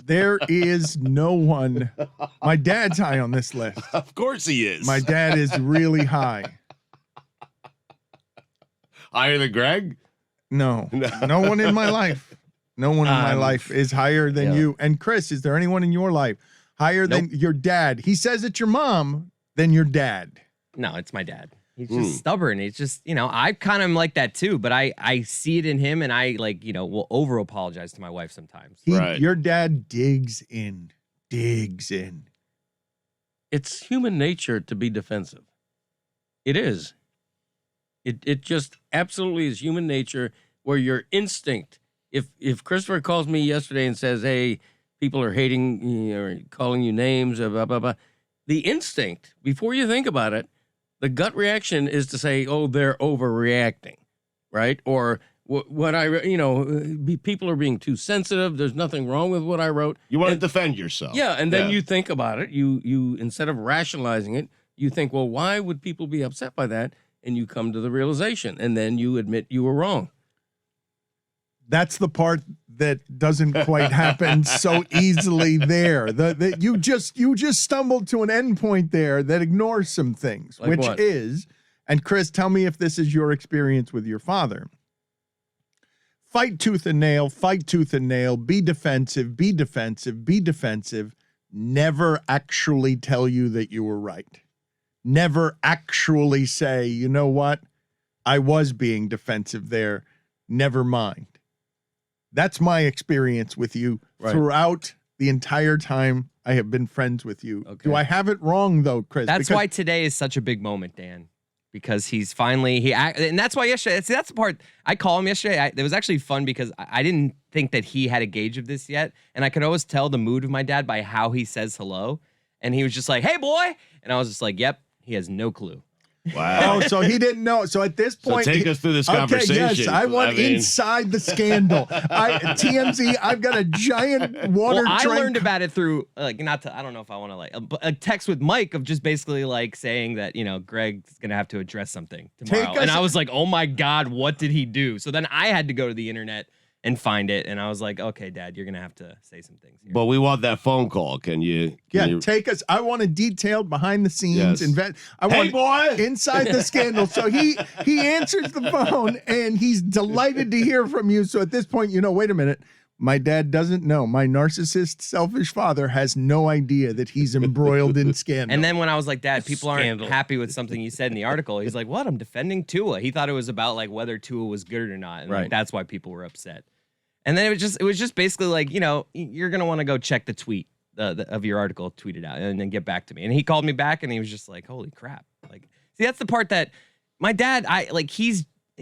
There is no one. My dad's high on this list. Of course he is. My dad is really high. Higher than Greg? No one in my life. No one in my life is higher than you. And Chris, is there anyone in your life higher than your dad? He says it's your mom, then your dad. No, it's my dad. He's just stubborn. He's just, I kind of am like that too, but I see it in him, and I will over apologize to my wife sometimes. Your dad digs in. It's human nature to be defensive. It is. It just absolutely is human nature, where your instinct, if Christopher calls me yesterday and says, hey, people are hating you or calling you names, blah, blah, blah, the instinct, before you think about it, the gut reaction is to say, oh, they're overreacting, right? Or people are being too sensitive. There's nothing wrong with what I wrote. You want to defend yourself. Yeah, and then you think about it. You instead of rationalizing it, you think, well, why would people be upset by that? And you come to the realization, and then you admit you were wrong. That's the part that doesn't quite happen so easily there. You just stumbled to an end point there that ignores some things, like which what? is, and Chris, tell me if this is your experience with your father. Fight tooth and nail, be defensive, never actually tell you that you were right. Never actually say, you know what? I was being defensive there. Never mind. That's my experience with you throughout the entire time I have been friends with you. Okay. Do I have it wrong, though, Chris? That's why today is such a big moment, Dan, because he's finally, and that's why yesterday, see, that's the part, I called him yesterday. It was actually fun because I didn't think that he had a gauge of this yet, and I could always tell the mood of my dad by how he says hello, and he was just like, hey, boy, and I was just like, yep, he has no clue. Wow. Oh, so he didn't know. So at this point, take us through this conversation. Yes, I want inside the scandal. TMZ, I've got a giant water I drink. learned about it through I don't know if I want to a text with Mike of just basically saying that, Greg's going to have to address something tomorrow. And I was like, oh my God, what did he do? So then I had to go to the internet and find it. And I was like, okay, Dad, you're going to have to say some things here. But we want that phone call. Can you take us. I want a detailed behind the scenes. Yes. I want boy, inside the scandal. So he answers the phone and he's delighted to hear from you. So at this point, wait a minute. My dad doesn't know. My narcissist, selfish father has no idea that he's embroiled in scandal. And then when I was like, Dad, people aren't happy with something you said in the article, he's like, what? I'm defending Tua. He thought it was about whether Tua was good or not. And that's why people were upset. And then it was just basically you're going to want to go check the tweet of your article, tweet it out, and then get back to me. And he called me back and he was just like, holy crap. See, that's the part that my dad,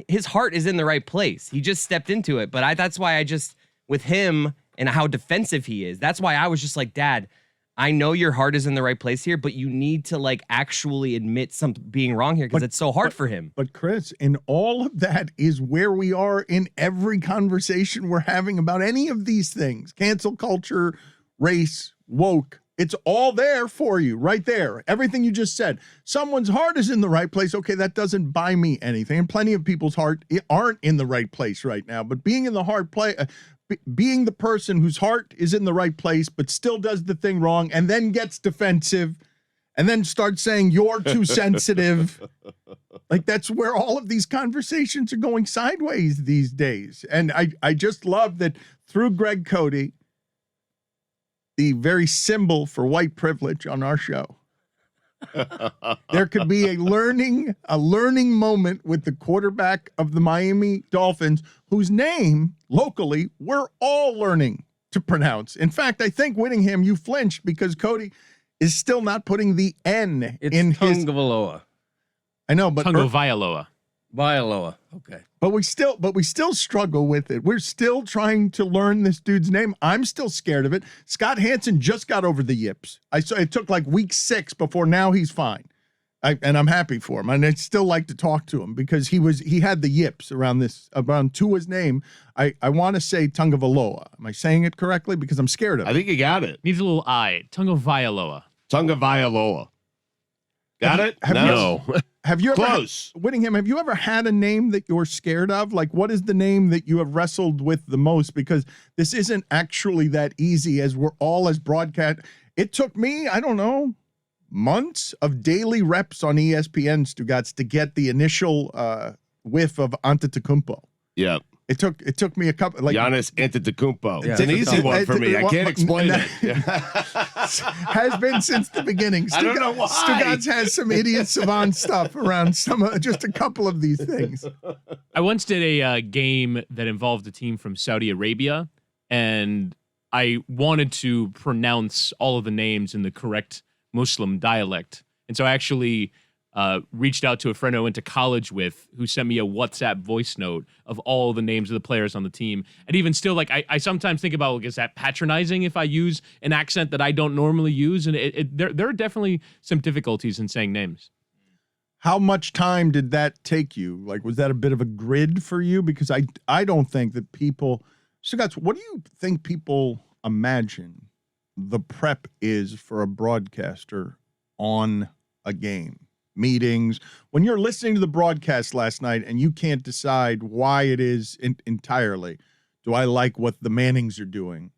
his heart is in the right place. He just stepped into it. But that's why with him and how defensive he is, that's why I was just like, Dad, I know your heart is in the right place here, but you need to actually admit something being wrong here because it's so hard for him. But Chris, in all of that is where we are in every conversation we're having about any of these things. Cancel culture, race, woke. It's all there for you right there. Everything you just said. Someone's heart is in the right place. Okay, that doesn't buy me anything. And plenty of people's heart aren't in the right place right now. But being in the hard place, being the person whose heart is in the right place, but still does the thing wrong and then gets defensive and then starts saying you're too sensitive. That's where all of these conversations are going sideways these days. And I just love that through Greg Cody, the very symbol for white privilege on our show, there could be a learning moment with the quarterback of the Miami Dolphins, whose name locally we're all learning to pronounce. In fact, I think Whittingham, you flinched because Cody is still not putting the N in his. Tungavaloa. I know, but Tungavailoa. Vailoa. Okay. But we still struggle with it. We're still trying to learn this dude's name. I'm still scared of it. Scott Hansen just got over the yips. I saw it took week 6 before now he's fine. And I'm happy for him. And I'd still like to talk to him because he had the yips around Tua's name. I want to say Tungavaloa. Am I saying it correctly? Because I'm scared of it. I think you got it. Needs a little I. Tungavailoa. Tungavailoa. Got it? No. Have you ever Close. Whittingham, have you ever had a name that you're scared of? Like, what is the name that you have wrestled with the most? Because this isn't actually that easy as we're all as broadcast. It took me, I don't know, months of daily reps on ESPN, Stugotz, to get the initial whiff of Antetokounmpo. Yeah. It took me a couple, like Giannis Antetokounmpo. Yeah. It's an easy one for me. I can't explain it. has been since the beginning. I don't know why. Stugotz has some idiot savant stuff around just a couple of these things. I once did a game that involved a team from Saudi Arabia, and I wanted to pronounce all of the names in the correct Muslim dialect. And so I actually reached out to a friend I went to college with who sent me a WhatsApp voice note of all the names of the players on the team. And even still, like, I sometimes think about, like, is that patronizing if I use an accent that I don't normally use? And there are definitely some difficulties in saying names. How much time did that take you? Like, was that a bit of a grid for you? Because I don't think that people, Stugotz, what do you think people imagine the prep is for a broadcaster on a game? Meetings, when you're listening to the broadcast last night and you can't decide why it is entirely, do I like what the Mannings are doing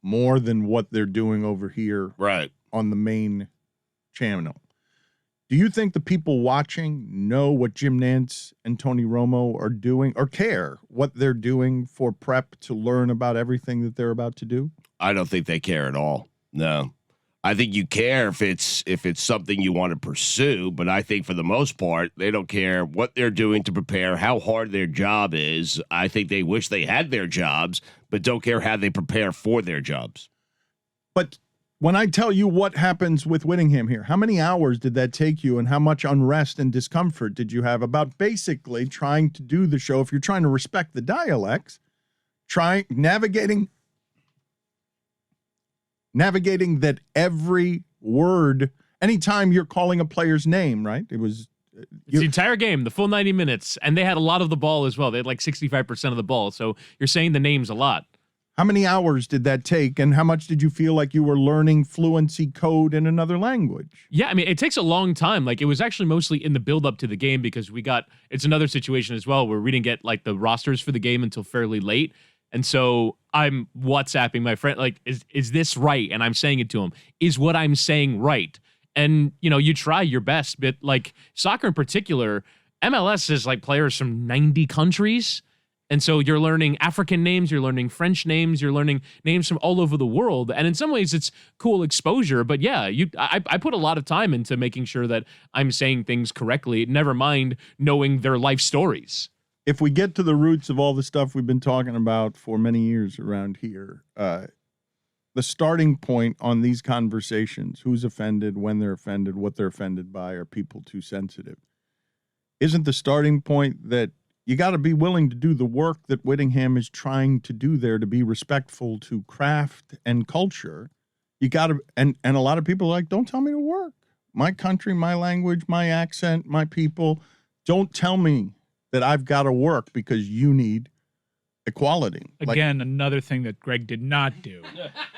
more than what they're doing over here Right. on the main channel? Do you think the people watching know what Jim Nantz and Tony Romo are doing or care what they're doing for prep to learn about everything that they're about to do? I don't think they care at all. No. I think you care if it's something you want to pursue, but I think for the most part, they don't care what they're doing to prepare, how hard their job is. I think they wish they had their jobs, but don't care how they prepare for their jobs. But when I tell you what happens with Whittingham here, how many hours did that take you and how much unrest and discomfort did you have about basically trying to do the show? If you're trying to respect the dialects, navigating that every word, anytime you're calling a player's name, right? It was It's the entire game, the full 90 minutes, and they had a lot of the ball as well. They had like 65% of the ball, so you're saying the names a lot. How many hours did that take, and how much did you feel like you were learning fluency code in another language? Yeah, I mean, it takes a long time. Like, it was actually mostly in the build-up to the game because it's another situation as well where we didn't get, like, the rosters for the game until fairly late. And so I'm WhatsApping my friend, like, is this right? And I'm saying it to him. Is what I'm saying right? And, you know, you try your best, but, like, soccer in particular, MLS is, like, players from 90 countries. And so you're learning African names, you're learning French names, you're learning names from all over the world. And in some ways, it's cool exposure. But yeah, I put a lot of time into making sure that I'm saying things correctly, never mind knowing their life stories. If we get to the roots of all the stuff we've been talking about for many years around here, the starting point on these conversations, who's offended, when they're offended, what they're offended by, are people too sensitive? Isn't the starting point that you got to be willing to do the work that Whittingham is trying to do there to be respectful to craft and culture? You got to, and a lot of people are like, don't tell me to work. My country, my language, my accent, my people. Don't tell me that I've got to work because you need equality. Again, another thing that Greg did not do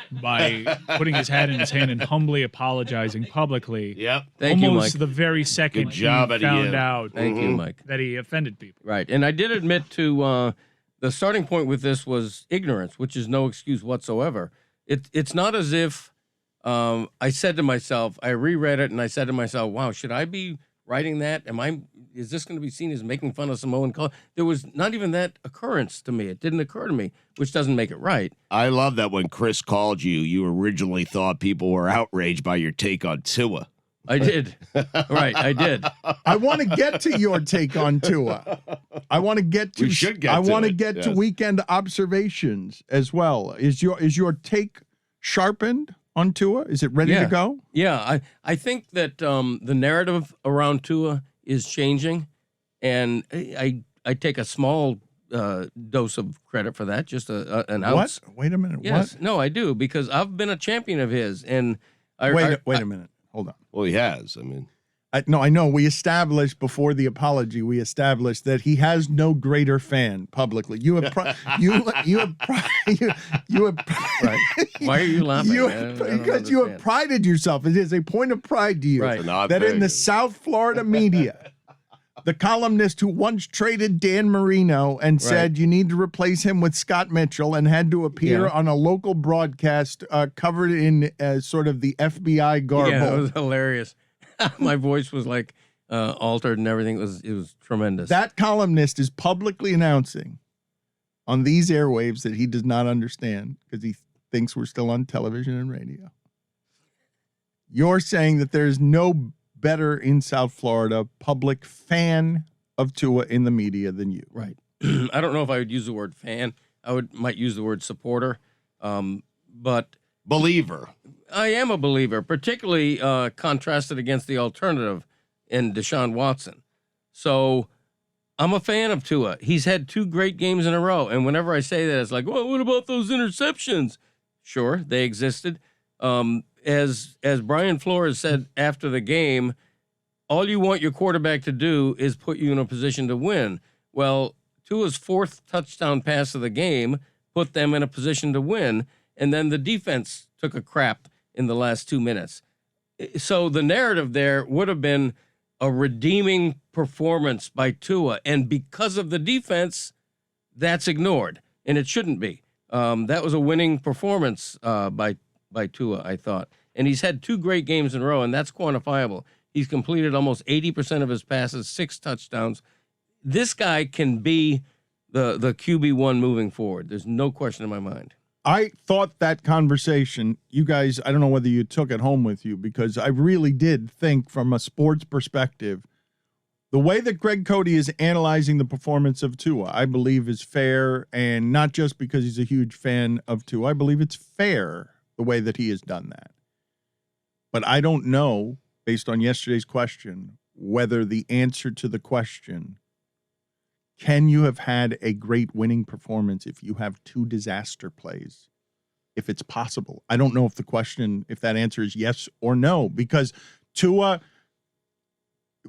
by putting his hat in his hand and humbly apologizing publicly. Yep. Thank you, Mike. Almost the very second Good job he out of found you. out Thank you, Mike. that he offended people. Right. And I did admit to the starting point with this was ignorance, which is no excuse whatsoever. It's not as if I said to myself, I reread it and I said to myself, wow, should I be writing that? Is this going to be seen as making fun of Samoan culture? There was not even that occurrence to me. It didn't occur to me, which doesn't make it right. I love that when Chris called you, you originally thought people were outraged by your take on Tua. I did. Right, I did. I want to get to your take on Tua. I want to get to. We should get I to want to it, get to yes. weekend observations as well. Is your take sharpened on Tua? Is it ready to go? Yeah, I think that the narrative around Tua is changing, and I take a small dose of credit for that, just an ounce. What? Wait a minute. Yes, What? no, I do, because I've been a champion of his, and Wait a minute. Hold on. Well, he has. I mean, No, I know. We established before the apology. We established that he has no greater fan publicly. You have, you have, Right. Why are you laughing? Because you have prided yourself. It is a point of pride to you Right. It's an odd that in thing. the South Florida media, The columnist who once traded Dan Marino and said you need to replace him with Scott Mitchell and had to appear on a local broadcast covered in sort of the FBI garble. Yeah, it was hilarious. My voice was like altered and everything. It was tremendous. That columnist is publicly announcing on these airwaves that he does not understand because he thinks we're still on television and radio. You're saying that there's no better in South Florida public fan of Tua in the media than you. Right. I don't know if I would use the word fan. Might use the word supporter. But believer. I am a believer, particularly contrasted against the alternative in Deshaun Watson. So I'm a fan of Tua. He's had 2 great games in a row. And whenever I say that, it's like, well, what about those interceptions? Sure, they existed. As Brian Flores said after the game, all you want your quarterback to do is put you in a position to win. Well, Tua's 4th touchdown pass of the game put them in a position to win, and then the defense took a crap in the last 2 minutes. So the narrative there would have been a redeeming performance by Tua, and because of the defense, that's ignored, and it shouldn't be. That was a winning performance by Tua, I thought. And he's had 2 great games in a row, and that's quantifiable. He's completed almost 80% of his passes, 6 touchdowns. This guy can be the QB1 moving forward. There's no question in my mind. I thought that conversation, you guys, I don't know whether you took it home with you, because I really did think from a sports perspective, the way that Greg Cody is analyzing the performance of Tua, I believe is fair, and not just because he's a huge fan of Tua. I believe it's fair the way that he has done that. But I don't know, based on yesterday's question, whether the answer to the question, can you have had a great winning performance if you have 2 disaster plays? If it's possible. I don't know if that answer is yes or no, because Tua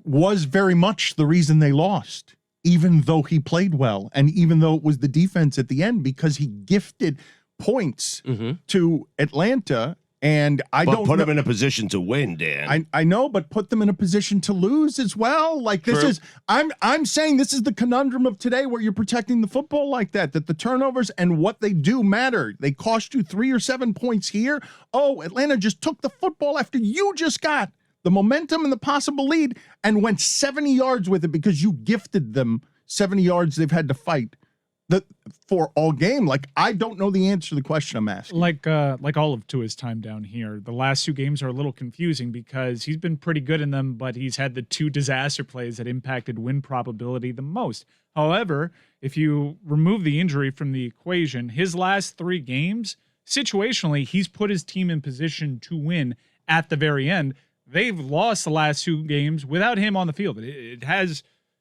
was very much the reason they lost, even though he played well, and even though it was the defense at the end, because he gifted points to Atlanta. And don't put them in a position to win, Dan. I know, but put them in a position to lose as well. Like this is, I'm saying this is the conundrum of today, where you're protecting the football like that the turnovers and what they do matter. They cost you 3 or 7 points here. Oh, Atlanta just took the football after you just got the momentum and the possible lead and went 70 yards with it because you gifted them 70 yards they've had to fight for all game. Like, I don't know the answer to the question I'm asking. Like all of Tua's time down here, the last 2 games are a little confusing because he's been pretty good in them, but he's had the 2 disaster plays that impacted win probability the most. However, if you remove the injury from the equation, his last 3 games, situationally, he's put his team in position to win at the very end. They've lost the last 2 games without him on the field.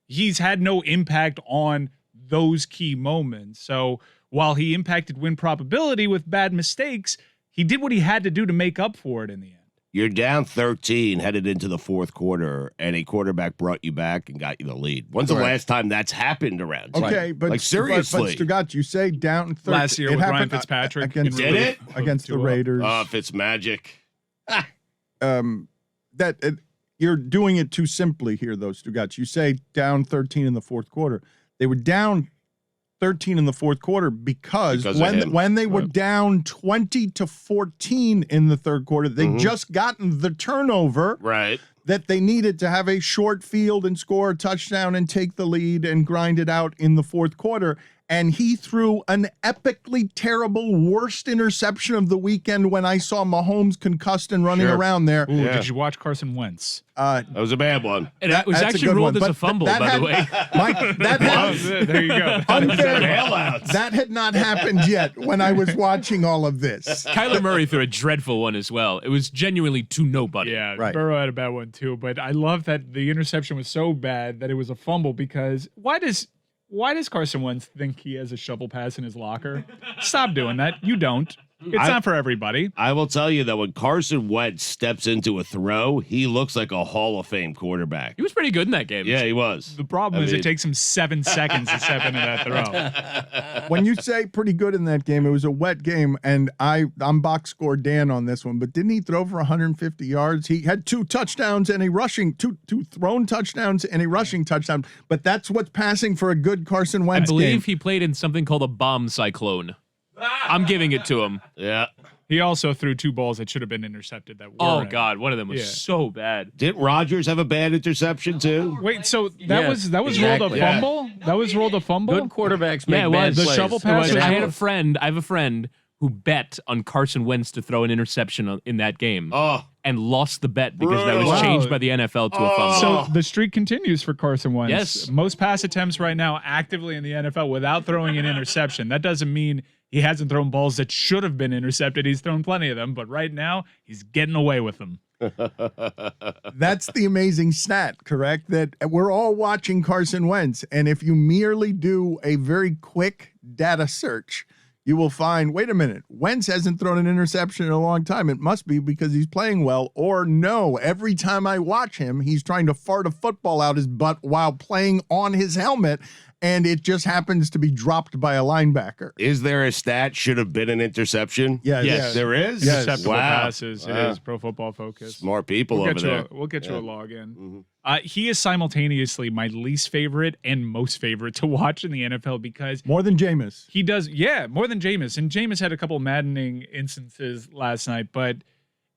He's had no impact on those key moments. So while he impacted win probability with bad mistakes, he did what he had to do to make up for it in the end. You're down 13 headed into the 4th quarter, and a quarterback brought you back and got you the lead. When's the last time that's happened around? Okay, but like seriously, but Stugotz, you say down 13. Last year with Ryan Fitzpatrick against the Raiders. Fitzmagic. You're doing it too simply here, though, Stugotz. You say down 13 in the 4th quarter. They were down 13 in the 4th quarter because when they were down 20-14 in the 3rd quarter, they just gotten the turnover that they needed to have a short field and score a touchdown and take the lead and grind it out in the 4th quarter. And he threw an epically terrible, worst interception of the weekend when I saw Mahomes concussed and running around there. Ooh, Did you watch Carson Wentz? That was a bad one. And it was actually ruled as a fumble, by the way. Mike, there you go. Unfair. That had not happened yet when I was watching all of this. Kyler Murray threw a dreadful one as well. It was genuinely to nobody. Yeah, right. Burrow had a bad one too, but I love that the interception was so bad that it was a fumble, because why does Carson Wentz think he has a shovel pass in his locker? Stop doing that. You don't. It's not for everybody. I will tell you that when Carson Wentz steps into a throw, he looks like a Hall of Fame quarterback. He was pretty good in that game. Yeah, he was. The problem is it takes him 7 seconds to step into that throw. When you say pretty good in that game, it was a wet game, and I'm box score Dan on this one, but didn't he throw for 150 yards? He had 2 touchdowns and a rushing, two thrown touchdowns and a rushing touchdown, but that's what's passing for a good Carson Wentz I believe game. he played in something called a bomb cyclone. I'm giving it to him. Yeah. He also threw 2 balls that should have been intercepted. That Oh, weren't. God. One of them was so bad. Didn't Rodgers have a bad interception, too? Wait, so that was exactly. rolled a fumble? That was rolled a fumble? Good quarterbacks make Yeah, it bad was. The plays. shovel It pass? was. It I happened. have a friend who bet on Carson Wentz to throw an interception in that game Oh, and lost the bet because that was Wow. changed by the NFL to a fumble. So the streak continues for Carson Wentz. Yes. Most pass attempts right now actively in the NFL without throwing an interception. That doesn't mean he hasn't thrown balls that should have been intercepted. He's thrown plenty of them, but right now he's getting away with them. That's the amazing stat, correct? That we're all watching Carson Wentz, and if you merely do a very quick data search, you will find, wait a minute, Wentz hasn't thrown an interception in a long time. It must be because he's playing well, or no, every time I watch him, he's trying to fart a football out his butt while playing on his helmet, and it just happens to be dropped by a linebacker. is there a stat should have been an interception? Yeah, Yes. There is? Yes. Acceptable Wow. passes. It Wow. is Pro Football Focus. Smart people We'll over get you there. we'll get you Yeah. a login. Mhm. He is simultaneously my least favorite and most favorite to watch in the NFL because More than Jameis. he does, more than Jameis. And Jameis had a couple maddening instances last night, but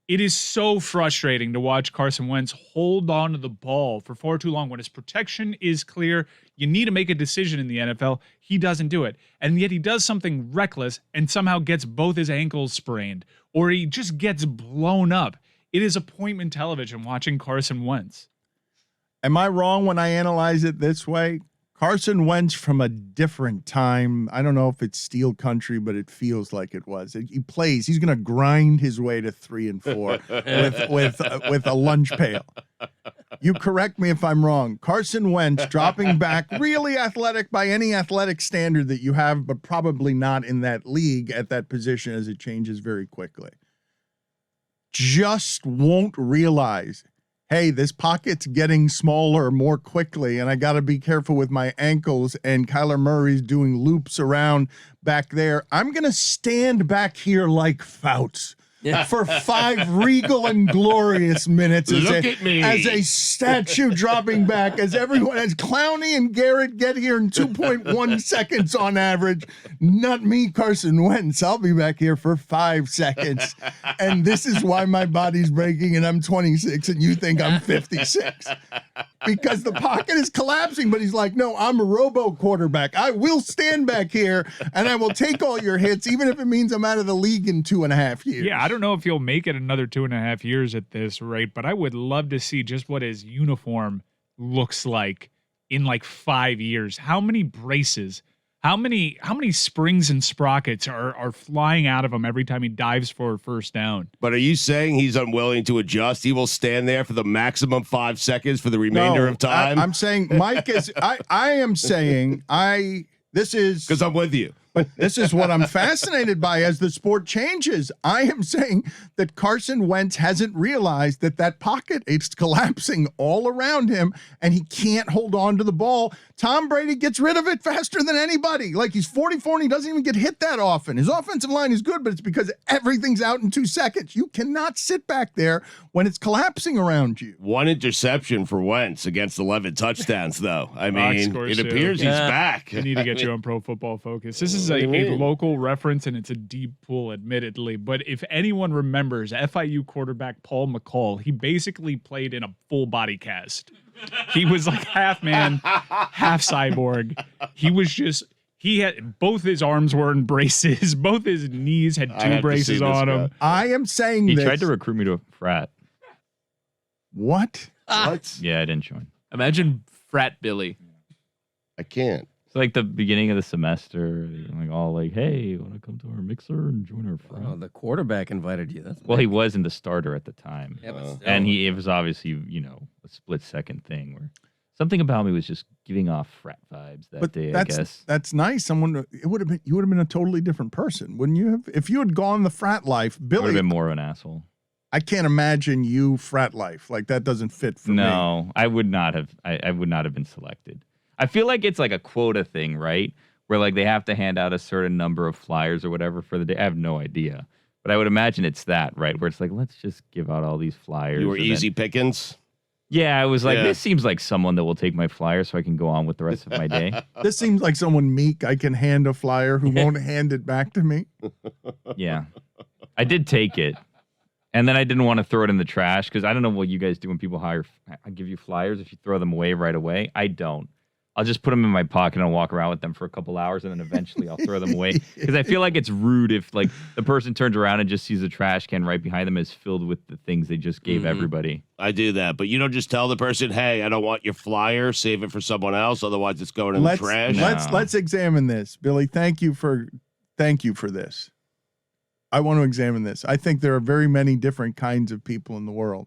it is so frustrating to watch Carson Wentz hold on to the ball for far too long when his protection is clear. You need to make a decision in the NFL. He doesn't do it. And yet he does something reckless and somehow gets both his ankles sprained, or he just gets blown up. It is appointment television watching Carson Wentz. Am I wrong when I analyze it this way? Carson Wentz from a different time. I don't know if it's Steel Country, but it feels like it was. He's going to grind his way to 3 and 4 with a lunch pail. You correct me if I'm wrong. Carson Wentz dropping back, really athletic by any athletic standard that you have, but probably not in that league at that position as it changes very quickly. Just won't realize, hey, this pocket's getting smaller more quickly, and I got to be careful with my ankles, and Kyler Murray's doing loops around back there. I'm going to stand back here like Fouts for 5 regal and glorious minutes Look at me. as a statue dropping back, as Clowney and Garrett get here in 2.1 seconds on average. Not me, Carson Wentz. I'll be back here for 5 seconds. And this is why my body's breaking and I'm 26 and you think I'm 56. Because the pocket is collapsing, but he's like, no, I'm a robo quarterback. I will stand back here and I will take all your hits, even if it means I'm out of the league in 2.5 years. Yeah, I don't know if he'll make it another 2.5 years at this rate, but I would love to see just what his uniform looks like in like 5 years. How many braces, how many springs and sprockets are flying out of him every time he dives for a first down? But are you saying he's unwilling to adjust? He will stand there for the maximum 5 seconds for the remainder of time? I'm saying Mike is I am saying this is Because I'm with you. But this is what I'm fascinated by as the sport changes. I am saying that Carson Wentz hasn't realized that pocket, it's collapsing all around him, and he can't hold on to the ball. Tom Brady gets rid of it faster than anybody. Like, he's 44 and he doesn't even get hit that often. His offensive line is good, but it's because everything's out in 2 seconds. You cannot sit back there when it's collapsing around you. 1 interception for Wentz against 11 touchdowns, though. I mean, scores it too. appears he's back. I need to get you on Pro Football Focus. This is a local reference, and it's a deep pool, admittedly. But if anyone remembers FIU quarterback Paul McCall, he basically played in a full body cast. He was like half man, half cyborg. He had both his arms were in braces. Both his knees had I have 2 to braces see this on guy. them. I am saying He this. tried to recruit me to a frat. What? What? Yeah, I didn't join. Imagine Frat Billy. I can't. It's like the beginning of the semester, like all like, "Hey, you want to come to our mixer and join our frat?" Oh, the quarterback invited you. That's Well, he wasn't the starter at the time, yeah, but still. and it was obviously a split second thing where Something about me was just giving off frat vibes that day, I guess. That's nice. You would have been a totally different person, wouldn't you have? If you had gone the frat life, Billy would have been more of an asshole. I can't imagine you frat life. Like that doesn't fit for me. No, I would not have. I would not have been selected. I feel like it's like a quota thing, right? Where like they have to hand out a certain number of flyers or whatever for the day. I have no idea. But I would imagine it's that, right? Where it's like, let's just give out all these flyers. You were easy pickings? Yeah, I was like, this seems like someone that will take my flyer so I can go on with the rest of my day. This seems like someone meek I can hand a flyer who won't hand it back to me. Yeah. I did take it. And then I didn't want to throw it in the trash because I don't know what you guys do when people give you flyers if you throw them away right away. I don't. I'll just put them in my pocket and I'll walk around with them for a couple hours and then eventually I'll throw them away. Because I feel like it's rude if like the person turns around and just sees a trash can right behind them is filled with the things they just gave everybody. I do that, but you don't just tell the person, hey, I don't want your flyer, save it for someone else, otherwise it's going in the trash. Let's examine this. Billy, thank you for this. I want to examine this. I think there are very many different kinds of people in the world.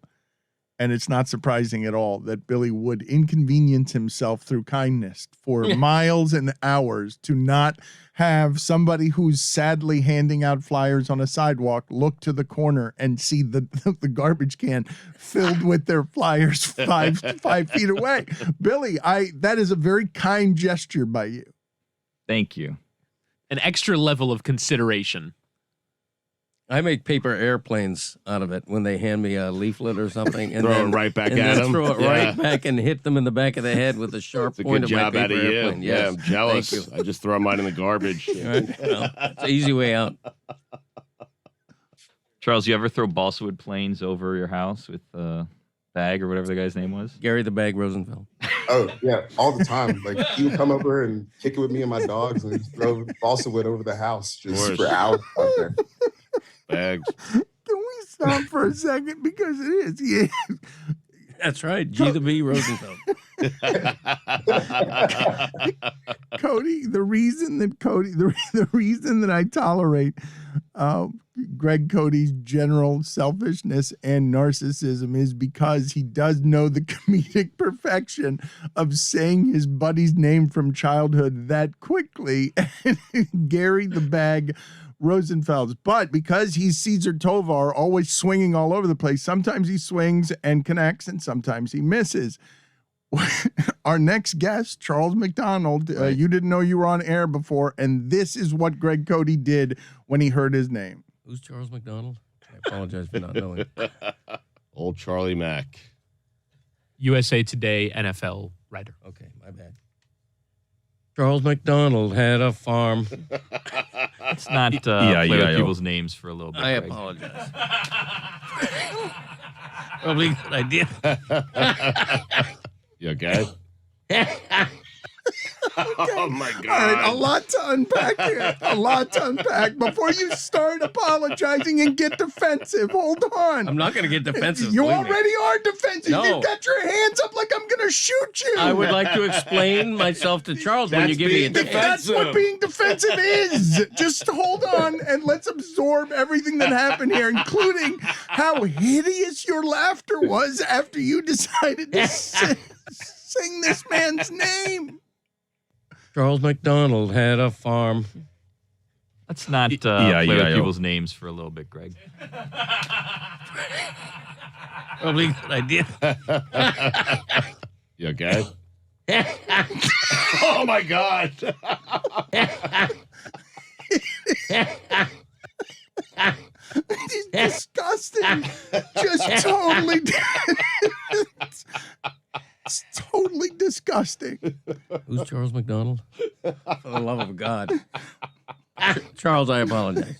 And it's not surprising at all that Billy would inconvenience himself through kindness for miles and hours to not have somebody who's sadly handing out flyers on a sidewalk look to the corner and see the garbage can filled with their flyers 5 feet away. Billy, that is a very kind gesture by you. Thank you. An extra level of consideration. I make paper airplanes out of it when they hand me a leaflet or something. And throw it right back at them. Throw it right back and hit them in the back of the head with a sharp point of my paper airplane. Yeah, I'm jealous. I just throw mine in the garbage. Right? Well, it's an easy way out. Charles, you ever throw balsa wood planes over your house with Bag or whatever the guy's name was? Gary the Bag Rosenfeld. Oh, yeah, all the time. Like, he would come over and kick it with me and my dogs and throw balsa wood over the house just for hours out there. Bags. Can we stop for a second? Because it is. Yeah. That's right. G the B Rosenfeld. Cody, the reason that I tolerate Greg Cody's general selfishness and narcissism is because he does know the comedic perfection of saying his buddy's name from childhood that quickly. Gary the Bag Rosenfeld's. But because he's Caesar Tovar, always swinging all over the place, sometimes he swings and connects and sometimes he misses. Our next guest, Charles Mcdonald, you didn't know you were on air before, and this is what Greg Cody did when he heard his name. Who's Charles McDonald? I apologize for not knowing. Old Charlie Mack. USA Today NFL writer. Okay, my bad. Charles McDonald had a farm. It's not play with people's names for a little bit. I Greg. apologize. Probably a good idea. You okay? Oh, my God. All right, a lot to unpack here. A lot to unpack. Before you start apologizing and get defensive, hold on. I'm not going to get defensive. You already are defensive. No. You've got your hands up like I'm going to shoot you. I would like to explain myself to Charles when you give me a That's what being defensive is. Just hold on and let's absorb everything that happened here, including how hideous your laughter was after you decided to sing this man's name. Charles McDonald had a farm. Let's not play with people's names for a little bit, Greg. Probably a good idea. You okay? Oh, my God. It is disgusting. Just totally. It's totally disgusting. Who's Charles McDonald? For the love of God. Charles, I apologize.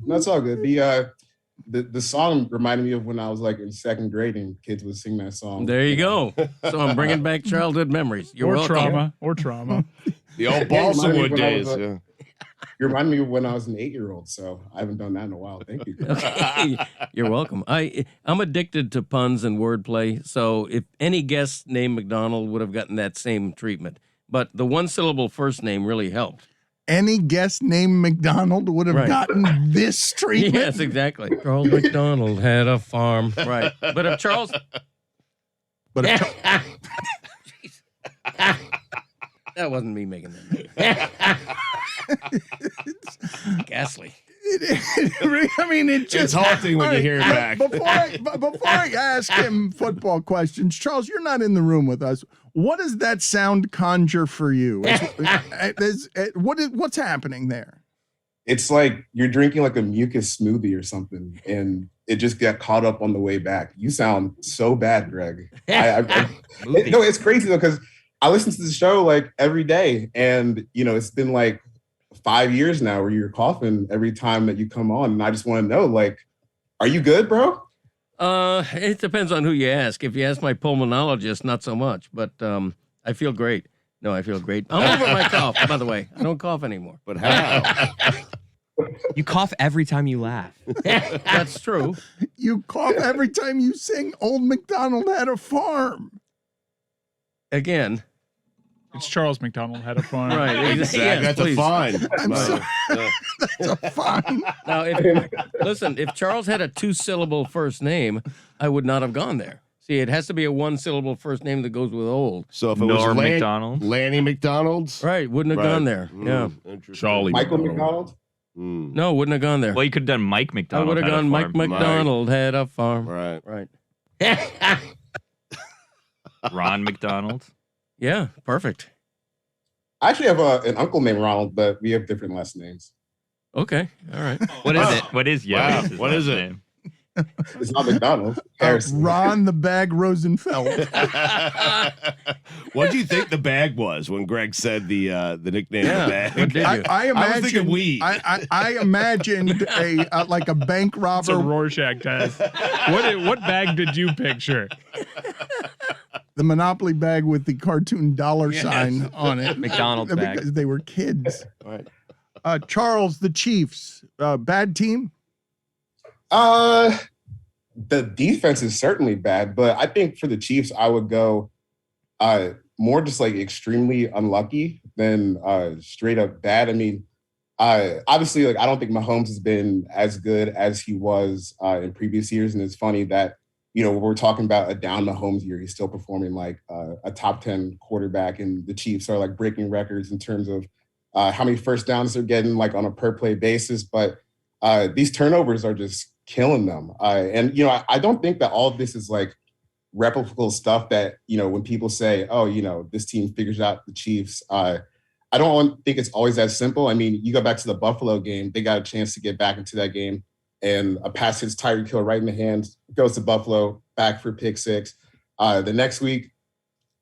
That's all good. The song reminded me of when I was like in second grade and kids would sing that song. There you go. So I'm bringing back childhood memories. You're welcome. Or trauma. The old balsa wood days. You remind me of when I was an 8-year-old, so I haven't done that in a while. Thank you. Okay. You're welcome. I'm addicted to puns and wordplay, so if any guest named McDonald would have gotten that same treatment. But the one-syllable first name really helped. Any guest named McDonald would have gotten this treatment. Yes, exactly. Charles McDonald had a farm. Right. But if Charles... But that wasn't me making that. Ghastly. I mean, It's haunting when you hear it back. Before I ask him football questions, Charles, you're not in the room with us. What does that sound conjure for you? What's happening there? It's like you're drinking like a mucus smoothie or something, and it just got caught up on the way back. You sound so bad, Greg. It's crazy though, because I listen to the show like every day, and it's been like 5 years now where you're coughing every time that you come on, and I just want to know, like, are you good, bro? It depends on who you ask. If you ask my pulmonologist, not so much, but I feel great. No, I feel great. I'm over my cough, by the way. I don't cough anymore. But how? You cough every time you laugh. That's true. You cough every time you sing Old McDonald Had a Farm. Again. It's Charles McDonald had a farm. Right. Exactly. Yes, That's please. a fine. I'm sorry. That's a fine. Now, if Charles had a 2-syllable first name, I would not have gone there. See, it has to be a 1-syllable first name that goes with old. So if it Norm was McDonald. Lanny McDonald's? Right, wouldn't have gone there. Yeah. Charlie Michael McDonald? No, wouldn't have gone there. Well, you could have done Mike I McDonald. would have had a gone Mike farm. McDonald had a farm. Right. Ron McDonald. Yeah, perfect. I actually have an uncle named Ronald, but we have different last names. Okay, all right. What is it? What is Wow. his What last is it? name? It's not McDonald. Harrison. Ron the Bag Rosenfeld. What do you think the bag was when Greg said the nickname Yeah, the bag? what did you? I I was thinking imagined weed. I imagined like a bank It's a robber. Rorschach test. What bag did you picture? The Monopoly bag with the cartoon dollar sign on it. McDonald's bag. Because they were kids. Right. Charles, the Chiefs, bad team? The defense is certainly bad, but I think for the Chiefs, I would go more just like extremely unlucky than straight up bad. I mean, obviously, like I don't think Mahomes has been as good as he was in previous years, and it's funny that when we're talking about a down Mahomes year, he's still performing like a top 10 quarterback, and the Chiefs are like breaking records in terms of how many first downs they're getting like on a per play basis. But these turnovers are just killing them. And I don't think that all of this is like replicable stuff that, when people say, oh, this team figures out the Chiefs, I don't think it's always that simple. I mean, you go back to the Buffalo game, they got a chance to get back into that game, and a pass hits Tyreek Hill right in the hands, goes to Buffalo, back for pick six. The next week,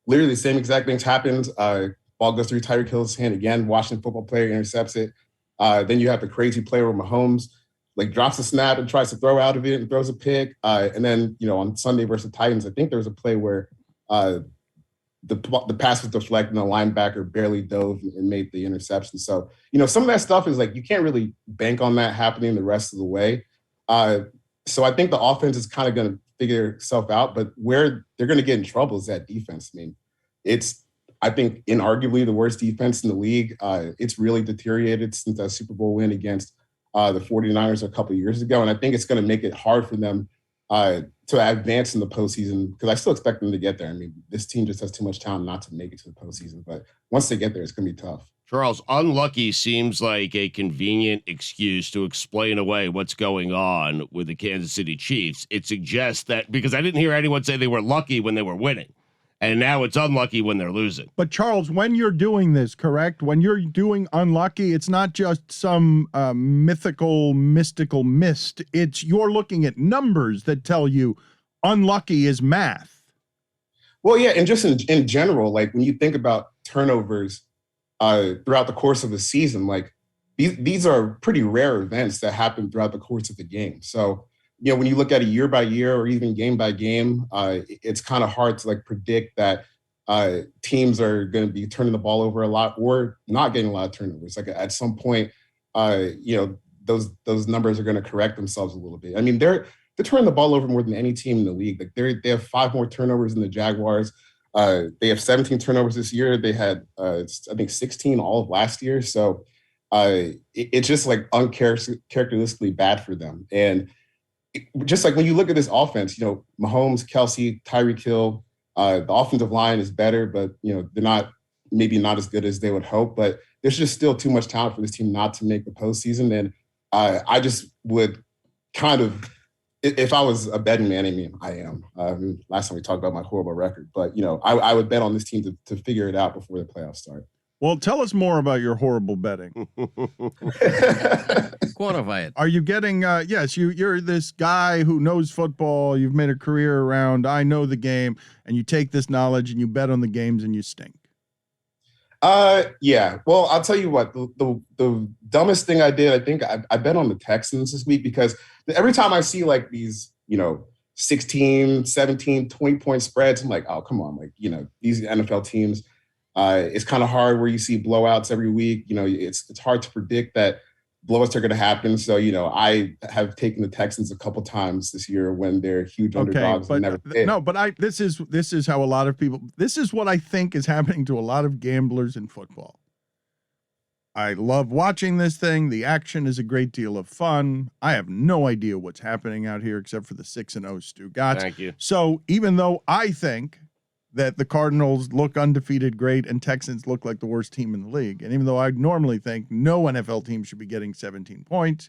literally the same exact things happened. Ball goes through Tyreek Hill's hand again, Washington football player intercepts it. Then you have the crazy play where Mahomes like drops a snap and tries to throw out of it and throws a pick. And then, on Sunday versus the Titans, I think there was a play where the pass was deflected and the linebacker barely dove and made the interception. So, some of that stuff is like, you can't really bank on that happening the rest of the way. So I think the offense is kind of going to figure itself out, but where they're going to get in trouble is that defense. I mean, it's, I think, inarguably the worst defense in the league. It's really deteriorated since that Super Bowl win against the 49ers a couple of years ago. And I think it's going to make it hard for them to advance in the postseason, because I still expect them to get there. I mean, this team just has too much talent not to make it to the postseason. But once they get there, it's going to be tough. Charles, unlucky seems like a convenient excuse to explain away what's going on with the Kansas City Chiefs. It suggests that, because I didn't hear anyone say they were lucky when they were winning, and now it's unlucky when they're losing. But Charles, when you're doing this, correct? When you're doing unlucky, it's not just some mystical mist. It's you're looking at numbers that tell you unlucky is math. Well, yeah, and just in general, like when you think about turnovers throughout the course of a season, like these are pretty rare events that happen throughout the course of the game. So, when you look at it year by year or even game by game, it's kind of hard to like predict that teams are going to be turning the ball over a lot or not getting a lot of turnovers. Like at some point, those numbers are going to correct themselves a little bit. I mean, they're turning the ball over more than any team in the league. Like they have 5 more turnovers than the Jaguars. They have 17 turnovers this year. They had, I think, 16 all of last year. So it's just like uncharacteristically bad for them. And just like when you look at this offense, Mahomes, Kelsey, Tyreek Hill, The offensive line is better, but they're maybe not as good as they would hope. But there's just still too much talent for this team not to make the postseason. And I just would kind of, if I was a betting man, I mean, I am. Last time we talked about my horrible record, but I would bet on this team to figure it out before the playoffs start. Well, tell us more about your horrible betting. Quantify it. Are you getting, yes, you're this guy who knows football. You've made a career around, I know the game, and you take this knowledge and you bet on the games and you stink. Yeah. Well, I'll tell you what, the dumbest thing I did, I think I bet on the Texans this week because every time I see like these, 16, 17, 20-point spreads, I'm like, oh, come on. Like, these NFL teams, it's kind of hard where you see blowouts every week. It's hard to predict that blowouts are going to happen. So, I have taken the Texans a couple times this year when they're huge underdogs. But and never but this is how a lot of people, this is what I think is happening to a lot of gamblers in football. I love watching this thing. The action is a great deal of fun. I have no idea what's happening out here except for the 6-0 Stugotz. Thank you. So even though I think that the Cardinals look undefeated great and Texans look like the worst team in the league, and even though I normally think no NFL team should be getting 17 points,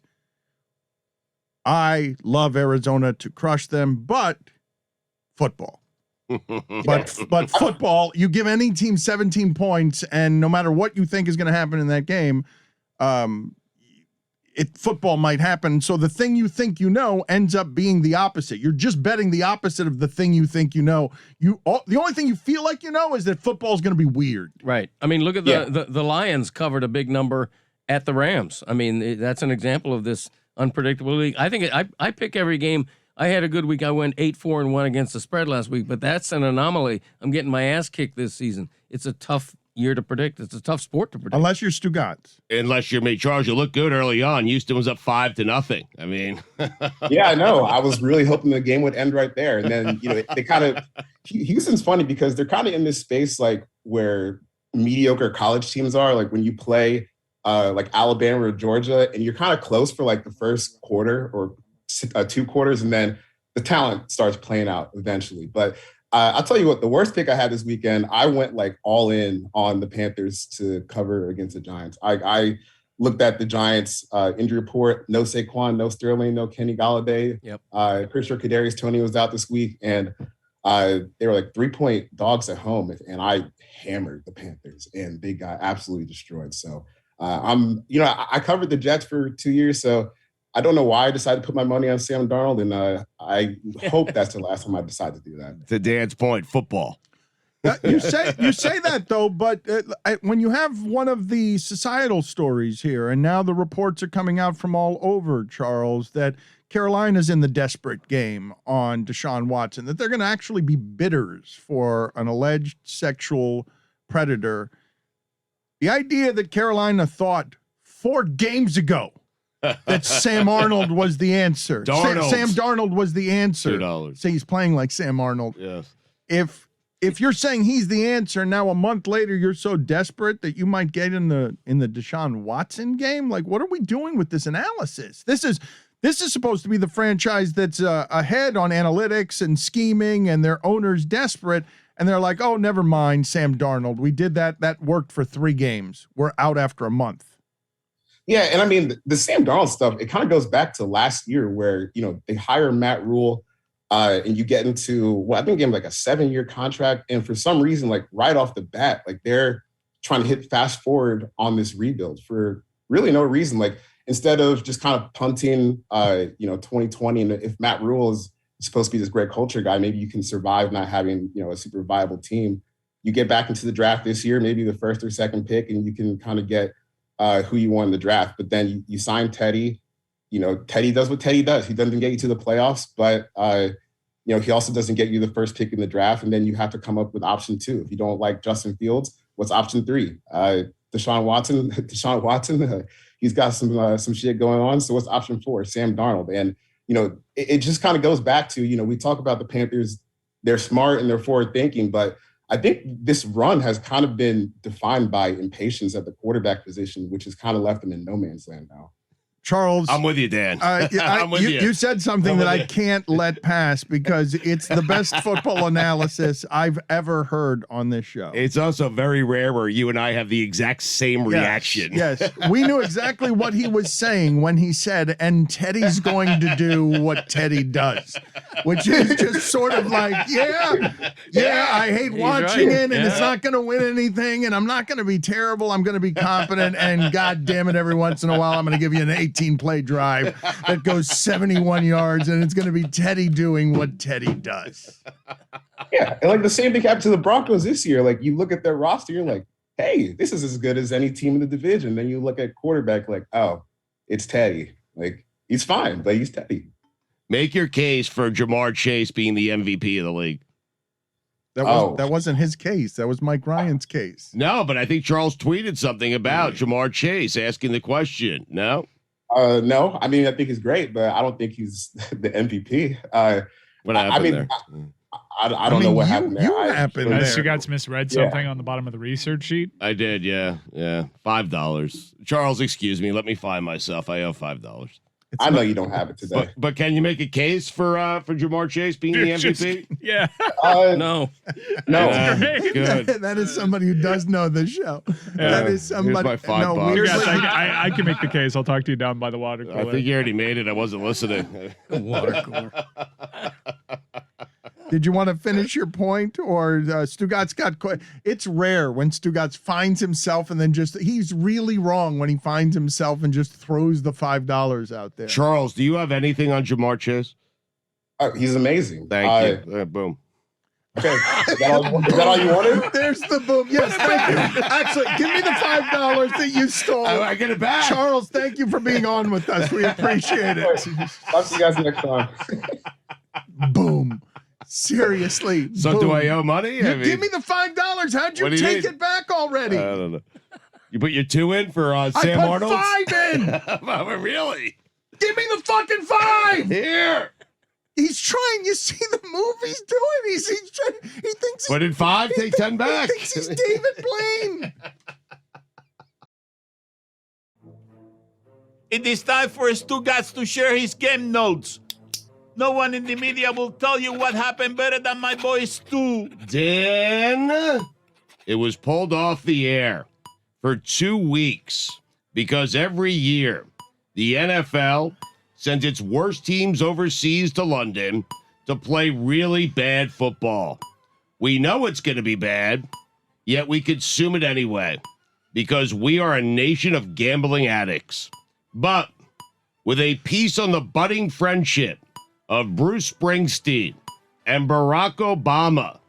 I love Arizona to crush them, but football. But football, you give any team 17 points, and no matter what you think is going to happen in that game, football might happen. So the thing you think ends up being the opposite. You're just betting the opposite of the thing you think you know. The only thing you feel like is that football is going to be weird. Right. I mean, look at the Lions covered a big number at the Rams. I mean, that's an example of this unpredictable league. I think I pick every game. I had a good week. I went 8-4-1 against the spread last week, but that's an anomaly. I'm getting my ass kicked this season. It's a tough year to predict. It's a tough sport to predict. Unless you're Stugotz. Unless you're me, Charles, you look good early on. Houston was up 5-0. I mean, yeah, I know. I was really hoping the game would end right there, and then they kind of Houston's funny because they're kind of in this space like where mediocre college teams are. Like when you play like Alabama or Georgia, and you're kind of close for like the first quarter or 2 quarters, and then the talent starts playing out eventually. But I'll tell you what, the worst pick I had this weekend, I went like all in on the Panthers to cover against the Giants. I looked at the Giants injury report, no Saquon, no Sterling, no Kenny Golladay. Yep. Pretty sure Kadarius Toney was out this week, and they were like 3-point dogs at home, and I hammered the Panthers, and they got absolutely destroyed. So I covered the Jets for 2 years, so I don't know why I decided to put my money on Sam Darnold, and I hope that's the last time I decide to do that. To Dan's point, football. You say that though, but when you have one of the societal stories here, and now the reports are coming out from all over, Charles, that Carolina's in the desperate game on Deshaun Watson, that they're going to actually be bidders for an alleged sexual predator. The idea that Carolina thought 4 games ago that Sam Arnold was the answer. Sam Darnold was the answer. $2. Say he's playing like Sam Arnold. Yes. If you're saying he's the answer, now a month later you're so desperate that you might get in the Deshaun Watson game. Like, what are we doing with this analysis? This is supposed to be the franchise that's ahead on analytics and scheming, and their owner's desperate, and they're like, oh, never mind, Sam Darnold. We did that. That worked for 3 games. We're out after a month. Yeah, and I mean, the Sam Darnold stuff, it kind of goes back to last year where, they hire Matt Rule and you get into, I think gave him like a 7-year contract. And for some reason, like right off the bat, like they're trying to hit fast forward on this rebuild for really no reason. Like instead of just kind of punting, 2020, and if Matt Rule is supposed to be this great culture guy, maybe you can survive not having, a super viable team. You get back into the draft this year, maybe the 1st or 2nd pick, and you can kind of get who you want in the draft. But then you sign Teddy. Teddy does what Teddy does. He doesn't get you to the playoffs, but he also doesn't get you the 1st pick in the draft. And then you have to come up with option 2. If you don't like Justin Fields, what's option 3? Deshaun Watson, he's got some shit going on. So what's option 4? Sam Darnold. And it just kind of goes back to we talk about the Panthers. They're smart and they're forward thinking, but I think this run has kind of been defined by impatience at the quarterback position, which has kind of left them in no man's land now. Charles, I'm with you, Dan. I'm with you. You said something that I can't let pass because it's the best football analysis I've ever heard on this show. It's also very rare where you and I have the exact same reaction. Yes, we knew exactly what he was saying when he said, and Teddy's going to do what Teddy does, which is just sort of like, I hate watching it, and it's not going to win anything, and I'm not going to be terrible. I'm going to be competent, and God damn it, every once in a while, I'm going to give you an 18-play drive that goes 71 yards, and it's going to be Teddy doing what Teddy does. Yeah, and like the same thing happened to the Broncos this year. Like you look at their roster, you're like, hey, this is as good as any team in the division. Then you look at quarterback, like, oh, it's Teddy. Like he's fine, but he's Teddy. Make your case for Jamar Chase being the MVP of the league. That wasn't his case. That was Mike Ryan's case. No, but I think Charles tweeted something about Jamar Chase asking the question. No? No. I mean, I think he's great, but I don't think he's the MVP. What happened there? I don't know what happened there. Stugotz misread something on the bottom of the research sheet. I did, yeah. $5. Charles, excuse me. Let me find myself. I owe $5. I know you don't have it today. But can you make a case for Jamar Chase being the MVP? No. Good. That is somebody who does know the show. That is somebody. Here's my $5. I can make the case. I'll talk to you down by the water cooler. I think you already made it. I wasn't listening. Water cooler. Did you want to finish your point, or Stugotz got? It's rare when Stugotz finds himself and then he's really wrong when he finds himself and just throws the $5 out there. Charles, do you have anything on Jamar Chase? He's amazing. Thank you. Boom. Okay, is that all you wanted? There's the boom. Yes, thank you. Actually, give me the $5 that you stole. I get it back. Charles, thank you for being on with us. We appreciate it. Talk to you guys next time. Boom. Seriously. So boom. Do I owe money? Give me the $5. How'd you take it back already? I don't know. You put your 2 in for Sam Arnold? I put 5 in. Really? Give me the fucking 5. Here. He's trying. You see the move he's doing? He's trying. He thinks. Put in 5, take 10 back. He thinks he's David Blaine. It is time for Stugotz to share his game notes. No one in the media will tell you what happened better than my boy Stu. Dan, it was pulled off the air for 2 weeks because every year the NFL sends its worst teams overseas to London to play really bad football. We know it's going to be bad, yet we consume it anyway because we are a nation of gambling addicts. But with a piece on the budding friendship of Bruce Springsteen and Barack Obama,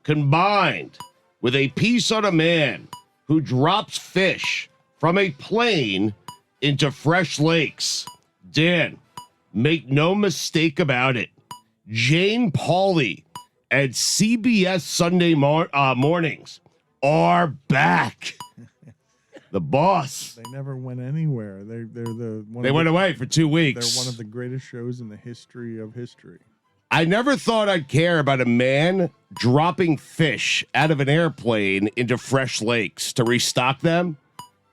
combined with a piece on a man who drops fish from a plane into fresh lakes. Dan, make no mistake about it. Jane Pauley and CBS Sunday mornings are back. The boss. They never went anywhere. They went away for 2 weeks. They're one of the greatest shows in the history of history. I never thought I'd care about a man dropping fish out of an airplane into fresh lakes to restock them.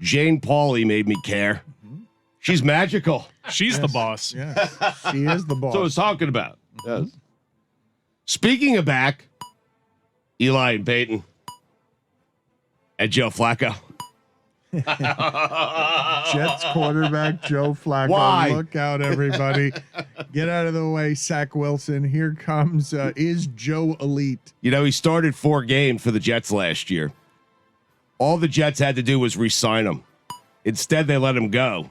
Jane Pauley made me care. She's magical. She's the boss. Yes, she is the boss. So I was talking about. Yes. Speaking of back, Eli and Peyton and Joe Flacco. Jets quarterback Joe Flacco. Why? Look out, everybody. Get out of the way, Zach Wilson. Here comes, is Joe elite? You know, he started 4 games for the Jets last year. All the Jets had to do was re-sign him. Instead, they let him go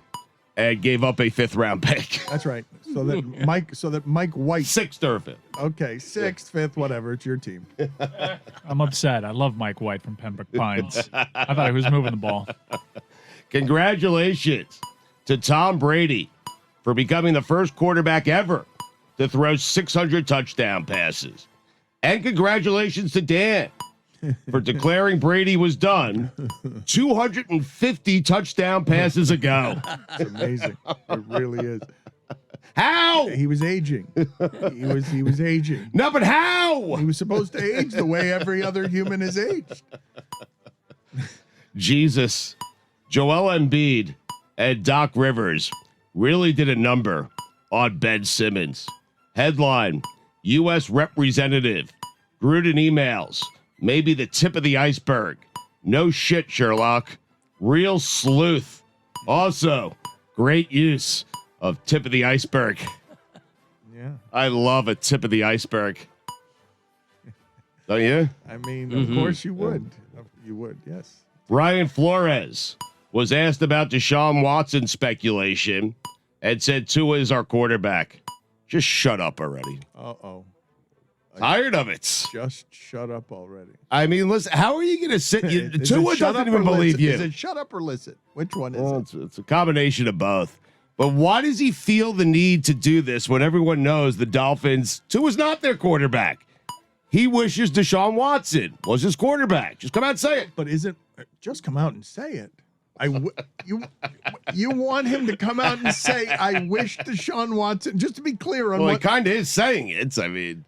and gave up a 5th-round pick. That's right. So that Mike White. 6th or 5th. Okay, 6th, 5th, whatever. It's your team. I'm upset. I love Mike White from Pembroke Pines. I thought he was moving the ball. Congratulations to Tom Brady for becoming the first quarterback ever to throw 600 touchdown passes. And congratulations to Dan for declaring Brady was done 250 touchdown passes ago. It's amazing. It really is. How? He was aging. He was aging. No, but how? He was supposed to age the way every other human is aged. Jesus. Joel Embiid and Doc Rivers really did a number on Ben Simmons. Headline, U.S. Representative, Gruden emails, maybe the tip of the iceberg. No shit, Sherlock. Real sleuth. Also, great use of tip of the iceberg. Yeah. I love a tip of the iceberg. Don't you? I mean, of course you would. You would, yes. Brian Flores was asked about Deshaun Watson speculation and said Tua is our quarterback. Just shut up already. Uh-oh. Tired of it. Just shut up already. I mean, listen, how are you going to sit? Is Tua it shut doesn't up even or believe listen? you. Is it shut up or listen? Which one is Well, it? it's a combination of both. But why does he feel the need to do this when everyone knows the Dolphins, Tua's not their quarterback? He wishes Deshaun Watson was his quarterback. Just come out and say it. But isn't just come out and say it? You want him to come out and say, "I wish Deshaun Watson." Just to be clear on Well, he what kind of is saying it. I mean,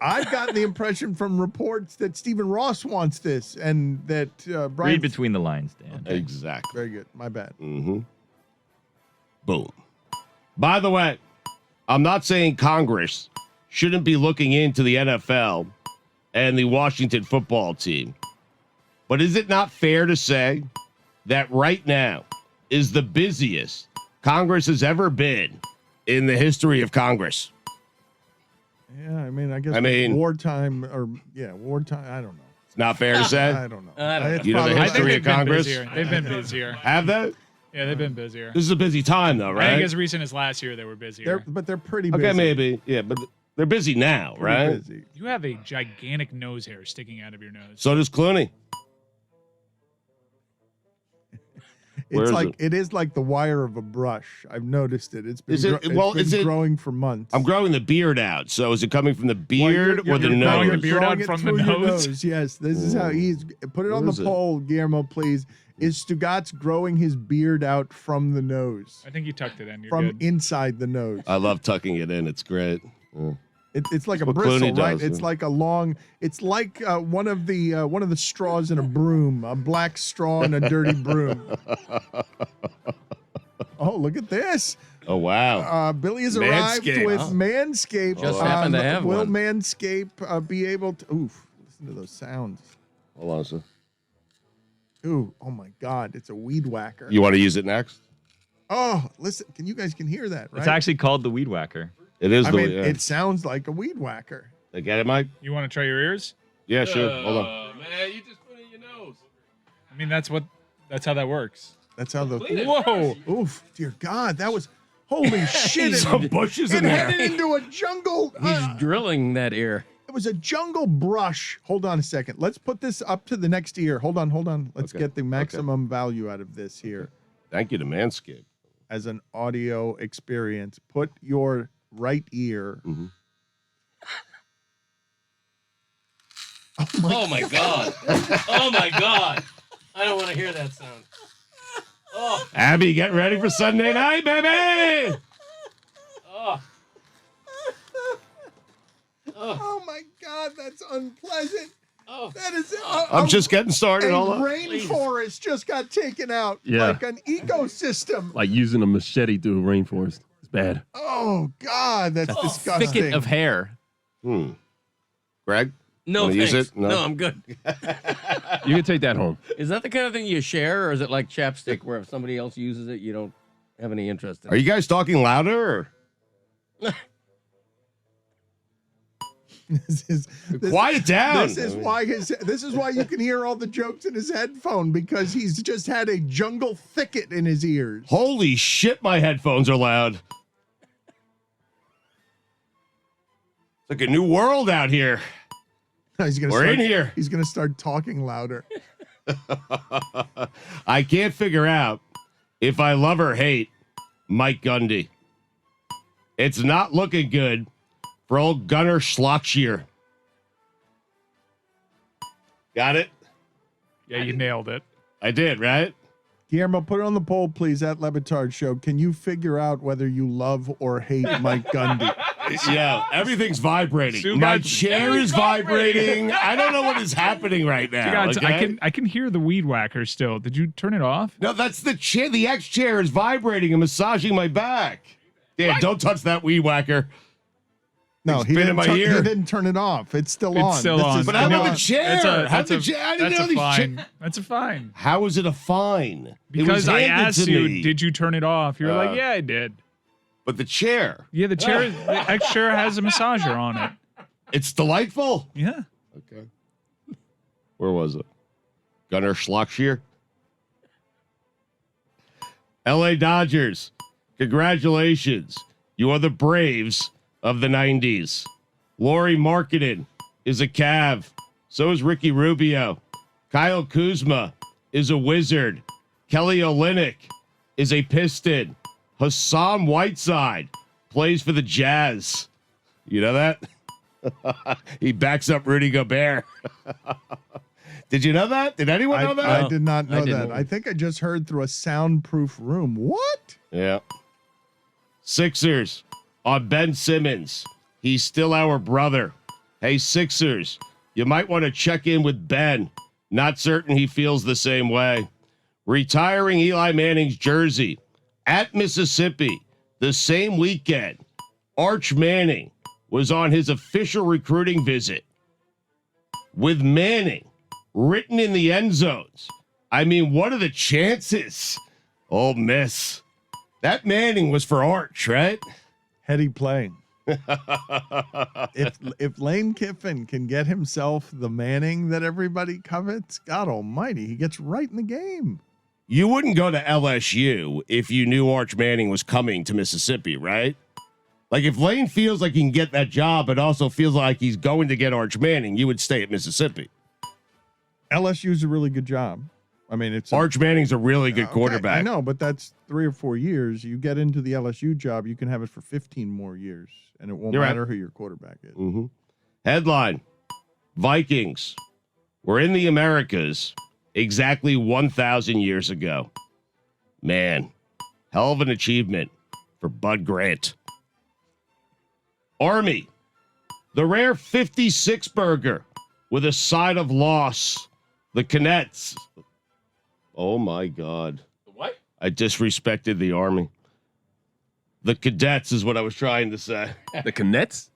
I've gotten the impression from reports that Stephen Ross wants this, and that Brian. Read between the lines, Dan. exactly. Very good. My bad. Mm-hmm. Boom. By the way, I'm not saying Congress shouldn't be looking into the NFL and the Washington football team, but is it not fair to say that right now is the busiest Congress has ever been in the history of Congress? Yeah, I mean, wartime wartime. I don't know. It's not fair to say. I don't know. You know the history of Congress? They've been busier. Have they? Yeah, they've been busier. This is a busy time, though, I right? think as recent as last year, they were busier. They're pretty busy. Okay, maybe. Yeah, but they're busy now, Pretty right? busy. You have a gigantic nose hair sticking out of your nose. So does Clooney. Where It's is like it is like the wire of a brush. I've noticed it. It's been, Is it- it's been is it- growing for months. I'm growing the beard out. So is it coming from the beard Well, or the you're growing nose? the beard growing out it from the through your nose? Yes, this is how he's put it on Where the is it? poll, Guillermo, please. Is Stugotz growing his beard out from the nose? I think you tucked it in. You're From good. inside the nose. I love tucking it in. It's great. Yeah. It's like a what bristle, Clooney right? does, It's yeah. like a long. It's like one of the straws in a broom, a black straw in a dirty broom. Oh, look at this! Oh, wow. Billy has arrived Manscaped. with Manscaped. Just happened to have will one. Manscaped be able to? Oof! Listen to those sounds. Hold on a second. Ooh! Oh my God! It's a weed whacker. You want to use it next? Oh, listen! You guys can hear that, right? It's actually called the Weed Whacker. It is I the mean, yeah. it sounds like a weed whacker. Get it, Mike? You want to try your ears? Yeah, sure. Hold on. Man, you just put it in your nose. I mean, that's how that works. That's how the. Whoa! Oof! Dear God, that was. Holy shit! Some bushes in It there. headed into a jungle. He's drilling that ear. It was a jungle brush. Hold on a second. Let's put this up to the next ear. Hold on. Let's Okay. get the maximum value out of this here Thank you to Manscaped. as an audio experience. Put your right ear. Mhm. Oh my god! Oh my god! I don't want to hear that sound. Oh, Abby, get ready for Sunday night, baby! oh. Oh my God, that's unpleasant. Oh. That is. I'm just getting started. A Hold on. rainforest just got taken out. Yeah. Like an ecosystem. Like using a machete through a rainforest. It's bad. Oh God, that's disgusting. Thicket of hair. Greg? No, Wanna use thanks. it? No? No, I'm good. You can take that home. Is that the kind of thing you share, or is it like chapstick, where if somebody else uses it, you don't have any interest in Are it? you guys talking louder? Or? This is Quiet down. This is why you can hear all the jokes in his headphone, because he's just had a jungle thicket in his ears. Holy shit, my headphones are loud. It's like a new world out here. We're in here. He's gonna start talking louder. I can't figure out if I love or hate Mike Gundy. It's not looking good for old Gunnar Schlockshier. Got it? Yeah, you nailed it. I did, right? Guillermo, put it on the poll, please, at Batard Show. Can you figure out whether you love or hate Mike Gundy? Yeah, everything's vibrating. My chair is vibrating. I don't know what is happening right now. Stugotz, Okay? I can hear the weed whacker still. Did you turn it off? No, that's the chair. The X chair is vibrating and massaging my back. Dan, don't touch that weed whacker. No, he Spit in didn't, my ear. he didn't turn it off. It's still on. It's still on. But how about the That's chair? a- How that's the a- chair? I didn't that's know a these fine. That's a fine. How is it a fine? It was Because I handed asked to you, me. did you turn it off? You're like, yeah, I did. But the chair, Yeah, the chair, the X chair has a massager on it. it's delightful. Yeah. Okay. Where was it? Gunnar Schlockshear? LA Dodgers, congratulations. You are the Braves of the 90s. Laurie Markkinen is a Cav. So is Ricky Rubio. Kyle Kuzma is a Wizard. Kelly Olynyk is a Piston. Hassan Whiteside plays for the Jazz. You know that? He backs up Rudy Gobert. Did you know that? Did anyone know that? I did not know that. didn't. I think I just heard through a soundproof room. What? Yeah. Sixers on Ben Simmons. He's still our brother. Hey, Sixers, you might want to check in with Ben. Not certain he feels the same way. Retiring Eli Manning's jersey at Mississippi the same weekend. Arch Manning was on his official recruiting visit with Manning written in the end zones. I mean, what are the chances? Ole Miss. That Manning was for Arch, right? Heady playing. if Lane Kiffin can get himself the Manning that everybody covets, God almighty, he gets right in the game. You wouldn't go to LSU if you knew Arch Manning was coming to Mississippi, right? Like if Lane feels like he can get that job, but also feels like he's going to get Arch Manning, you would stay at Mississippi. LSU's a really good job. I mean, it's Arch Manning's a really good okay, quarterback. I know, but that's 3 or 4 years. You get into the LSU job, you can have it for 15 more years, and it won't You're matter right. who your quarterback is. Mm-hmm. Headline: Vikings were in the Americas exactly 1,000 years ago. Man, hell of an achievement for Bud Grant. Army, the rare 56 burger with a side of loss. The Cadets. Oh my God. What? I disrespected the Army. The Cadets is what I was trying to say. The Cadets?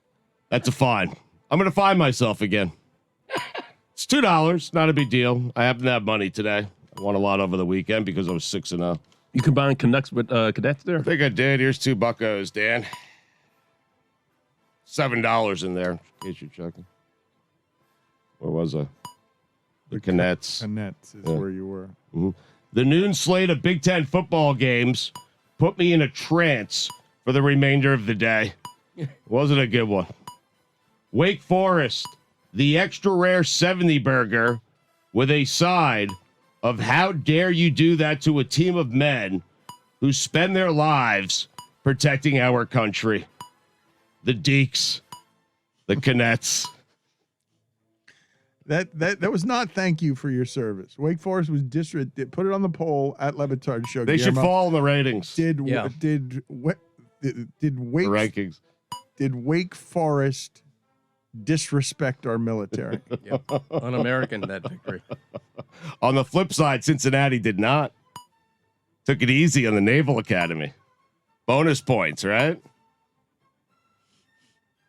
That's a fine. I'm going to fine myself again. It's $2. Not a big deal. I happen to have money today. I won a lot over the weekend because I was 6-0. You combine Canucks with Cadets there? I think I did. Here's 2 buckos, Dan. $7 in there, in case you're checking. Where was I? The Cadets. Cadets is Yeah. where you were. The noon slate of Big Ten football games put me in a trance for the remainder of the day. Wasn't a good one. Wake Forest, the extra rare 70 burger with a side of how dare you do that to a team of men who spend their lives protecting our country. The Deeks, the Cadets. That was not thank you for your service. Wake Forest was put it on the poll at Batard Show. They should Guillermo. fall in the ratings. Did The rankings. Wake Forest disrespect our military? Un-American, that victory. On the flip side, Cincinnati did not. Took it easy on the Naval Academy. Bonus points, right?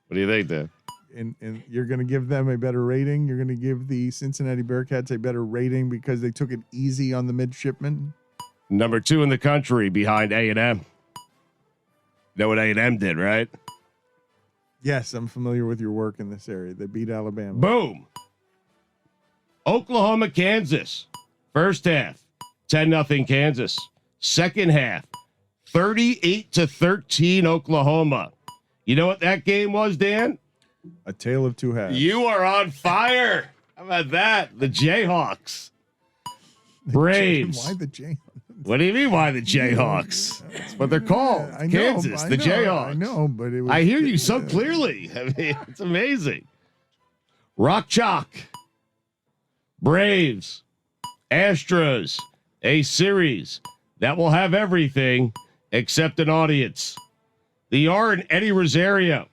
What do you think, Dan? And you're going to give them a better rating? You're going to give the Cincinnati Bearcats a better rating because they took it easy on the midshipmen? Number 2 in the country behind A&M. Know what A&M did, right? Yes, I'm familiar with your work in this area. They beat Alabama. Boom. Oklahoma, Kansas. First half, 10-0 Kansas. Second half, 38-13 Oklahoma. You know what that game was, Dan? A tale of two halves. You are on fire. How about that? The Jayhawks. Braves. Why the Jayhawks? What do you mean, why the Jayhawks? That's what they're called. I know, Kansas, the Jayhawks. I know, but it was. I hear you so clearly. I mean, it's amazing. Rock Chalk. Braves. Astros. A series that will have everything except an audience. The R in Eddie Rosario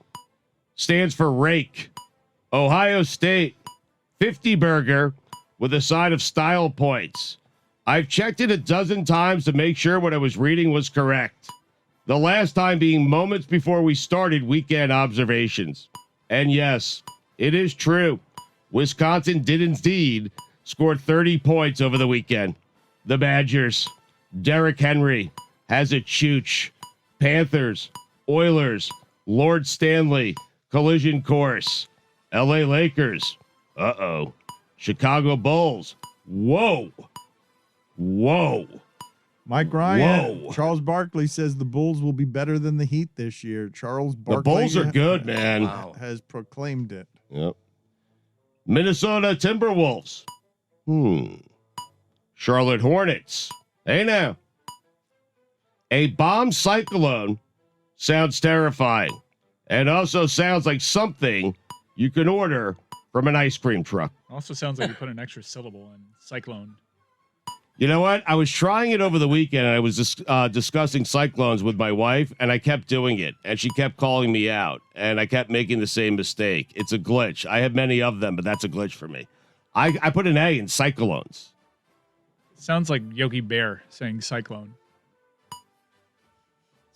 stands for rake. Ohio State, 50 burger with a side of style points. I've checked it a dozen times to make sure what I was reading was correct. The last time being moments before we started weekend observations. And yes, it is true. Wisconsin did indeed score 30 points over the weekend. The Badgers, Derrick Henry has a chooch. Panthers, Oilers, Lord Stanley, collision course. LA Lakers, Chicago Bulls, whoa. Mike Ryan, Whoa. Charles Barkley says the Bulls will be better than the Heat this year. Charles The Barkley Bulls are good, man. has proclaimed it. Yep. Minnesota Timberwolves. Charlotte Hornets. Hey now. A bomb cyclone sounds terrifying and also sounds like something you can order from an ice cream truck. Also sounds like you put an extra syllable in cyclone. You know what? I was trying it over the weekend, and I was discussing cyclones with my wife, and I kept doing it, and she kept calling me out, and I kept making the same mistake. It's a glitch. I have many of them, but that's a glitch for me. I put an A in cyclones. Sounds like Yogi Bear saying cyclone.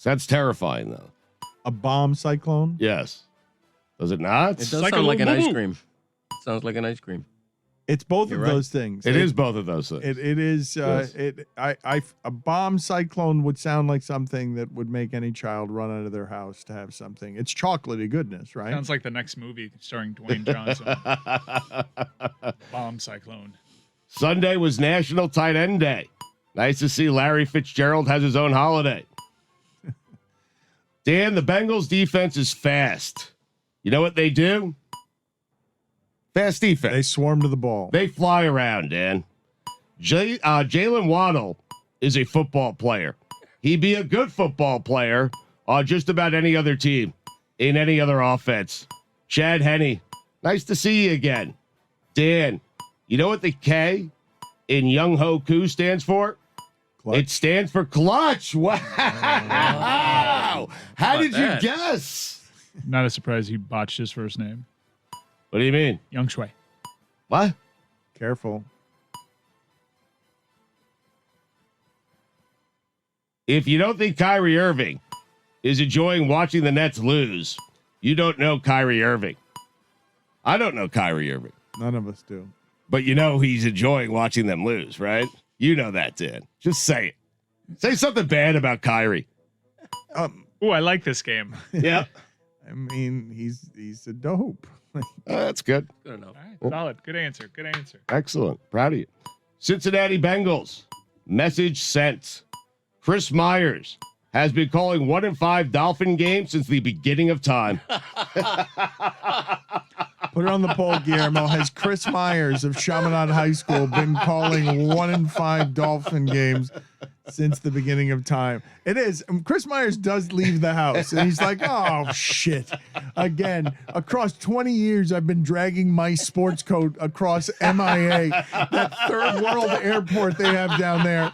That's terrifying, though. A bomb cyclone? Yes. Does it not? It does sound like an ice cream. It sounds like an ice cream. It's both You're of right. those things. It is both of those things. It is. Yes. A bomb cyclone would sound like something that would make any child run out of their house to have something. It's chocolatey goodness, right? Sounds like the next movie starring Dwayne Johnson. Bomb cyclone. Sunday was National Tight End Day. Nice to see Larry Fitzgerald has his own holiday. Dan, the Bengals defense is fast. You know what they do? Fast defense. They swarm to the ball. They fly around, Dan. Jalen Waddle is a football player. He'd be a good football player on just about any other team, in any other offense. Chad Henne, nice to see you again. Dan, you know what the K in Young Ho Koo stands for? Clutch. It stands for clutch. Wow. How did you that? guess? Not a surprise he botched his first name. What do you mean? Young Shui. What? Careful. If you don't think Kyrie Irving is enjoying watching the Nets lose, you don't know Kyrie Irving. I don't know Kyrie Irving, None of us do. but you know he's enjoying watching them lose, right? You know that, Dan. Just say it. Say something bad about Kyrie. Ooh, I like this game. Yeah. I mean, he's a dope. That's good. Good enough. All right, solid. Good answer. Good answer. Excellent. Proud of you. Cincinnati Bengals. Message sent. Chris Myers has been calling 1-5 Dolphin games since the beginning of time. Put it on the poll, Guillermo. Has Chris Myers of Chaminade High School been calling 1-5 Dolphin games since the beginning of time? It is. Chris Myers does leave the house, and he's like, oh, shit. Again, across 20 years, I've been dragging my sports coat across MIA, that third world airport they have down there,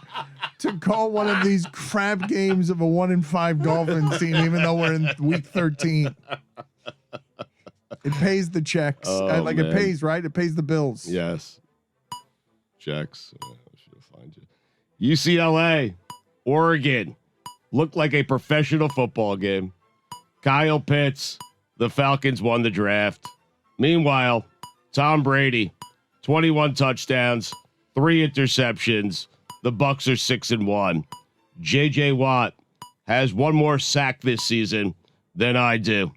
to call one of these crap games of a 1-5 Dolphin team, even though we're in week 13. It pays the checks. Oh, It man. pays, right? It pays the bills. Yes. Checks. I should find you. UCLA, Oregon. Looked like a professional football game. Kyle Pitts, the Falcons won the draft. Meanwhile, Tom Brady, 21 touchdowns, 3 interceptions. The Bucs are 6-1. JJ Watt has one more sack this season than I do.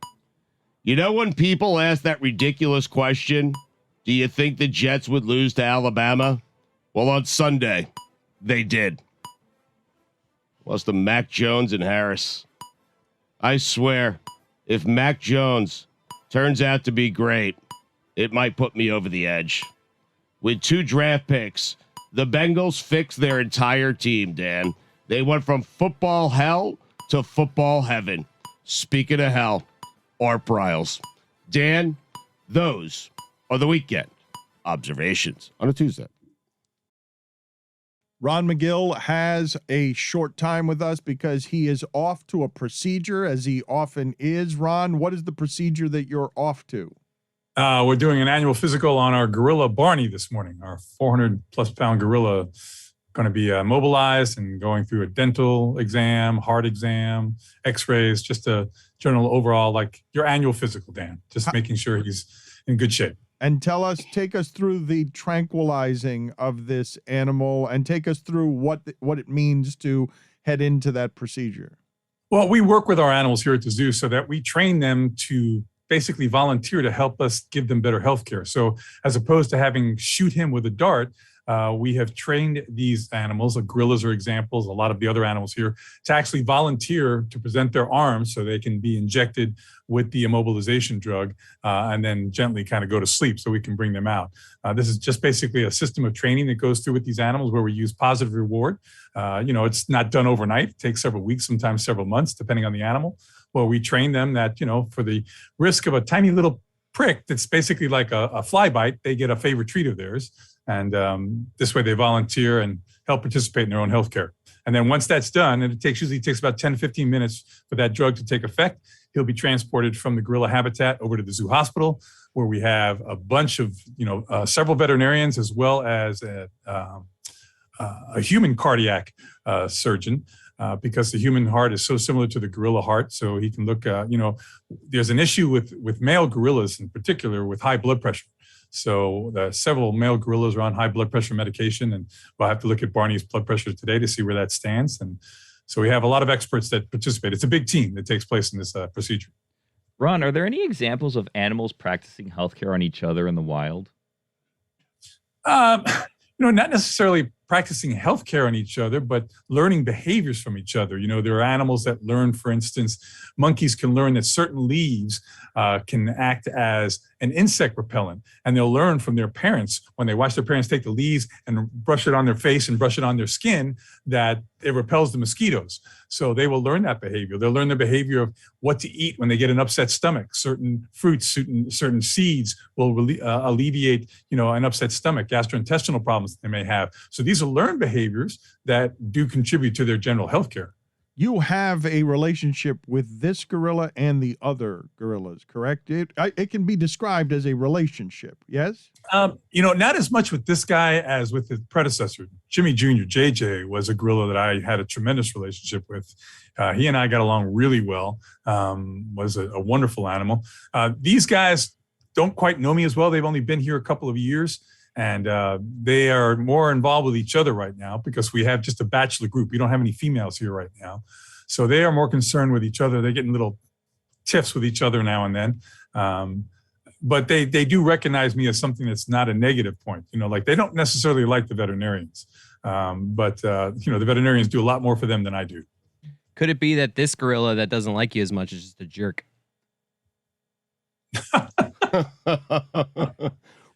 You know, when people ask that ridiculous question, do you think the Jets would lose to Alabama? Well, on Sunday, they did. Lost to Mac Jones and Harris. I swear, if Mac Jones turns out to be great, it might put me over the edge. With 2 draft picks, the Bengals fixed their entire team, Dan. They went from football hell to football heaven. Speaking of hell, Art Briles. Dan, those are the weekend observations on a Tuesday. Ron McGill has a short time with us because he is off to a procedure, as he often is. Ron, what is the procedure that you're off to? We're doing an annual physical on our gorilla Barney this morning. Our 400-plus pound gorilla going to be mobilized and going through a dental exam, heart exam, x-rays, just a general overall, like your annual physical, Dan, just making sure he's in good shape. And take us through the tranquilizing of this animal and take us through what it means to head into that procedure. Well, we work with our animals here at the zoo so that we train them to basically volunteer to help us give them better health care. So as opposed to having shoot him with a dart, we have trained these animals, gorillas are examples, a lot of the other animals here, to actually volunteer to present their arms so they can be injected with the immobilization drug and then gently kind of go to sleep so we can bring them out. This is just basically a system of training that goes through with these animals where we use positive reward. It's not done overnight. It takes several weeks, sometimes several months, depending on the animal. Well, we train them that, for the risk of a tiny little prick that's basically like a fly bite, they get a favorite treat of theirs. And this way they volunteer and help participate in their own healthcare. And then once that's done, and it usually takes about 10 to 15 minutes for that drug to take effect, he'll be transported from the gorilla habitat over to the zoo hospital, where we have a bunch of, several veterinarians as well as a human cardiac surgeon. Because the human heart is so similar to the gorilla heart. So he can look, there's an issue with male gorillas in particular with high blood pressure. So several male gorillas are on high blood pressure medication, and we'll have to look at Barney's blood pressure today to see where that stands. And so we have a lot of experts that participate. It's a big team that takes place in this procedure. Ron, are there any examples of animals practicing healthcare on each other in the wild? Not necessarily practicing healthcare on each other, but learning behaviors from each other. There are animals that learn, for instance, monkeys can learn that certain leaves can act as an insect repellent. And they'll learn from their parents when they watch their parents take the leaves and brush it on their face and brush it on their skin that it repels the mosquitoes. So they will learn that behavior. They'll learn the behavior of what to eat when they get an upset stomach. Certain fruits, certain seeds will alleviate, an upset stomach, gastrointestinal problems they may have. So these are learned behaviors that do contribute to their general health care. You have a relationship with this gorilla and the other gorillas, correct? It can be described as a relationship, yes? Not as much with this guy as with his predecessor. Jimmy Jr., JJ, was a gorilla that I had a tremendous relationship with. He and I got along really well, was a wonderful animal. These guys don't quite know me as well. They've only been here a couple of years. And they are more involved with each other right now because we have just a bachelor group. We don't have any females here right now. So they are more concerned with each other. They're getting little tiffs with each other now and then. But they do recognize me as something that's not a negative point. Like they don't necessarily like the veterinarians. But the veterinarians do a lot more for them than I do. Could it be that this gorilla that doesn't like you as much is just a jerk?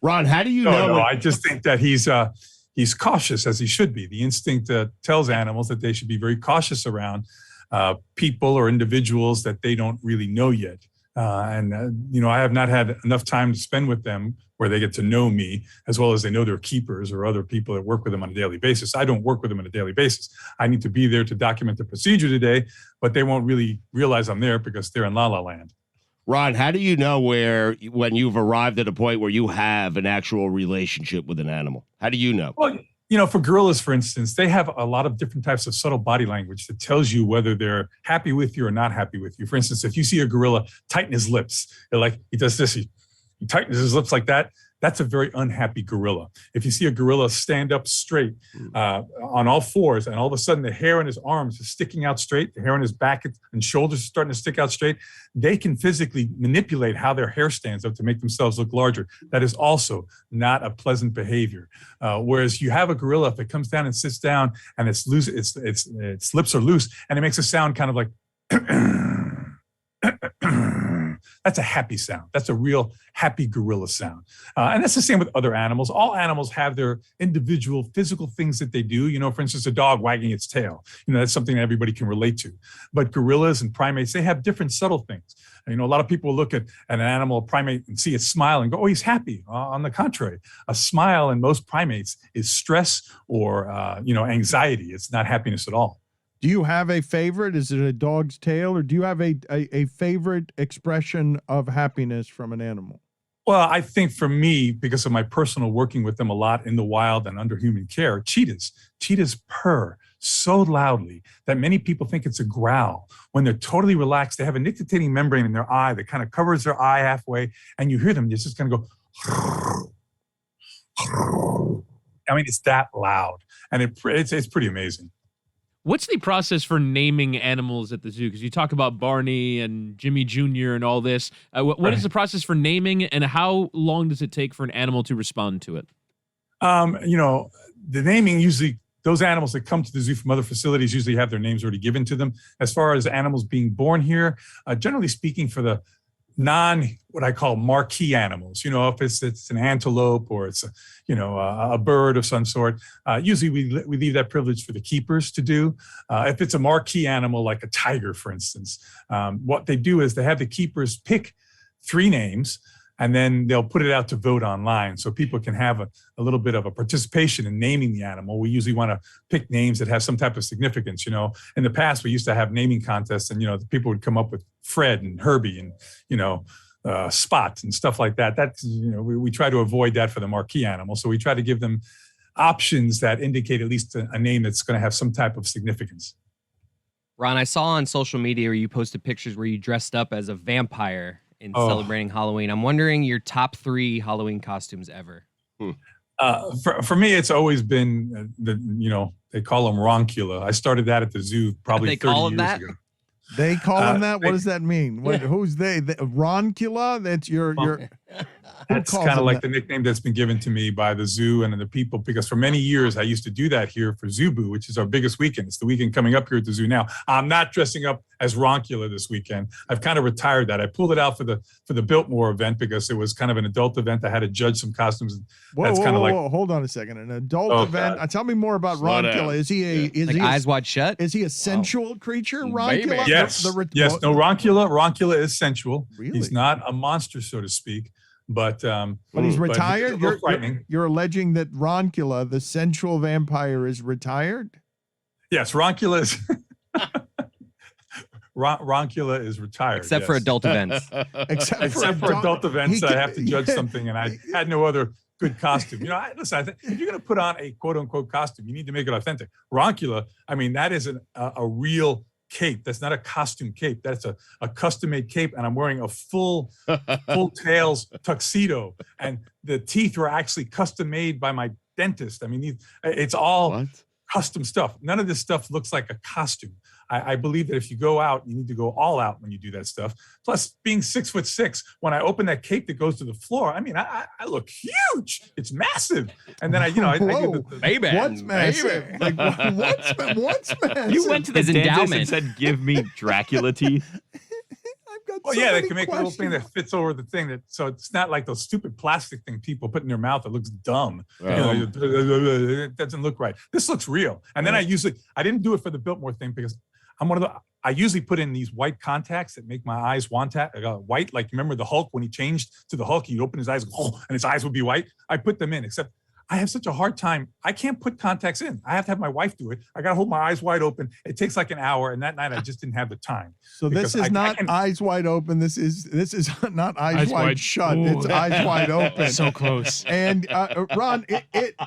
Ron, how do you know? No, I just think that he's cautious, as he should be. The instinct tells animals that they should be very cautious around people or individuals that they don't really know yet. I have not had enough time to spend with them where they get to know me as well as they know their keepers or other people that work with them on a daily basis. I don't work with them on a daily basis. I need to be there to document the procedure today, but they won't really realize I'm there because they're in La La Land. Ron, how do you know when you've arrived at a point where you have an actual relationship with an animal? How do you know? Well, for gorillas, for instance, they have a lot of different types of subtle body language that tells you whether they're happy with you or not happy with you. For instance, if you see a gorilla tighten his lips, he does this, he tightens his lips like that. That's a very unhappy gorilla. If you see a gorilla stand up straight on all fours, and all of a sudden the hair on his arms is sticking out straight, the hair on his back and shoulders is starting to stick out straight, they can physically manipulate how their hair stands up to make themselves look larger. That is also not a pleasant behavior. Whereas you have a gorilla, if it comes down and sits down and it's loose, its lips are loose, and it makes a sound kind of like That's a happy sound. That's a real happy gorilla sound. And that's the same with other animals. All animals have their individual physical things that they do. For instance, a dog wagging its tail. That's something that everybody can relate to. But gorillas and primates, they have different subtle things. A lot of people look at an animal, a primate, and see it smile and go, oh, he's happy. On the contrary, a smile in most primates is stress or, anxiety. It's not happiness at all. Do you have a favorite? Is it a dog's tail, or do you have a favorite expression of happiness from an animal? Well, I think for me, because of my personal working with them a lot in the wild and under human care, cheetahs purr so loudly that many people think it's a growl. When they're totally relaxed, they have a nictitating membrane in their eye that kind of covers their eye halfway, and you hear them just kind of go. It's that loud, and it's pretty amazing. What's the process for naming animals at the zoo? Because you talk about Barney and Jimmy Jr. and all this. What is the process for naming, and how long does it take for an animal to respond to it? The naming usually, those animals that come to the zoo from other facilities usually have their names already given to them. As far as animals being born here, generally speaking, for the what I call marquee animals, if it's an antelope or it's a bird of some sort, usually we leave that privilege for the keepers to do. If it's a marquee animal like a tiger, for instance, what they do is they have the keepers pick 3 names, and then they'll put it out to vote online so people can have a little bit of a participation in naming the animal. We usually want to pick names that have some type of significance. In the past, we used to have naming contests, and the people would come up with Fred and Herbie and Spot and stuff like that. That's we try to avoid that for the marquee animal. So we try to give them options that indicate at least a name that's going to have some type of significance. Ron, I saw on social media where you posted pictures where you dressed up as a vampire in celebrating Halloween. I'm wondering your top 3 Halloween costumes ever. For me, it's always been they call them Roncula. I started that at the zoo probably 30 years ago. They call him that? What does that mean? Who's they? Roncula? That's your That's kind of like the nickname that's been given to me by the zoo and the people, because for many years I used to do that here for Zubu, which is our biggest weekend. It's the weekend coming up here at the zoo now. I'm not dressing up as Roncula this weekend. I've kind of retired that. I pulled it out for the Biltmore event because it was kind of an adult event. I had to judge some costumes. Whoa, hold on a second. An adult event. Tell me more about Roncula. Is he Eyes Wide Shut? Is he a sensual creature, Roncula? Yes. No, Roncula is sensual. Really? He's not a monster, so to speak. But he's retired. But you're alleging that Roncula, the sensual vampire, is retired? Yes, Roncula is Roncula is retired. Except for adult events. Except for adult events, I have to judge something, and I had no other good costume. Listen, I think if you're going to put on a quote unquote costume, you need to make it authentic. Roncula, that is a real cape. That's not a costume cape. That's a custom-made cape, and I'm wearing a full tails tuxedo, and the teeth were actually custom-made by my dentist. It's all custom stuff. None of this stuff looks like a costume. I believe that if you go out, you need to go all out when you do that stuff. Plus, being 6'6", when I open that cape that goes to the floor, I look huge. It's massive. And then I do the baby. What's massive? Like, what's massive? You went to the dentist and said, "Give me Dracula teeth." They can make a little thing that fits over the thing so it's not like those stupid plastic thing people put in their mouth that looks dumb. It doesn't look right. This looks real. And then I didn't do it for the Biltmore thing because I usually put in these white contacts that make my eyes white. Like, remember the Hulk, when he changed to the Hulk, he'd open his eyes and his eyes would be white. I put them in, except I have such a hard time. I can't put contacts in. I have to have my wife do it. I got to hold my eyes wide open. It takes like an hour. And that night I just didn't have the time. So this is not eyes wide open. This is not eyes wide shut. Ooh. It's eyes wide open. So close. And Ron,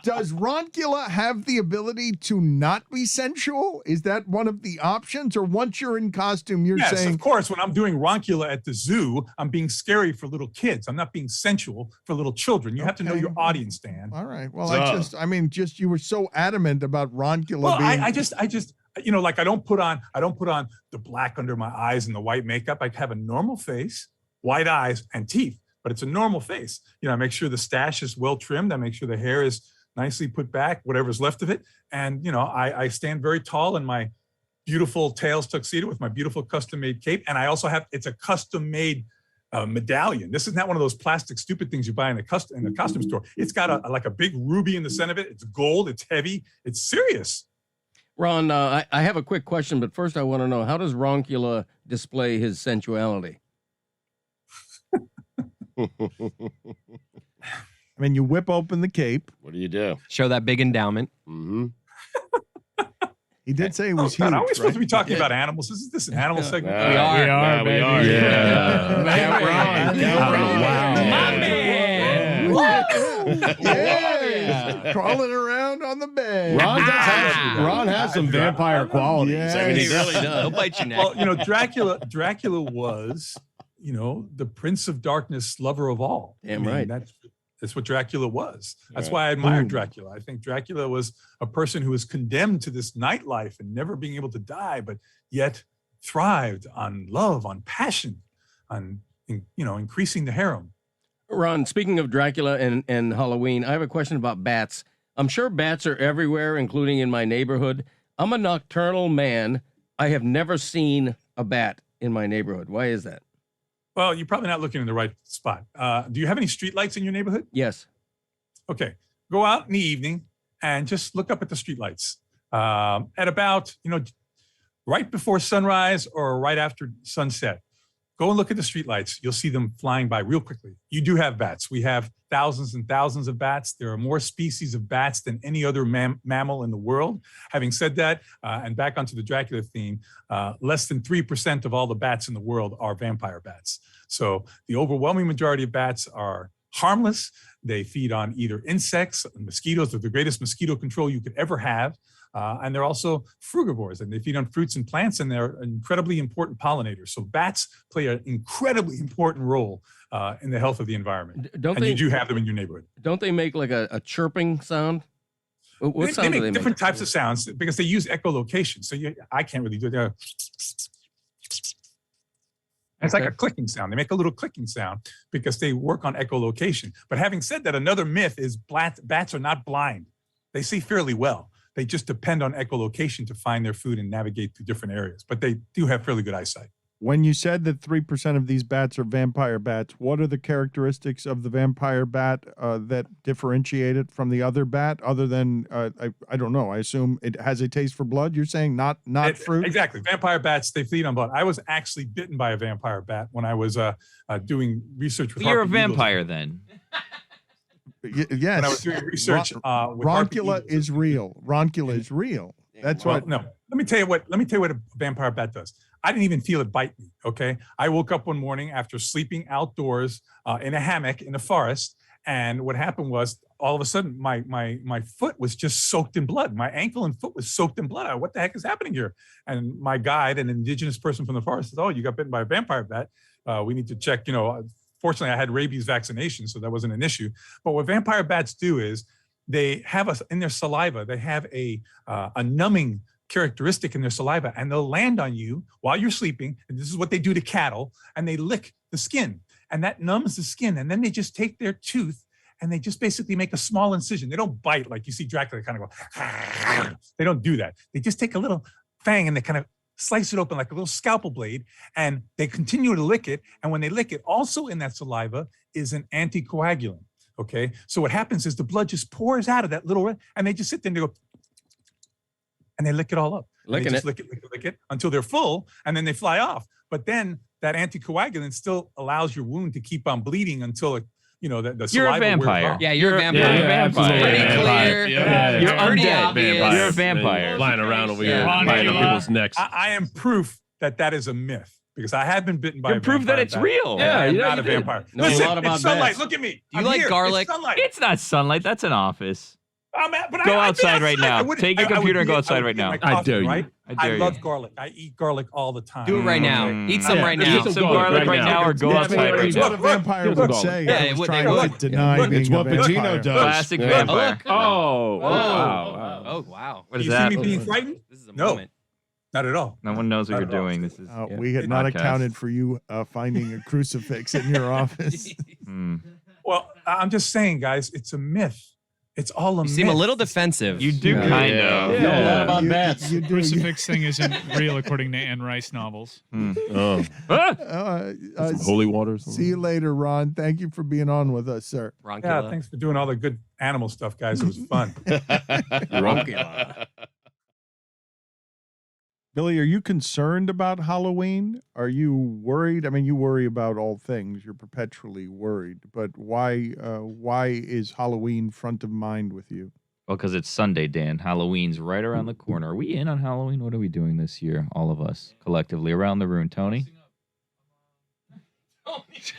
does Roncula have the ability to not be sensual? Is that one of the options? Or once you're in costume, you're saying? Yes, of course. When I'm doing Roncula at the zoo, I'm being scary for little kids. I'm not being sensual for little children. You have to know your audience, Dan. All right. Well, you were so adamant about Roncula. Well, I just, like I don't put on the black under my eyes and the white makeup. I have a normal face, white eyes, and teeth, but it's a normal face. I make sure the stash is well trimmed. I make sure the hair is nicely put back, whatever's left of it. And, I stand very tall in my beautiful tails tuxedo with my beautiful custom-made cape. And I also it's a custom-made medallion. This is not one of those plastic stupid things you buy in a costume store. It's got like a big ruby in the center of it. It's gold. It's heavy. It's serious. Ron, I have a quick question, but first I want to know, how does Roncula display his sensuality? I mean, you whip open the cape. What do you do? Show that big endowment. Mm-hmm. He did say it was huge. God, are we supposed to be talking Yeah. about animals? Is this an animal segment? We are. We We are. are. Yeah. Wow. Yeah. Crawling around on the bed. Ron has some vampire qualities. Yes. I mean, he really He'll does. bite your neck. Well, Dracula was, the Prince of Darkness, lover of all. Damn right. That's what Dracula was. That's why I admire Dracula. I think Dracula was a person who was condemned to this nightlife and never being able to die, but yet thrived on love, on passion, on increasing the harem. Ron, speaking of Dracula and Halloween, I have a question about bats. I'm sure bats are everywhere, including in my neighborhood. I'm a nocturnal man. I have never seen a bat in my neighborhood. Why is that? Well, you're probably not looking in the right spot. Do you have any street lights in your neighborhood? Yes. Okay. Go out in the evening and just look up at the street lights. At about, right before sunrise or right after sunset. Go and look at the streetlights. You'll see them flying by real quickly. You do have bats. We have thousands and thousands of bats. There are more species of bats than any other mammal in the world. Having said that, and back onto the Dracula theme, less than 3% of all the bats in the world are vampire bats. So the overwhelming majority of bats are harmless. They feed on either insects, mosquitoes. They're the greatest mosquito control you could ever have. And they're also frugivores, and they feed on fruits and plants, and they're incredibly important pollinators. So bats play an incredibly important role in the health of the environment. You do have them in your neighborhood. Don't they make like a chirping sound? What sound do they make? Different types of sounds because they use echolocation. So I can't really do it. It's like a clicking sound. They make a little clicking sound because they work on echolocation. But having said that, another myth is bats are not blind. They see fairly well. They just depend on echolocation to find their food and navigate through different areas. But they do have fairly good eyesight. When you said that 3% of these bats are vampire bats, what are the characteristics of the vampire bat that differentiate it from the other bat? Other than I don't know. I assume it has a taste for blood. You're saying not fruit. Exactly. Vampire bats, they feed on blood. I was actually bitten by a vampire bat when I was doing research with. You're a Harpy vampire Eagles. then. Yes. When I was doing research, with Roncula is real. Roncula is real. That's what. No, let me tell you what a vampire bat does. I didn't even feel it bite me. Okay, I woke up one morning after sleeping outdoors in a hammock in the forest, and what happened was all of a sudden my foot was just soaked in blood. My ankle and foot was soaked in blood. What the heck is happening here? And my guide, an indigenous person from the forest, says, "Oh, you got bitten by a vampire bat. We need to check." Fortunately, I had rabies vaccination, so that wasn't an issue. But what vampire bats do is they have in their saliva, they have a numbing characteristic in their saliva, and they'll land on you while you're sleeping. And this is what they do to cattle, and they lick the skin, and that numbs the skin. And then they just take their tooth and they just basically make a small incision. They don't bite like you see Dracula kind of go. They don't do that. They just take a little fang and they kind of slice it open like a little scalpel blade, and they continue to lick it. And when they lick it, also in that saliva is an anticoagulant. Okay, so what happens is the blood just pours out of that little, and they just sit there and they go, and they lick it all up. Licking it. Lick it until they're full, and then they fly off. But then that anticoagulant still allows your wound to keep on bleeding until it, the You're saliva a vampire. wears off. Yeah, you're a vampire. You're a vampire. Pretty Vampire. clear. Yeah. You're Pretty undead. obvious. You're a vampire. Flying around over here, Yeah. biting on people's necks. I am proof that is a myth because I have been bitten by You're a proof that vampire it's bat. real. I am Yeah, not you a did. vampire. Know a Listen, lot about it's sunlight. bats. Look at me. Do you I'm like here. garlic? It's sunlight. It's not sunlight. That's an office. But Go I've been outside right now. I wouldn't- Take your I would computer and be- go I outside would right be in now. my I coffee, dare you. right? I dare you. love garlic. I eat garlic all the time. Do it right now. Eat some right Eat now. some garlic right now or go That's outside what right a now. vampire would say. Yeah, I it was would- trying they to would. deny Look, being it's what a vampire. Pacino does. Classic Yeah. vampire. Look. Oh, Whoa. wow. Oh, wow. What is you that? see me being frightened? This is a No. moment. Not at all. No one knows what Not you're at all. doing. This is We had not podcast. accounted for you finding a crucifix in your office. Hmm. Well, I'm just saying, guys, it's a myth. It's all a You seem a myth. little defensive. You do kind of. You know a lot about bats. The crucifix thing isn't real according to Anne Rice novels. Oh, some holy water. Or something. See you later, Ron. Thank you for being on with us, sir. Yeah, Ronkula. thanks for doing all the good animal stuff, guys. It was fun. Billy, are you concerned about Halloween? Are you worried? I mean, you worry about all things. You're perpetually worried. But why is Halloween front of mind with you? Well, because it's Sunday, Dan. Halloween's right around the corner. Are we in on Halloween? What are we doing this year? All of us collectively around the room. Tony?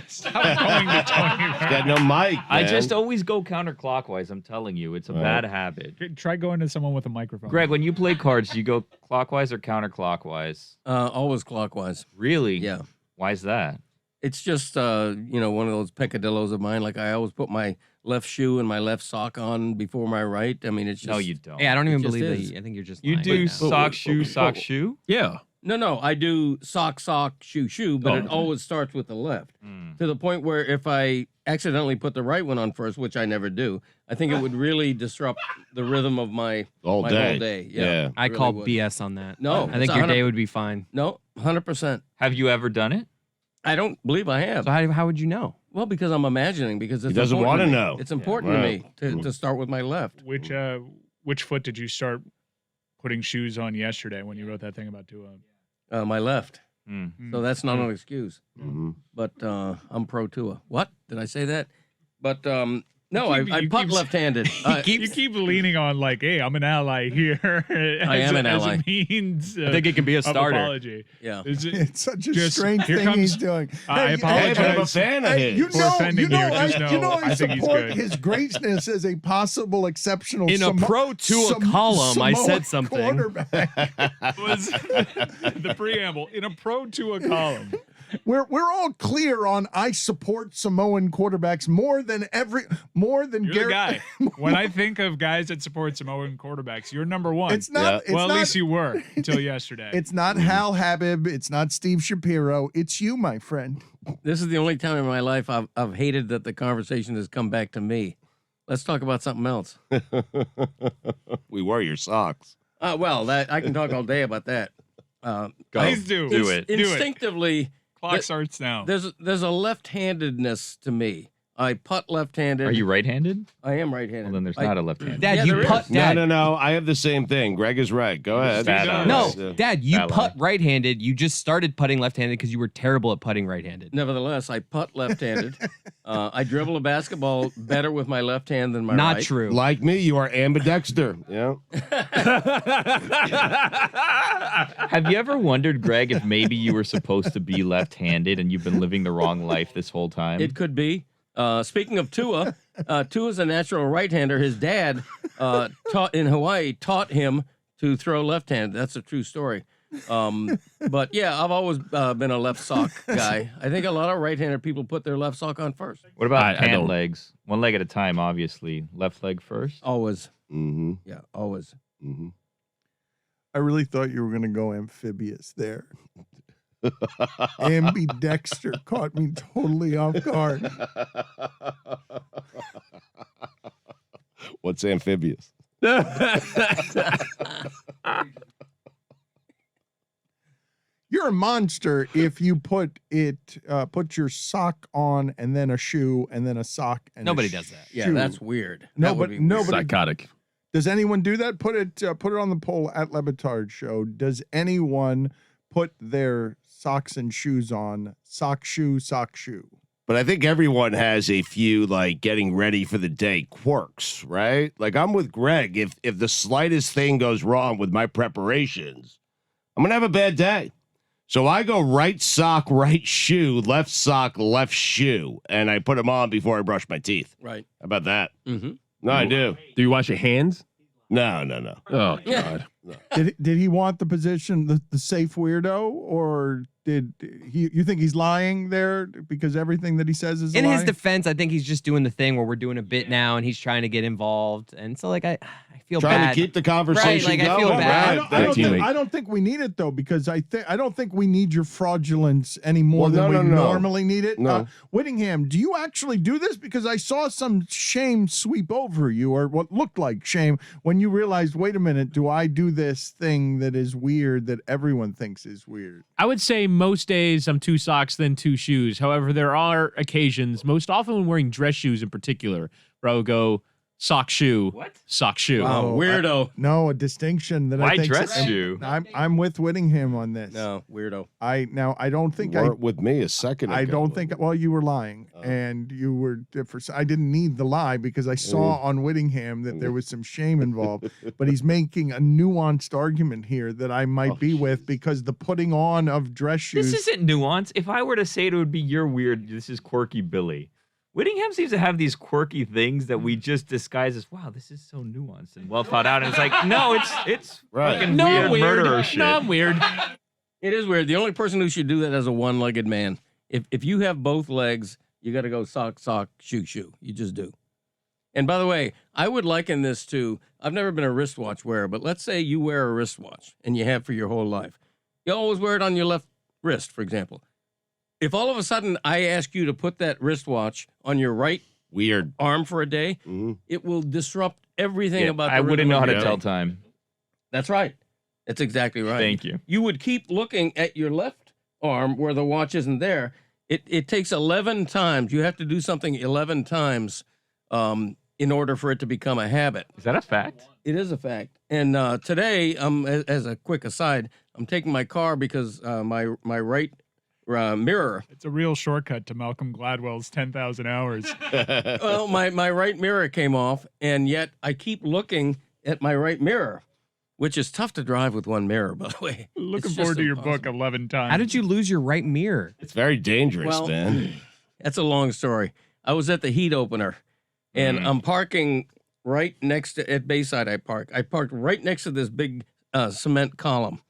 Stop going to Tony. Got no mic. I man. just always go counterclockwise. I'm telling you, it's a bad habit. Try going to someone with a microphone. Greg, when you play cards, do you go clockwise or counterclockwise? Always clockwise. Really? Yeah. Why is that? It's just, one of those peccadillos of mine. Like I always put my left shoe and my left sock on before my right. I mean, it's just. No, you don't. Hey, I don't even It just believe is. that. I think you're just. You lying do right now. sock, shoe, sock, shoe? Yeah. No, I do sock, shoe, but it always starts with the left. To the point where if I accidentally put the right one on first, which I never do, I think it would really disrupt the rhythm of my all my day. whole day. Yeah. I really call would. BS on that. No, I think it's your 100 day would be fine. No, 100%. Have you ever done it? I don't believe I have. So how would you know? Well, because I'm imagining. Because it's doesn't important wanna to me. know. It's important Right. to me to start with my left. Which foot did you start putting shoes on yesterday when you wrote that thing about Tua? My left. Mm. So that's not an excuse. Mhm. But I'm pro Tua. What did I say that? But no, You keep- I you putt keep- left-handed. You keep leaning on like, hey, I'm an ally here. I am an as ally. a means I think it can be a of starter. apology. Yeah. Is it- It's such a Just- strange here thing comes- he's doing. I Hey, but I'm a apologize. fan of Hey, his. you For know, offending you know, you. Just know I I think he's support good. his greatness as a possible exceptional In a Pro Tua column, I said something. Quarterback. was the preamble in a pro to a column. We're all clear on I support Samoan quarterbacks more than You're the Garrett. guy. When I think of guys that support Samoan quarterbacks, you're number one. It's not. It's well, at not, least you were until yesterday. It's not Hal Habib. It's not Steve Shapiro. It's you, my friend. This is the only time in my life I've hated that the conversation has come back to me. Let's talk about something else. We wear your socks. Well, that I can talk all day about that. Please do. Do it. Instinctively, Clock starts now. there's a left-handedness to me. I putt left-handed. Are you right-handed? I am right-handed. Well, then there's not a left-handed. Dad, Yeah, you there putt. is. Dad, No. I have the same thing. Greg is right. Go ahead. Bad eye. No, Yeah. Dad, you Ballet. putt right-handed. You just started putting left-handed because you were terrible at putting right-handed. Nevertheless, I putt left-handed. I dribble a basketball better with my left hand than my Not right. true. Like me, you are ambidexter. Yeah. Have you ever wondered, Greg, if maybe you were supposed to be left-handed and you've been living the wrong life this whole time? It could be. Speaking of Tua, Tua's a natural right-hander. His dad taught him to throw left-handed. That's a true story. But yeah, I've always been a left sock guy. I think a lot of right-handed people put their left sock on first. What about I pant don't. legs? One leg at a time, obviously. Left leg first? Always. Mm-hmm. Yeah, always. Mm-hmm. I really thought you were going to go amphibious there. Ambidexter caught me totally off guard. What's amphibious? You're a monster if you put your sock on and then a shoe and then a sock and Nobody a does that. Yeah, shoe. that's weird. No, That would but be weird. nobody Psychotic. does. Anyone do that? Put it on the poll at Batard Show. Does anyone put their socks and shoes on? Sock shoe. But I think everyone has a few like getting ready for the day quirks, right? Like I'm with Greg. If the slightest thing goes wrong with my preparations, I'm gonna have a bad day. So I go right sock, right shoe, left sock, left shoe, and I put them on before I brush my teeth. Right. How about that? Mm-hmm. No, I do. Do you wash your hands? No. Oh, God. Did he want the position, the safe weirdo, or did you think he's lying there because everything that he says is a in lie? his defense? I think he's just doing the thing where we're doing a bit now, and he's trying to get involved, and so like I feel Trying bad. to keep the conversation Right, like, I going. feel bad. Right. I don't think we need it though, because I don't think we need your fraudulence any more than we normally need it. No. Whittingham, do you actually do this? Because I saw some shame sweep over you, or what looked like shame, when you realized, wait a minute, do I do this thing that is weird that everyone thinks is weird? I would say most days I'm 2 socks, then 2 shoes. However, there are occasions, most often when wearing dress shoes in particular, where I would go sock shoe, sock shoe. Wow, weirdo. No, a distinction that I Why think dress shoe? I'm with Whittingham on this. No, weirdo. I don't think You weren't with me a second ago. I don't think. Well, you were lying, and you were. I didn't need the lie because I saw on Whittingham that there was some shame involved. But he's making a nuanced argument here that I might be with, because the putting on of dress shoes. This isn't nuance. If I were to say it would be you're weird, this is quirky Billy. Whittingham seems to have these quirky things that we just disguise as, wow, this is so nuanced and well thought out. And it's like, no, it's fucking weird murderer shit. No, I'm weird. It is weird. The only person who should do that is a one-legged man. If you have both legs, you got to go sock, sock, shoe, shoe. You just do. And by the way, I would liken this to, I've never been a wristwatch wearer, but let's say you wear a wristwatch and you have for your whole life. You always wear it on your left wrist, for example. If all of a sudden I ask you to put that wristwatch on your right arm for a day, it will disrupt everything about the I wouldn't know how to rhythm of tell your day. time. That's right. That's exactly right. Thank you. You would keep looking at your left arm where the watch isn't there. It takes 11 times. You have to do something 11 times in order for it to become a habit. Is that a fact? It is a fact. And today, as a quick aside, I'm taking my car because my right mirror. It's a real shortcut to Malcolm Gladwell's 10,000 hours. Well, my right mirror came off, and yet I keep looking at my right mirror, which is tough to drive with one mirror, by the way. Looking forward to your book 11 times. How did you lose your right mirror? It's very dangerous, man. That's a long story. I was at the heat opener, and I'm parking right next to, at Bayside I parked right next to this big cement column.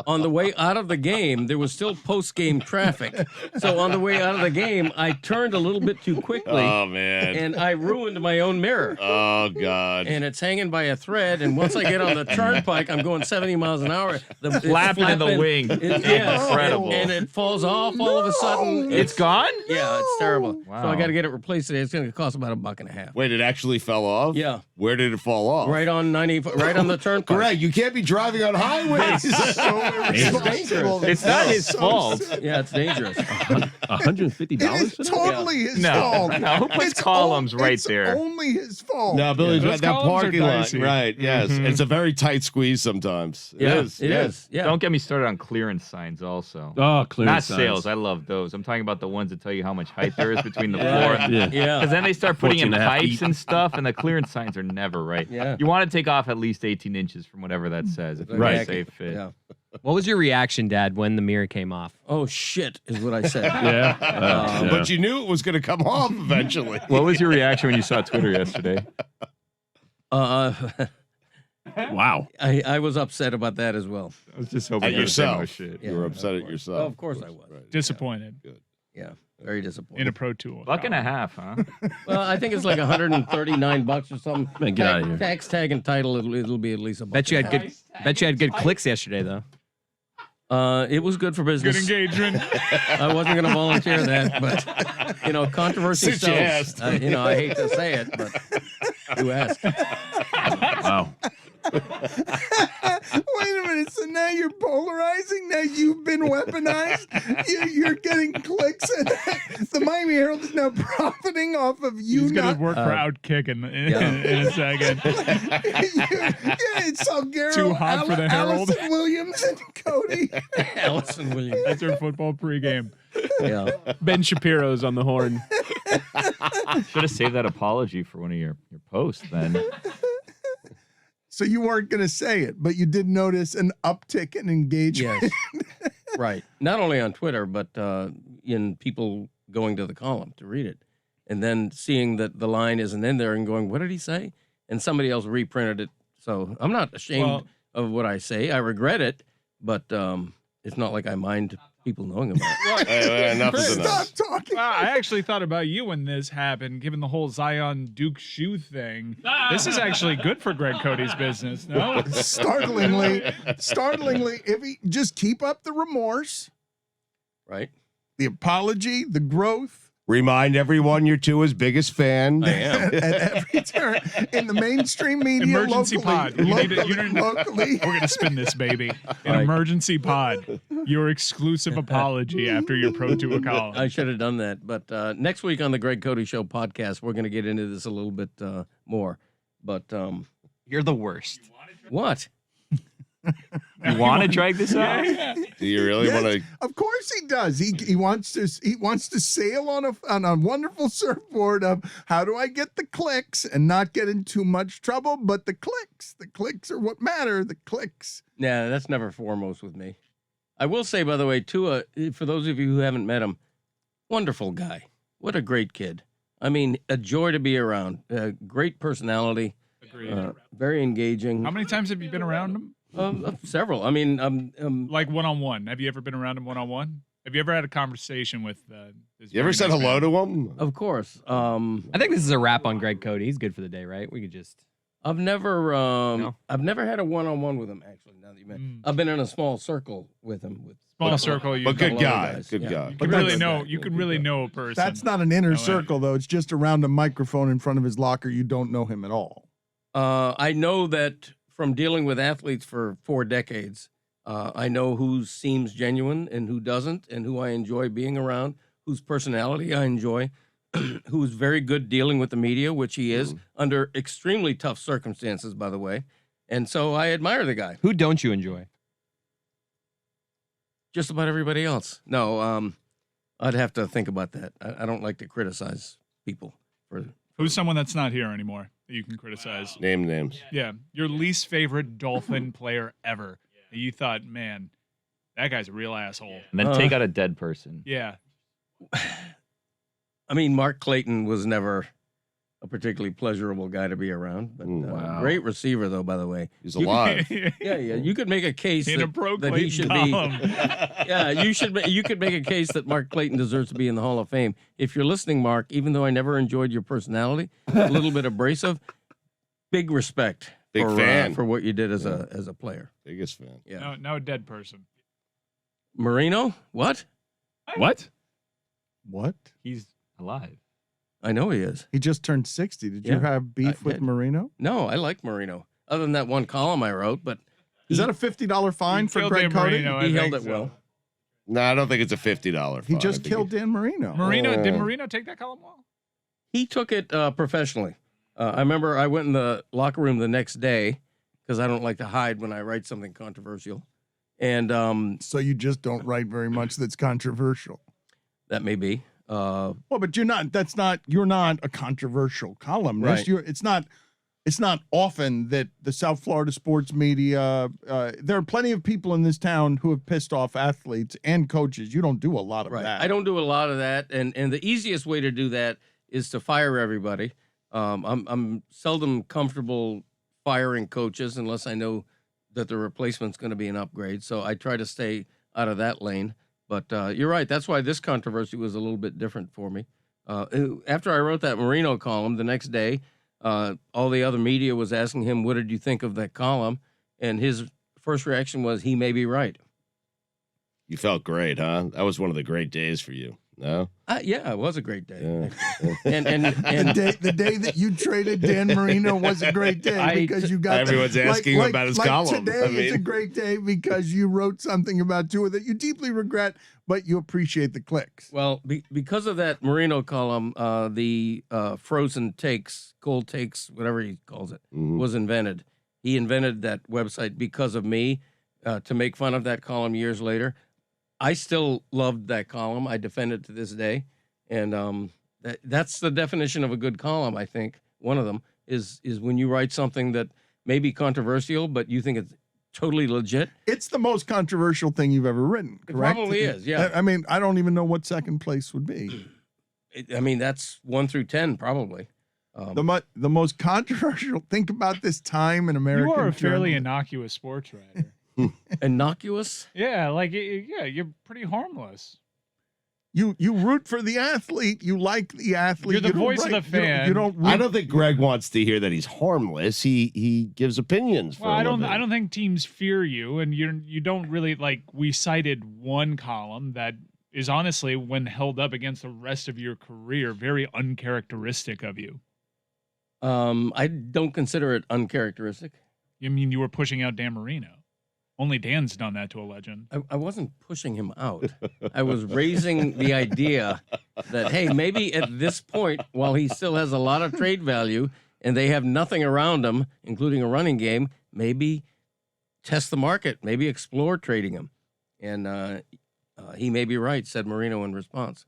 On the way out of the game, there was still post-game traffic. So on the way out of the game, I turned a little bit too quickly. Oh, man. And I ruined my own mirror. Oh, God. And it's hanging by a thread. And once I get on the turnpike, I'm going 70 miles an hour. It's Flapping in the wing. Incredible. And it falls off all of a sudden. It's gone? Yeah, it's terrible. Wow. So I got to get it replaced today. It's going to cost about $1.50. Wait, it actually fell off? Yeah. Where did it fall off? Right on the turnpike. Greg, you can't be driving on highways. It's dangerous. It's not his fault. Yeah, it's dangerous. $150? It's totally his No, fault. no, who puts columns right there? It's only his fault. No, Billy's Yeah. right. Those That columns are parking lot. dicey. Right, yes. It's a very tight squeeze sometimes. It is. It is. Yeah. Don't get me started on clearance signs also. Oh, clearance Not signs. sales. I love those. I'm talking about the ones that tell you how much height there is between the floor and Yeah. Yeah. because then they start putting in 14.5 pipes feet. and stuff, and the clearance signs are never right. Yeah. You want to take off at least 18 inches from whatever that says. If you're Right. a safe fit. Yeah. What was your reaction, Dad, when the mirror came off? Oh, shit, is what I said. Yeah. Yeah. But you knew it was going to come off eventually. What was your reaction when you saw Twitter yesterday? Wow. I was upset about that as well. I was just hoping At you would say no yourself. shit. You were upset at yourself. Oh, of course I was. Right. Disappointed Yeah, very disappointed. in a Pro Tool. $1.50, huh? Well, I think it's like $139 or something. Man, get out of here. Tax tag and title, it'll be at least $1. Bet you had good clicks yesterday, though. It was good for business. Good engagement. I wasn't going to volunteer that, but controversy Since you sells. asked. I hate to say it, but you asked. Wow. Wait a minute. So now you're polarizing. Now you've been weaponized. You're getting clicks. And the Miami Herald is now profiting off of you. He's going not to work for Outkick in a second. It's Salguero, Too hot for the Herald. Allison Williams and Cody. Allison Williams. That's our football pregame. Yeah. Ben Shapiro's on the horn. Should have saved that apology for one of your posts then. So you weren't going to say it, but you did notice an uptick in engagement. Yes. Right. Not only on Twitter, but in people going to the column to read it. And then seeing that the line isn't in there and going, what did he say? And somebody else reprinted it. So I'm not ashamed of what I say. I regret it, but it's not like I mind people knowing about it. Enough is enough. Stop talking. I actually thought about you when this happened, given the whole Zion Duke shoe thing. This is actually good for Greg Cody's business, no? Startlingly, if he just keep up the remorse, Right? the apology, the growth. Remind everyone you're Tua's biggest fan. I am. At every turn in the mainstream media, Emergency locally, pod. locally. We're going to spin this, baby. An Right. emergency pod. Your exclusive apology after your Pro Tua column. I should have done that. But next week on the Greg Cody Show podcast, we're going to get into this a little bit more. But You're the worst. what? You want to drag this out? Do you really Yes, want to? of course he does. He wants to sail on a wonderful surfboard of how do I get the clicks and not get in too much trouble. But the clicks are what matter. The clicks. Nah, that's never foremost with me. I will say, by the way, Tua, for those of you who haven't met him, wonderful guy. What a great kid. I mean, a joy to be around. Great personality. Agreed. Very engaging. How many times have you been around him? Several. I mean, Like one-on-one. Have you ever been around him one-on-one? Have you ever had a conversation with this You ever very said nice hello man? to him? of course. I think this is a wrap on Greg Cody. He's good for the day, right? We could just. I've never had a one-on-one with him. Actually, now that you mention, I've been in a small circle with him. Small circle. You But can- good a lot of guy. guys, Good yeah. guy. You But can really that's- know. You can really know a person. That's not an inner No, circle though. It's just around a microphone in front of his locker. You don't know him at all. I know that from dealing with athletes for 4 decades, I know who seems genuine and who doesn't, and who I enjoy being around, whose personality I enjoy, who's very good dealing with the media, which he is, under extremely tough circumstances, by the way. And so I admire the guy. Who don't you enjoy? Just about everybody else. No, I'd have to think about that. I don't like to criticize people. Who's someone that's not here anymore that you can criticize? Name names. Yeah, your least favorite Dolphin player ever. You thought, man, that guy's a real asshole. And then take out a dead person. Yeah. I mean, Mark Clayton was never a particularly pleasurable guy to be around, but Wow. great receiver, though, by the way. He's alive. Yeah, you could make a case In a that, pro that he should column. be. Yeah, you could make a case that Mark Clayton deserves to be in the Hall of Fame. If you're listening, Mark, even though I never enjoyed your personality, a little bit abrasive, big respect. Big fan. For what you did as a player. Biggest fan. Yeah. No a dead person. Marino? What? What? What? He's alive. I know he is. He just turned 60. Did Yeah, you have beef I with did. Marino? No, I like Marino. Other than that one column I wrote, but Is that a $50 fine He for killed Greg Dan Cody? Marino, I he held think it so. well. No, I don't think it's a $50 He fine. just I think killed Dan Marino. Did Marino take that column well? He took it professionally. I remember I went in the locker room the next day because I don't like to hide when I write something controversial. And So you just don't write very much that's controversial. that may be. Well, but you're not a controversial columnist. Right. It's not often that the South Florida sports media, there are plenty of people in this town who have pissed off athletes and coaches. You don't do a lot of that. I don't do a lot of that. And the easiest way to do that is to fire everybody. I'm seldom comfortable firing coaches unless I know that the replacement's going to be an upgrade. So I try to stay out of that lane. But you're right. That's why this controversy was a little bit different for me. After I wrote that Marino column, the next day, all the other media was asking him, what did you think of that column? And his first reaction was, he may be right. You felt great, huh? That was one of the great days for you. No? Yeah, it was a great day. Yeah. And The day that you traded Dan Marino was a great day because you got Everyone's asking him about his column. Today is a great day because you wrote something about Tua that you deeply regret, but you appreciate the clicks. Well, because of that Marino column, the frozen takes, cold takes, whatever he calls it, was invented. He invented that website because of me to make fun of that column years later. I still loved that column. I defend it to this day. And that's the definition of a good column, I think. One of them is when you write something that may be controversial, but you think it's totally legit. It's the most controversial thing you've ever written, correct? It probably is, yeah. I mean, I don't even know what second place would be. I mean, that's 1 through 10, probably. The most controversial. Think about this time in American. You are a fairly journalism. innocuous sports writer. Innocuous? Yeah, you're pretty harmless. You root for the athlete. You like the athlete. You're the voice of the fan. You don't. I don't think Greg wants to hear that he's harmless. He gives opinions. Well, I don't think teams fear you, and you don't really like. We cited one column that is honestly, when held up against the rest of your career, very uncharacteristic of you. I don't consider it uncharacteristic. You mean you were pushing out Dan Marino? Only Dan's done that to a legend. I wasn't pushing him out. I was raising the idea that, hey, maybe at this point, while he still has a lot of trade value and they have nothing around him, including a running game, maybe test the market, maybe explore trading him. And he may be right, said Marino in response.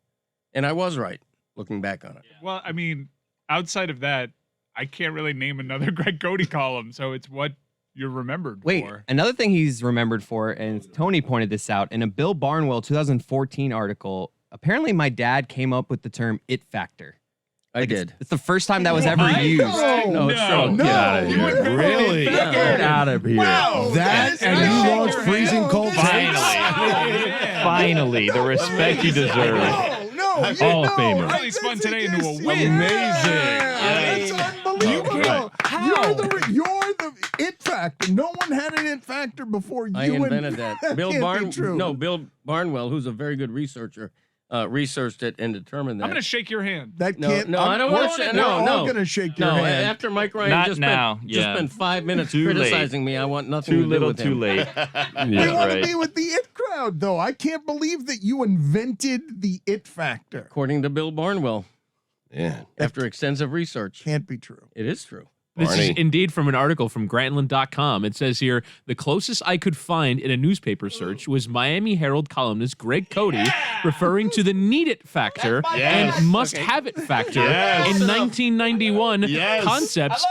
And I was right, looking back on it. Well, I mean, outside of that, I can't really name another Greg Cody column, so it's what you're remembered for. Another thing he's remembered for, and Tony pointed this out, in a Bill Barnwell 2014 article, apparently my dad came up with the term "it factor." I did. It's the first time that was ever used. No. Get out of here. Really? Get out of here. Wow, That and you lost freezing cold. Finally, the respect you deserve. No, Hall of Famer. Really spun today into a win. That's unbelievable. You're the it factor. No one had an it factor before you. I invented that. Bill Bill Barnwell, who's a very good researcher, researched it and determined that. I'm going to shake your hand. That can't. No, I don't want to shake. We're No, all going to shake your hand. After Mike Ryan Not just now. spent 5 minutes Too late. criticizing me, I want nothing Too to do little, with too him. late. We Yeah, want to right. be with the it crowd, though. I can't believe that you invented the it factor. According to Bill Barnwell, Yeah. after extensive research, Can't be true. it is true. This is Barney. indeed from an article from Grantland.com. It says here, the closest I could find in a newspaper search was Miami Herald columnist Greg Cody referring to the need it factor Yes. and must have it factor Yes. in 1991 Yes. concepts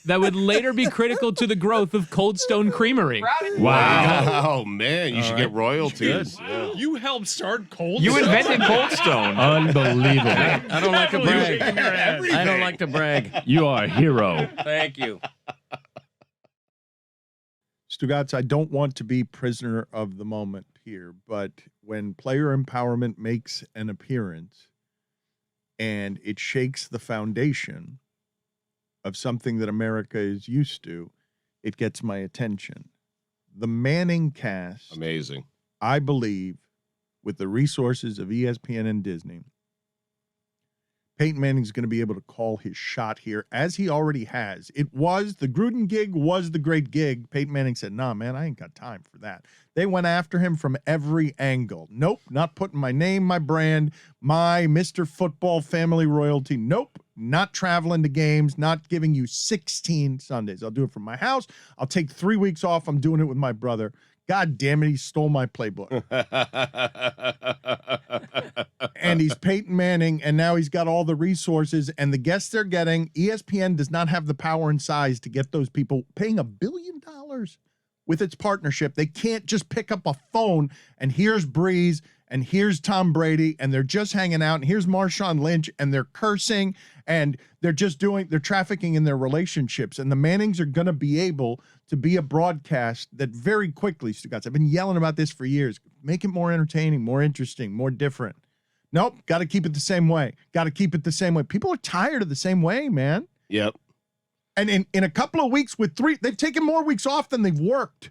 that would later be critical to the growth of Cold Stone Creamery. Wow. Oh man, you should get royalties. Yeah. You helped start Cold You Stone? invented Cold Stone. Unbelievable. I don't like to brag. Everything. I don't like to brag. You are a hero. Thank you. Stugotz, I don't want to be prisoner of the moment here, but when player empowerment makes an appearance and it shakes the foundation of something that America is used to, it gets my attention. The Manning cast, Amazing. I believe, with the resources of ESPN and Disney, Peyton Manning's going to be able to call his shot here, as he already has. The Gruden gig was the great gig. Peyton Manning said, nah, man, I ain't got time for that. They went after him from every angle. Nope, not putting my name, my brand, my Mr. Football family royalty. Nope, not traveling to games, not giving you 16 Sundays. I'll do it from my house. I'll take 3 weeks off. I'm doing it with my brother. God damn it, he stole my playbook. And he's Peyton Manning, and now he's got all the resources and the guests they're getting. ESPN does not have the power and size to get those people paying $1 billion with its partnership. They can't just pick up a phone and here's Breeze and here's Tom Brady and they're just hanging out and here's Marshawn Lynch and they're cursing and they're trafficking in their relationships. And the Mannings are going to be able to be a broadcast that very quickly, Stugotz, I've been yelling about this for years, make it more entertaining, more interesting, more different. Nope, got to keep it the same way. Got to keep it the same way. People are tired of the same way, man. Yep. And in a couple of weeks they've taken more weeks off than they've worked.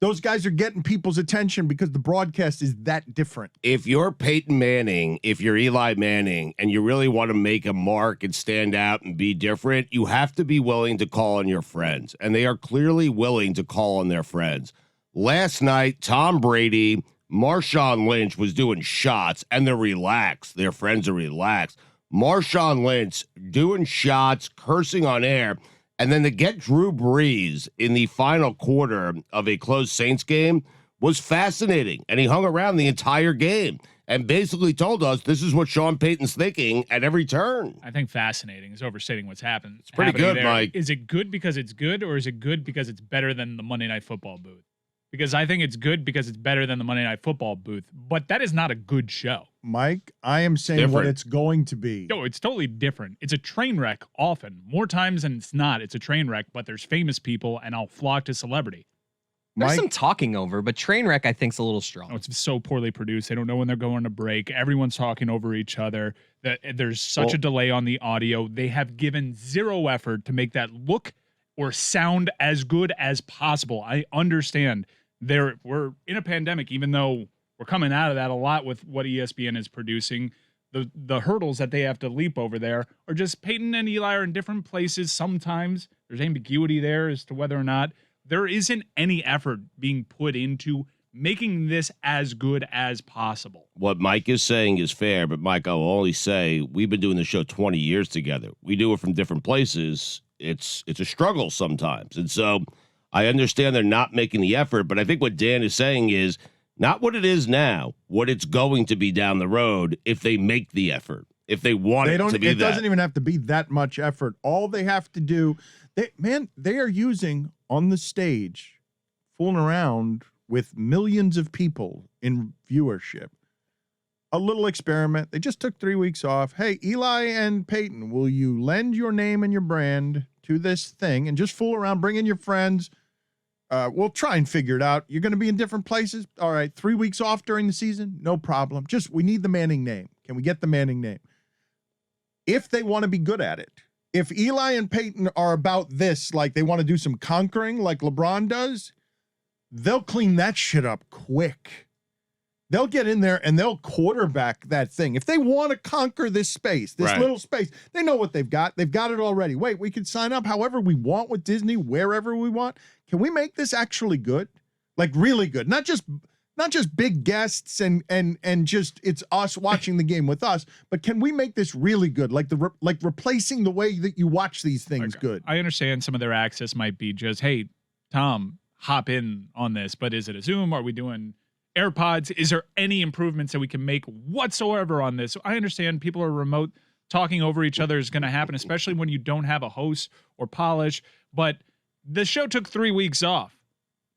Those guys are getting people's attention because the broadcast is that different. If you're Peyton Manning, if you're Eli Manning, and you really want to make a mark and stand out and be different, you have to be willing to call on your friends. And they are clearly willing to call on their friends. Last night, Tom Brady, Marshawn Lynch was doing shots, and they're relaxed. Their friends are relaxed. Marshawn Lynch doing shots, cursing on air. And then to get Drew Brees in the final quarter of a close Saints game was fascinating. And he hung around the entire game and basically told us this is what Sean Payton's thinking at every turn. I think fascinating is overstating what's happened. It's pretty good, there. Mike. Is it good because it's good, or is it good because it's better than the Monday Night Football booth? because I think it's good because it's better than the Monday Night Football booth. But that is not a good show. Mike, I am saying what it's going to be. No, it's totally different. It's a train wreck often. More times than it's not. It's a train wreck, but there's famous people, and I'll flock to celebrity. There's some talking over, but train wreck I think's a little strong. Oh, it's so poorly produced. They don't know when they're going to break. Everyone's talking over each other. There's such a delay on the audio. They have given zero effort to make that look or sound as good as possible. I understand we're in a pandemic, even though we're coming out of that a lot with what ESPN is producing. The hurdles that they have to leap over there are just Peyton and Eli are in different places. Sometimes there's ambiguity there as to whether or not there isn't any effort being put into making this as good as possible. What Mike is saying is fair, but Mike, I will only say we've been doing the show 20 years together. We do it from different places. It's a struggle sometimes. And so I understand they're not making the effort, but I think what Dan is saying is not what it is now, what it's going to be down the road if they make the effort, if they want it to be that. It doesn't even have to be that much effort. All they have to do, they are using on the stage, fooling around with millions of people in viewership. A little experiment. They just took 3 weeks off. Hey, Eli and Peyton, will you lend your name and your brand to this thing and just fool around, bring in your friends? We'll try and figure it out. You're going to be in different places. All right, 3 weeks off during the season, no problem. We need the Manning name. Can we get the Manning name? If they want to be good at it. If Eli and Peyton are about this, like they want to do some conquering like LeBron does, they'll clean that shit up quick. They'll get in there and they'll quarterback that thing. If they want to conquer this space, this little space, they know what they've got. They've got it already. Wait, we can sign up however we want with Disney, wherever we want. Can we make this actually good? Like really good. Not just big guests and just it's us watching the game with us, but can we make this really good? Like replacing the way that you watch these things good. I understand some of their access might be just, hey, Tom, hop in on this, but is it a Zoom? Are we doing AirPods? Is there any improvements that we can make whatsoever on this? I understand people are remote. Talking over each other is going to happen, especially when you don't have a host or polish, but the show took 3 weeks off.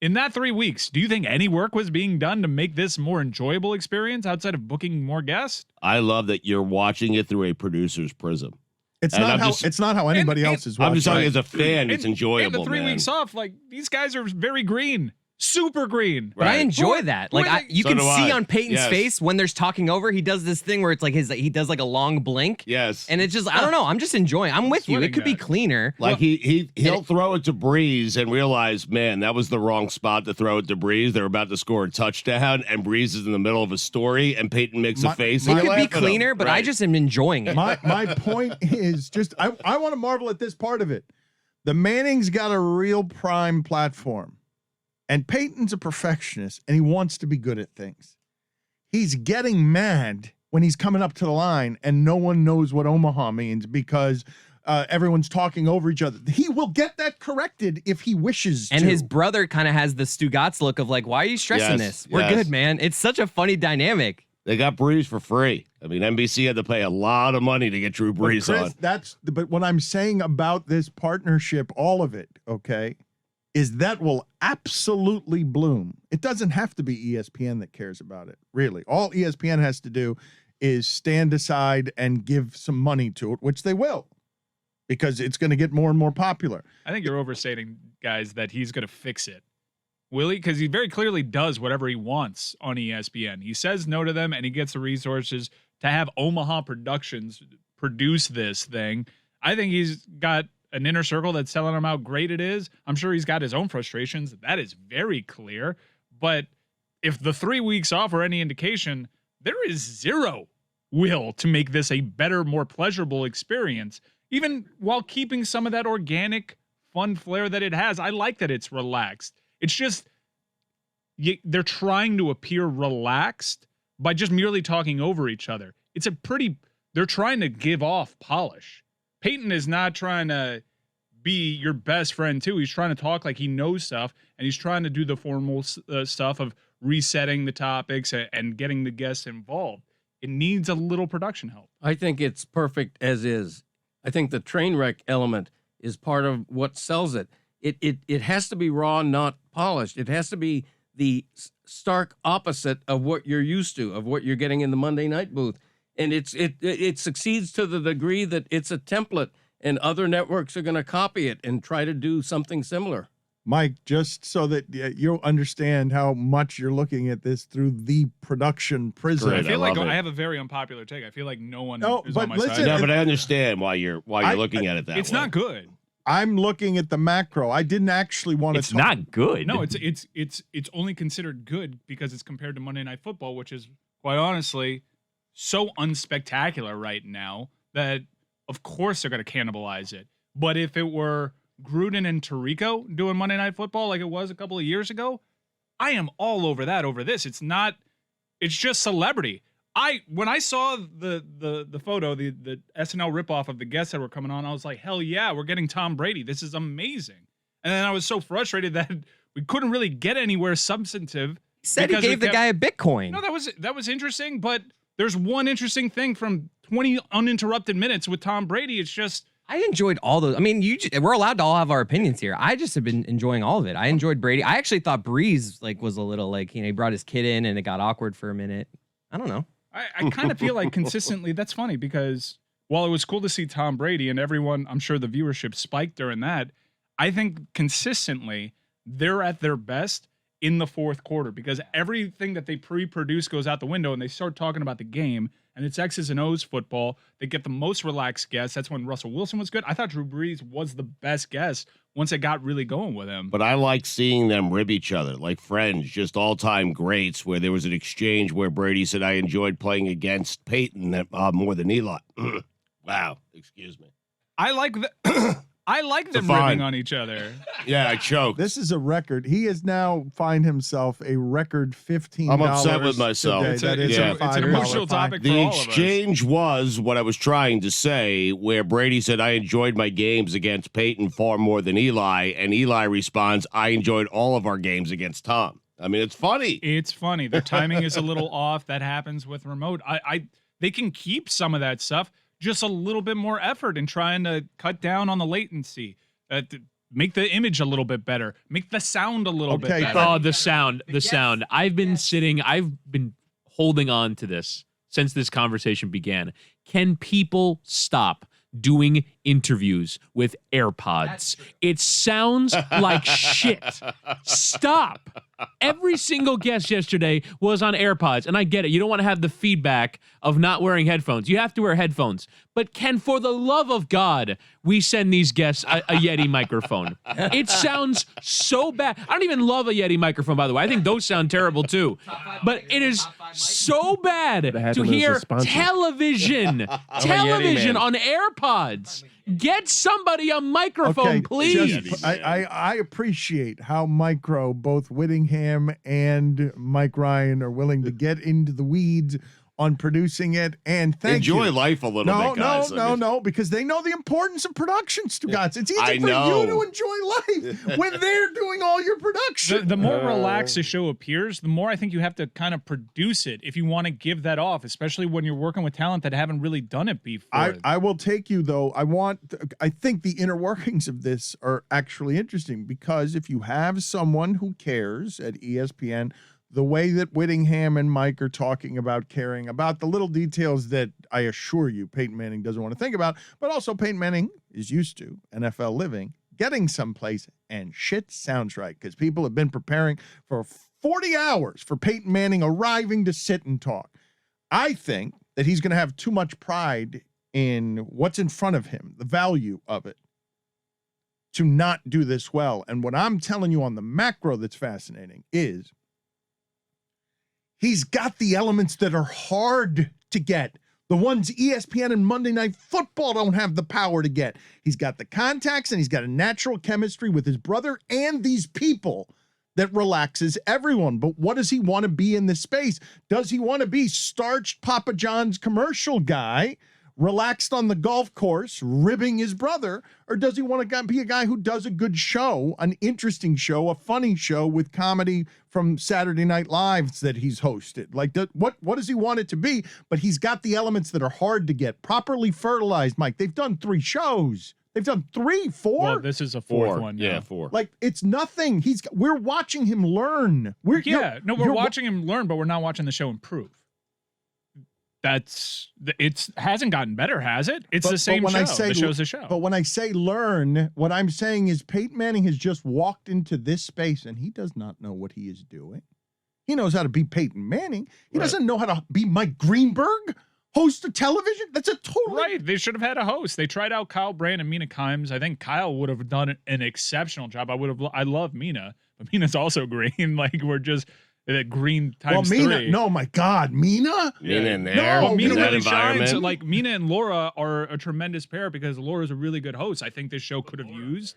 In that 3 weeks, do you think any work was being done to make this a more enjoyable experience outside of booking more guests? I love that you're watching it through a producer's prism. It's not how anybody else is watching. I'm just telling you, as a fan, it's enjoyable. And the 3 weeks off, like these guys are very green. Super green. But I enjoy that. Like you can see on Peyton's face when there's talking over, he does this thing where it's like he does like a long blink. Yes. And it's just I don't know. I'm just enjoying. I'm with you. It could be cleaner. Like he'll throw it to Breeze and realize, man, that was the wrong spot to throw it to Breeze. They're about to score a touchdown, and Breeze is in the middle of a story, and Peyton makes a face. It could be cleaner, but I just am enjoying it. My point is just I want to marvel at this part of it. The Mannings got a real prime platform. And Peyton's a perfectionist, and he wants to be good at things. He's getting mad when he's coming up to the line, and no one knows what Omaha means because everyone's talking over each other. He will get that corrected if he wishes to. And his brother kind of has the Stugotz look of like, why are you stressing this? We're good, man. It's such a funny dynamic. They got Breeze for free. I mean, NBC had to pay a lot of money to get Drew Brees on. But what I'm saying about this partnership, all of it, okay, is that will absolutely bloom. It doesn't have to be ESPN that cares about it, really. All ESPN has to do is stand aside and give some money to it, which they will, because it's going to get more and more popular. I think you're overstating, guys, that he's going to fix it. Will he? Because he very clearly does whatever he wants on ESPN. He says no to them, and he gets the resources to have Omaha Productions produce this thing. I think he's got an inner circle that's telling him how great it is. I'm sure he's got his own frustrations. That is very clear. But if the 3 weeks off are any indication, there is zero will to make this a better, more pleasurable experience, even while keeping some of that organic, fun flair that it has. I like that it's relaxed. It's just they're trying to appear relaxed by just merely talking over each other. They're trying to give off polish. Peyton is not trying to be your best friend, too. He's trying to talk like he knows stuff, and he's trying to do the formal stuff of resetting the topics and getting the guests involved. It needs a little production help. I think it's perfect as is. I think the train wreck element is part of what sells it. It has to be raw, not polished. It has to be the stark opposite of what you're used to, of what you're getting in the Monday night booth. And it succeeds to the degree that it's a template, and other networks are going to copy it and try to do something similar. Mike, just so that you'll understand how much you're looking at this through the production prism. I feel like I have a very unpopular take. I feel like no one is on my side. No, but I understand why you're looking at it that way. It's not good. I'm looking at the macro. I didn't actually want to. It's not good. No, it's only considered good because it's compared to Monday Night Football, which is quite honestly so unspectacular right now that of course they're going to cannibalize it. But if it were Gruden and Tirico doing Monday Night Football like it was a couple of years ago, I am all over that over this. It's just celebrity. When I saw the photo, the SNL ripoff of the guests that were coming on, I was like, hell yeah, we're getting Tom Brady. This is amazing. And then I was so frustrated that we couldn't really get anywhere substantive. He said he gave the guy a Bitcoin. No, that was interesting, but there's one interesting thing from 20 uninterrupted minutes with Tom Brady. It's just I enjoyed all those. I mean, we're allowed to all have our opinions here. I just have been enjoying all of it. I enjoyed Brady. I actually thought Breeze was a little he brought his kid in and it got awkward for a minute. I don't know. I kind of feel like consistently, that's funny because while it was cool to see Tom Brady and everyone, I'm sure the viewership spiked during that, I think consistently they're at their best in the fourth quarter because everything that they pre-produce goes out the window and they start talking about the game. And it's X's and O's football. They get the most relaxed guests. That's when Russell Wilson was good. I thought Drew Brees was the best guest once it got really going with him. But I like seeing them rib each other like friends, just all-time greats, where there was an exchange where Brady said, I enjoyed playing against Peyton more than Eli. Wow. Excuse me. I like them ribbing on each other. Yeah, I choked. This is a record. He has now find himself a record $15. I'm upset with myself. It's an emotional topic for all of us. The exchange was what I was trying to say, where Brady said, I enjoyed my games against Peyton far more than Eli, and Eli responds, I enjoyed all of our games against Tom. I mean, it's funny. It's funny. Their timing is a little off. That happens with remote. They can keep some of that stuff. Just a little bit more effort in trying to cut down on the latency, make the image a little bit better, make the sound a little bit better. Oh, the sound. I've been holding on to this since this conversation began. Can people stop doing interviews with AirPods? It sounds like shit. Stop. Every single guest yesterday was on AirPods, and I get it. You don't want to have the feedback of not wearing headphones. You have to wear headphones. But can, for the love of God, we send these guests a Yeti microphone? It sounds so bad. I don't even love a Yeti microphone, by the way. I think those sound terrible, too. But it is so bad to hear television on AirPods. Get somebody a microphone, please. I appreciate how Micro, both Whittingham and Mike Ryan, are willing to get into the weeds on producing it, and enjoy life a little bit, guys. No, because they know the importance of production, Stugotz. It's easy for you to enjoy life when they're doing all your production. The more relaxed the show appears, the more I think you have to kind of produce it if you want to give that off, especially when you're working with talent that haven't really done it before. I will take you, though. I think the inner workings of this are actually interesting because if you have someone who cares at ESPN, the way that Whittingham and Mike are talking about caring about the little details that I assure you Peyton Manning doesn't want to think about, but also Peyton Manning is used to NFL living, getting someplace, and shit sounds right because people have been preparing for 40 hours for Peyton Manning arriving to sit and talk. I think that he's going to have too much pride in what's in front of him, the value of it, to not do this well. And what I'm telling you on the macro that's fascinating is he's got the elements that are hard to get. The ones ESPN and Monday Night Football don't have the power to get. He's got the contacts and he's got a natural chemistry with his brother and these people that relaxes everyone. But what does he want to be in this space? Does he want to be starched Papa John's commercial guy, relaxed on the golf course, ribbing his brother, or does he want to be a guy who does a good show, an interesting show, a funny show with comedy from Saturday Night Lives that he's hosted? Like, what does he want it to be? But he's got the elements that are hard to get, properly fertilized, Mike. They've done 3 shows. They've done 3, 4. Well, this is a fourth one. Yeah, 4. Like it's nothing. We're watching him learn. We're watching him learn, but we're not watching the show improve. It hasn't gotten better, has it? It's the same show. The show's a show. But when I say learn, what I'm saying is Peyton Manning has just walked into this space and he does not know what he is doing. He knows how to be Peyton Manning. He doesn't know how to be Mike Greenberg, host of television. That's a totally right. They should have had a host. They tried out Kyle Brand and Mina Kimes. I think Kyle would have done an exceptional job. I love Mina, but Mina's also green. Like we're just that green times Mina, 3. No, my God, Mina. Mina in there. No, Mina that really environment. shines. Like Mina and Laura are a tremendous pair because Laura's a really good host. I think this show could have used.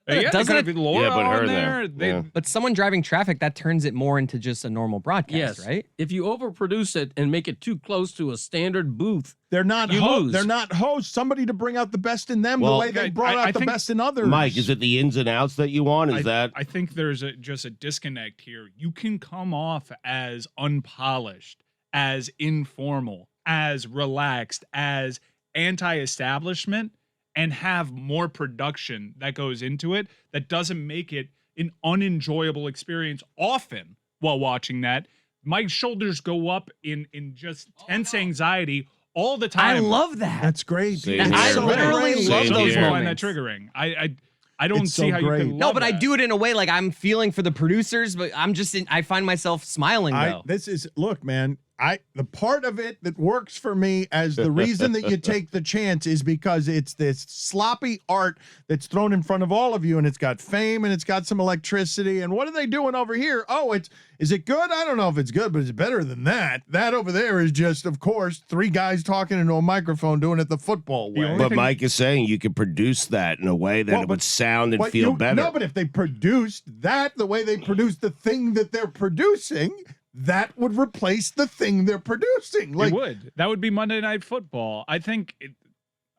Doesn't it? Laura put her on there. there. But someone driving traffic, that turns it more into just a normal broadcast, right? If you overproduce it and make it too close to a standard booth, they're not lose. They're not hosts. Somebody to bring out the best in them the way they brought out the best in others. Mike, is it the ins and outs that you want? I think there's just a disconnect here. You can come off as unpolished, as informal, as relaxed, as anti-establishment, and have more production that goes into it that doesn't make it an unenjoyable experience often while watching that. My shoulders go up in just tense anxiety all the time. I love that. That's great. I literally love those moments. I find that triggering. I don't see how you can love No, but I that. do it in a way like I'm feeling for the producers, but I find myself smiling though. Look, man, the part of it that works for me as the reason that you take the chance is because it's this sloppy art that's thrown in front of all of you, and it's got fame and it's got some electricity. And what are they doing over here? Oh, is it good? I don't know if it's good, but it's better than that. That over there is just, of course, 3 guys talking into a microphone doing it the football way. But Mike is saying you could produce that in a way that it would sound and feel better. No, but if they produced that the way they produced the thing that they're producing, that would replace the thing they're producing. It would. That would be Monday Night Football. I think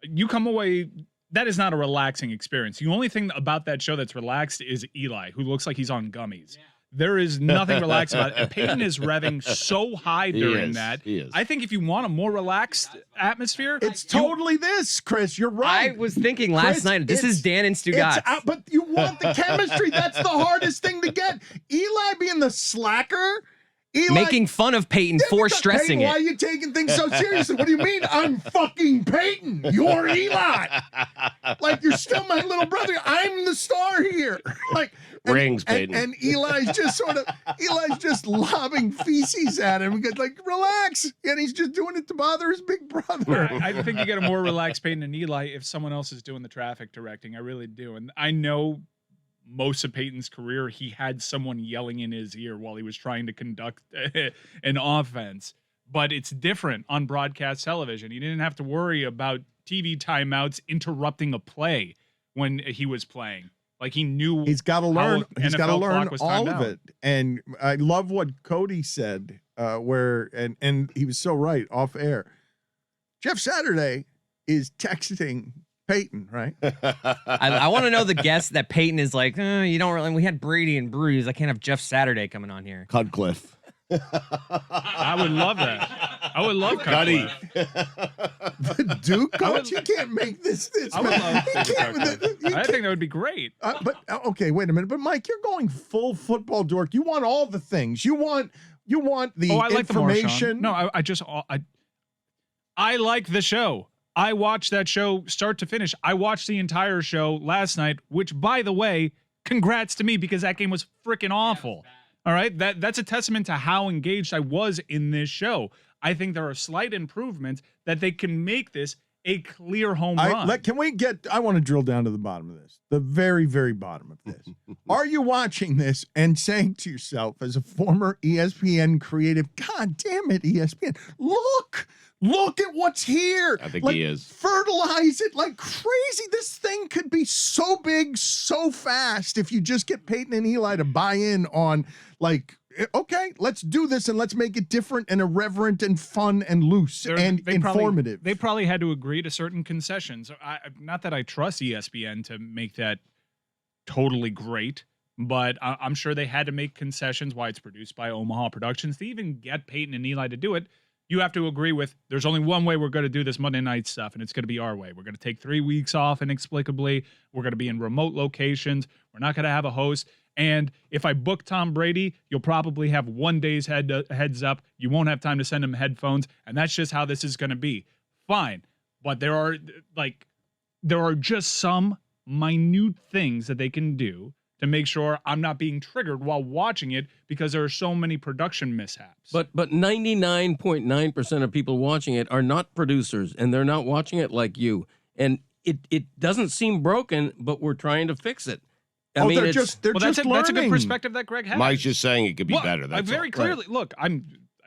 you come away. That is not a relaxing experience. The only thing about that show that's relaxed is Eli, who looks like he's on gummies. Yeah. There is nothing relaxed about it. And Peyton is revving so high during that. I think if you want a more relaxed atmosphere, it's totally this, Chris. You're right. I was thinking last night, this is Dan and Stugotz. But you want the chemistry. That's the hardest thing to get. Eli being the slacker. Eli, making fun of Peyton for stressing Peyton, why are you taking things so seriously? What do you mean? I'm fucking Peyton. You're Eli. Like, you're still my little brother. I'm the star here. Like, rings, Peyton. And Eli's just lobbing feces at him. Because, like, relax. And he's just doing it to bother his big brother. I think you get a more relaxed Peyton and Eli if someone else is doing the traffic directing. I really do. And I know most of Peyton's career, he had someone yelling in his ear while he was trying to conduct an offense. But it's different on broadcast television. He didn't have to worry about TV timeouts interrupting a play when he was playing. Like, he knew he's got to learn. He's got to learn all of it. And I love what Cody said, and he was so right off air. Jeff Saturday is texting Peyton, right? I want to know the guess that Peyton is like, you don't really. We had Brady and Breeze. I can't have Jeff Saturday coming on here. Cudcliffe. I would love that. I would love Cuddy. The Duke coach. You can't make this. I would love I think that would be great. But okay, wait a minute. But Mike, you're going full football dork. You want all the things. You want the I like information. I like the show. I watched that show start to finish. I watched the entire show last night, which, by the way, congrats to me because that game was freaking awful. All right, that's a testament to how engaged I was in this show. I think there are slight improvements that they can make this a clear home run. I want to drill down to the bottom of this, the very, very bottom of this. Are you watching this and saying to yourself, as a former ESPN creative, God damn it, ESPN, look at what's here. I think he is. Fertilize it like crazy. This thing could be so big, so fast if you just get Peyton and Eli to buy in on, like, okay, let's do this and let's make it different and irreverent and fun and loose and informative. They probably had to agree to certain concessions. Not that I trust ESPN to make that totally great, but I'm sure they had to make concessions. Why it's produced by Omaha Productions to even get Peyton and Eli to do it. you have to agree with there's only one way we're going to do this Monday night stuff, and it's going to be our way. We're going to take 3 weeks off inexplicably. We're going to be in remote locations. We're not going to have a host. And if I book Tom Brady, you'll probably have 1 day's heads up. You won't have time to send him headphones, and that's just how this is going to be. Fine. But there are just some minute things that they can do to make sure I'm not being triggered while watching it because there are so many production mishaps. But 99.9% of people watching it are not producers, and they're not watching it like you. And it doesn't seem broken, but we're trying to fix it. I mean, they're just learning. That's a good perspective that Greg has. Mike's just saying it could be better. That's very all. clearly. Look, I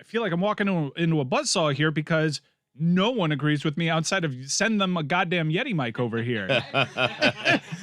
feel like I'm walking into a buzzsaw here because no one agrees with me outside of send them a goddamn Yeti mic over here.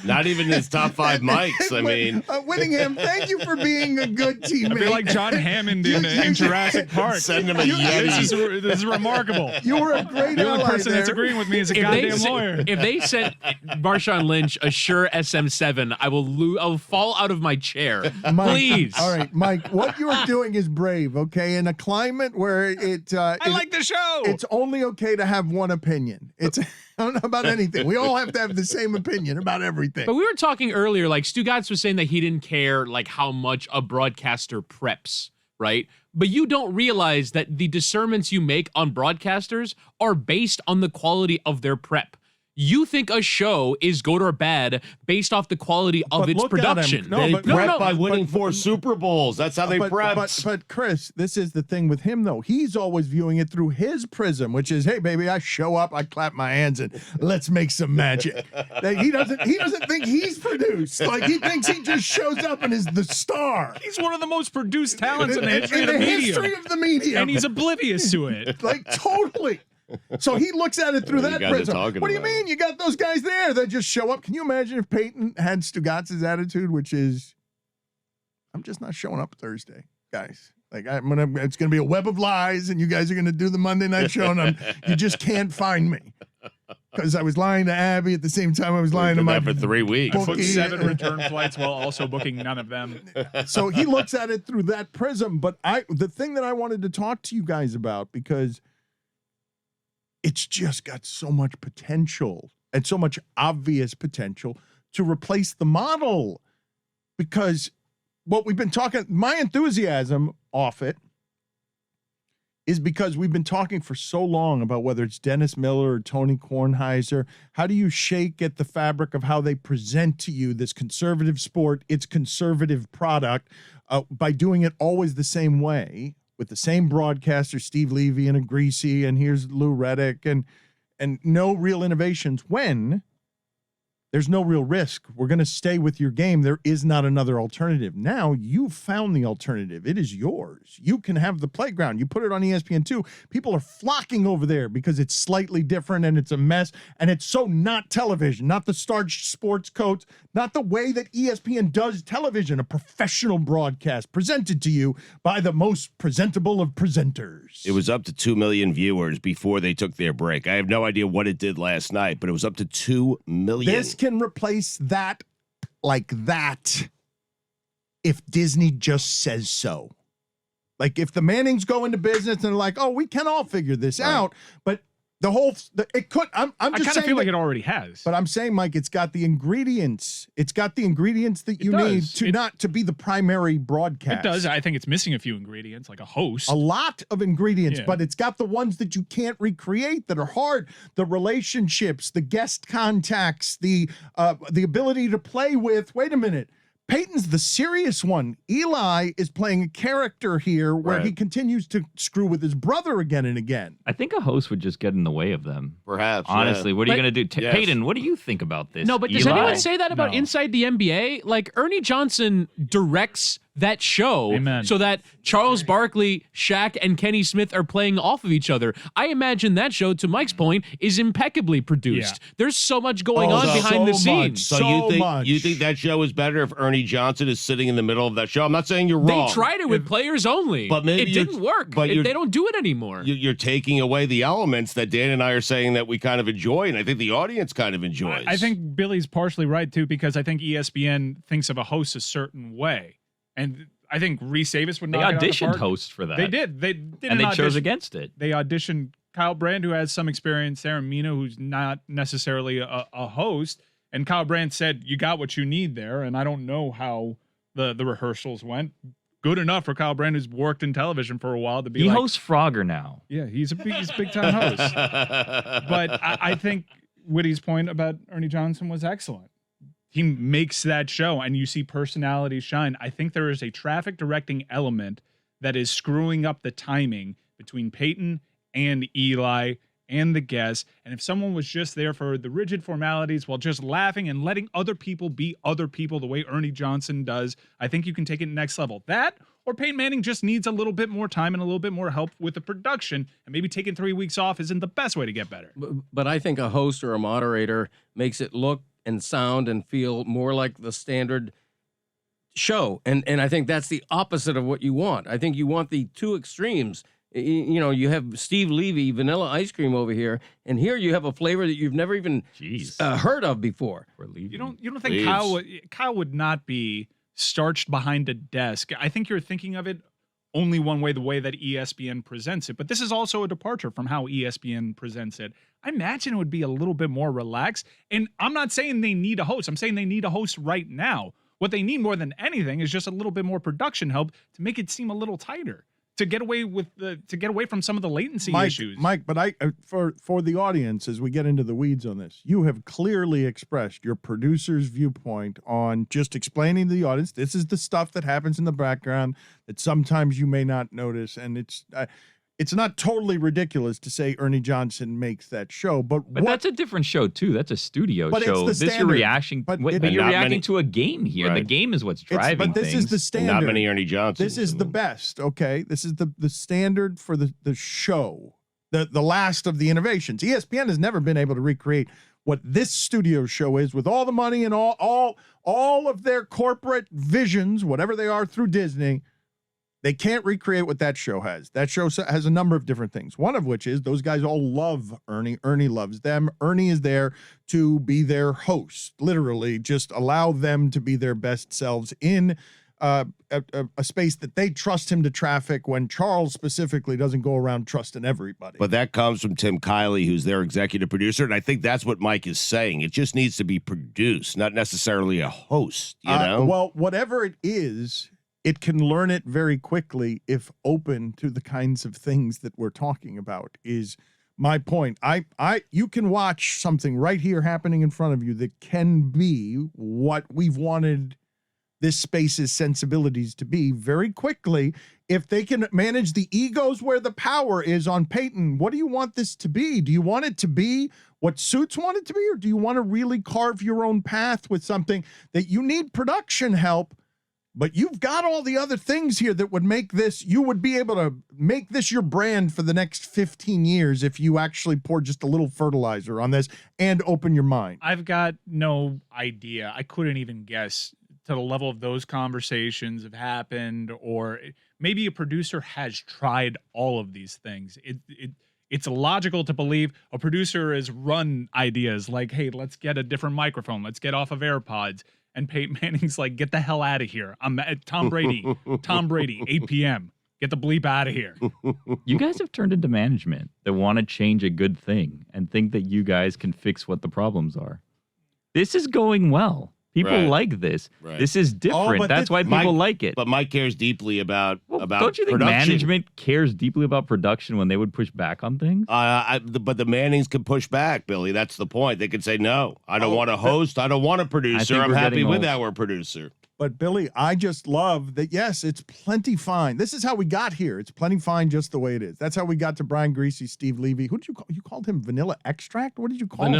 Not even his top 5 mics. I mean, Whittingham, thank you for being a good teammate. I feel like John Hammond in Jurassic Park. Send him a Yeti. This is remarkable. You were a great The only ally person there. that's agreeing with me is a goddamn lawyer. If they sent Marshawn Lynch a Shure SM7, I will fall out of my chair. Mike, Please. All right, Mike, what you are doing is brave, okay? In a climate where I like the show. It's only okay to have one opinion. It's about anything. We all have to have the same opinion about everything. But we were talking earlier, like Stugotz was saying that he didn't care like how much a broadcaster preps, right? But you don't realize that the discernments you make on broadcasters are based on the quality of their prep. You think a show is good or bad based off the quality of But its look at production. him. No, they but- prep by winning 4 Super Bowls. That's how they prep. But Chris, this is the thing with him though. He's always viewing it through his prism, which is, hey baby, I show up, I clap my hands, and let's make some magic. He doesn't think he's produced. Like he thinks he just shows up and is the star. He's one of the most produced talents in the history In of the the media. history of the media. And he's oblivious to it. Like totally. So he looks at it through You that guys are prism. talking What do you about mean? You got those guys there that just show up. Can you imagine if Peyton had Stugotz's attitude, which is, I'm just not showing up Thursday, guys. Like it's gonna be a web of lies, and you guys are gonna do the Monday night show, and you just can't find me because I was lying to Abby at the same time I was lying to my for 3 weeks. I booked bookie. 7 return flights while also booking none of them. So he looks at it through that prism. But the thing that I wanted to talk to you guys about, because it's just got so much potential and so much obvious potential to replace the model. Because what we've been talking, my enthusiasm off it is because we've been talking for so long about whether it's Dennis Miller or Tony Kornheiser. How do you shake at the fabric of how they present to you this conservative sport, its conservative product, by doing it always the same way, with the same broadcaster, Steve Levy and a Greasy, and here's Lou Reddick, and no real innovations when there's no real risk. We're going to stay with your game. There is not another alternative. Now you've found the alternative. It is yours. You can have the playground. You put it on ESPN2. People are flocking over there because it's slightly different and it's a mess. And it's so not television, not the starched sports coats, not the way that ESPN does television, a professional broadcast presented to you by the most presentable of presenters. It was up to 2 million viewers before they took their break. I have no idea what it did last night, but it was up to 2 million. This can replace that like that if Disney just says so. Like if the Mannings go into business and they're like, oh, we can all figure this out, but it could. I kind of feel like it already has. But I'm saying, Mike, it's got the ingredients. It's got the ingredients that you need to be the primary broadcast. It does. I think it's missing a few ingredients, like a host. A lot of ingredients, but it's got the ones that you can't recreate that are hard. The relationships, the guest contacts, the ability to play with. Wait a minute. Peyton's the serious one. Eli is playing a character here where he continues to screw with his brother again and again. I think a host would just get in the way of them. Perhaps. Honestly, what are you going to do? Peyton, what do you think about this? No, but does Eli? anyone say that about Inside the NBA? Like, Ernie Johnson directs that show so that Charles Barkley, Shaq, and Kenny Smith are playing off of each other. I imagine that show, to Mike's point, is impeccably produced. There's so much going on behind the scenes. So you think that show is better if Ernie Johnson is sitting in the middle of that show? I'm not saying you're wrong. They tried it with players only, but maybe it didn't work. But they don't do it anymore. You're taking away the elements that Dan and I are saying that we kind of enjoy, and I think the audience kind of enjoys. I think Billy's partially right, too, because I think ESPN thinks of a host a certain way. And I think Reese Davis would They knock it out of the auditioned park. hosts for that. They did. They did and an they chose audition. against it. They auditioned Kyle Brandt, who has some experience, Sarah Mina, who's not necessarily a host. And Kyle Brandt said, you got what you need there. And I don't know how the rehearsals went. Good enough for Kyle Brandt, who's worked in television for a while, to be He like, hosts Frogger now. yeah, he's a big time host. But I think Witty's point about Ernie Johnson was excellent. He makes that show, and you see personalities shine. I think there is a traffic directing element that is screwing up the timing between Peyton and Eli and the guests. And if someone was just there for the rigid formalities while just laughing and letting other people be other people the way Ernie Johnson does, I think you can take it next level. That or Peyton Manning just needs a little bit more time and a little bit more help with the production, and maybe taking 3 weeks off isn't the best way to get better. But I think a host or a moderator makes it look and sound and feel more like the standard show. And I think that's the opposite of what you want. I think you want the two extremes. You know, you have Steve Levy, vanilla ice cream over here, and here you have a flavor that you've never even heard of before. You don't think Kyle would not be starched behind a desk? I think you're thinking of it only one way, the way that ESPN presents it. But this is also a departure from how ESPN presents it. I imagine it would be a little bit more relaxed. And I'm not saying they need a host. I'm saying they need a host right now. What they need more than anything is just a little bit more production help to make it seem a little tighter, to get away from some of the latency issues. Mike, but for the audience, as we get into the weeds on this, you have clearly expressed your producer's viewpoint on just explaining to the audience, this is the stuff that happens in the background that sometimes you may not notice, and it's not totally ridiculous to say Ernie Johnson makes that show, but that's a different show too. That's a studio show. It's the This you're reaction, but you're reacting to a game here. Right. The game is what's driving But this things. is the standard. Not many Ernie Johnsons. This is the best. Okay, this is the standard for the show. The last of the innovations. ESPN has never been able to recreate what this studio show is with all the money and all of their corporate visions, whatever they are through Disney. They can't recreate what that show has. That show has a number of different things. One of which is those guys all love Ernie. Ernie loves them. Ernie is there to be their host, literally just allow them to be their best selves in a space that they trust him to traffic, when Charles specifically doesn't go around trusting everybody. But that comes from Tim Kiley, who's their executive producer, and I think that's what Mike is saying. It just needs to be produced, not necessarily a host, you know? Well, whatever it is, it can learn it very quickly if open to the kinds of things that we're talking about, is my point. You can watch something right here happening in front of you that can be what we've wanted this space's sensibilities to be very quickly. If they can manage the egos where the power is on Peyton, what do you want this to be? Do you want it to be what Suits want it to be? Or do you want to really carve your own path with something that you need production help? But you've got all the other things here that would make this, you would be able to make this your brand for the next 15 years if you actually pour just a little fertilizer on this and open your mind. I've got no idea. I couldn't even guess to the level of those conversations have happened, or maybe a producer has tried all of these things. It's logical to believe a producer has run ideas like, hey, let's get a different microphone. Let's get off of AirPods. And Peyton Manning's like, get the hell out of here. I'm at Tom Brady, 8 p.m. Get the bleep out of here. You guys have turned into management that want to change a good thing and think that you guys can fix what the problems are. This is going well. People like this. Right. This is different. That's why people like it. But Mike cares deeply about don't you think production. Management cares deeply about production when they would push back on things? But the Mannings can push back, Billy. That's the point. They can say, no, I don't want a host. I don't want a producer. I'm happy with our producer. But, Billy, I just love that, yes, it's plenty fine. This is how we got here. It's plenty fine just the way it is. That's how we got to Brian Greasy, Steve Levy. Who did you call? You called him Vanilla Extract? What did you call him?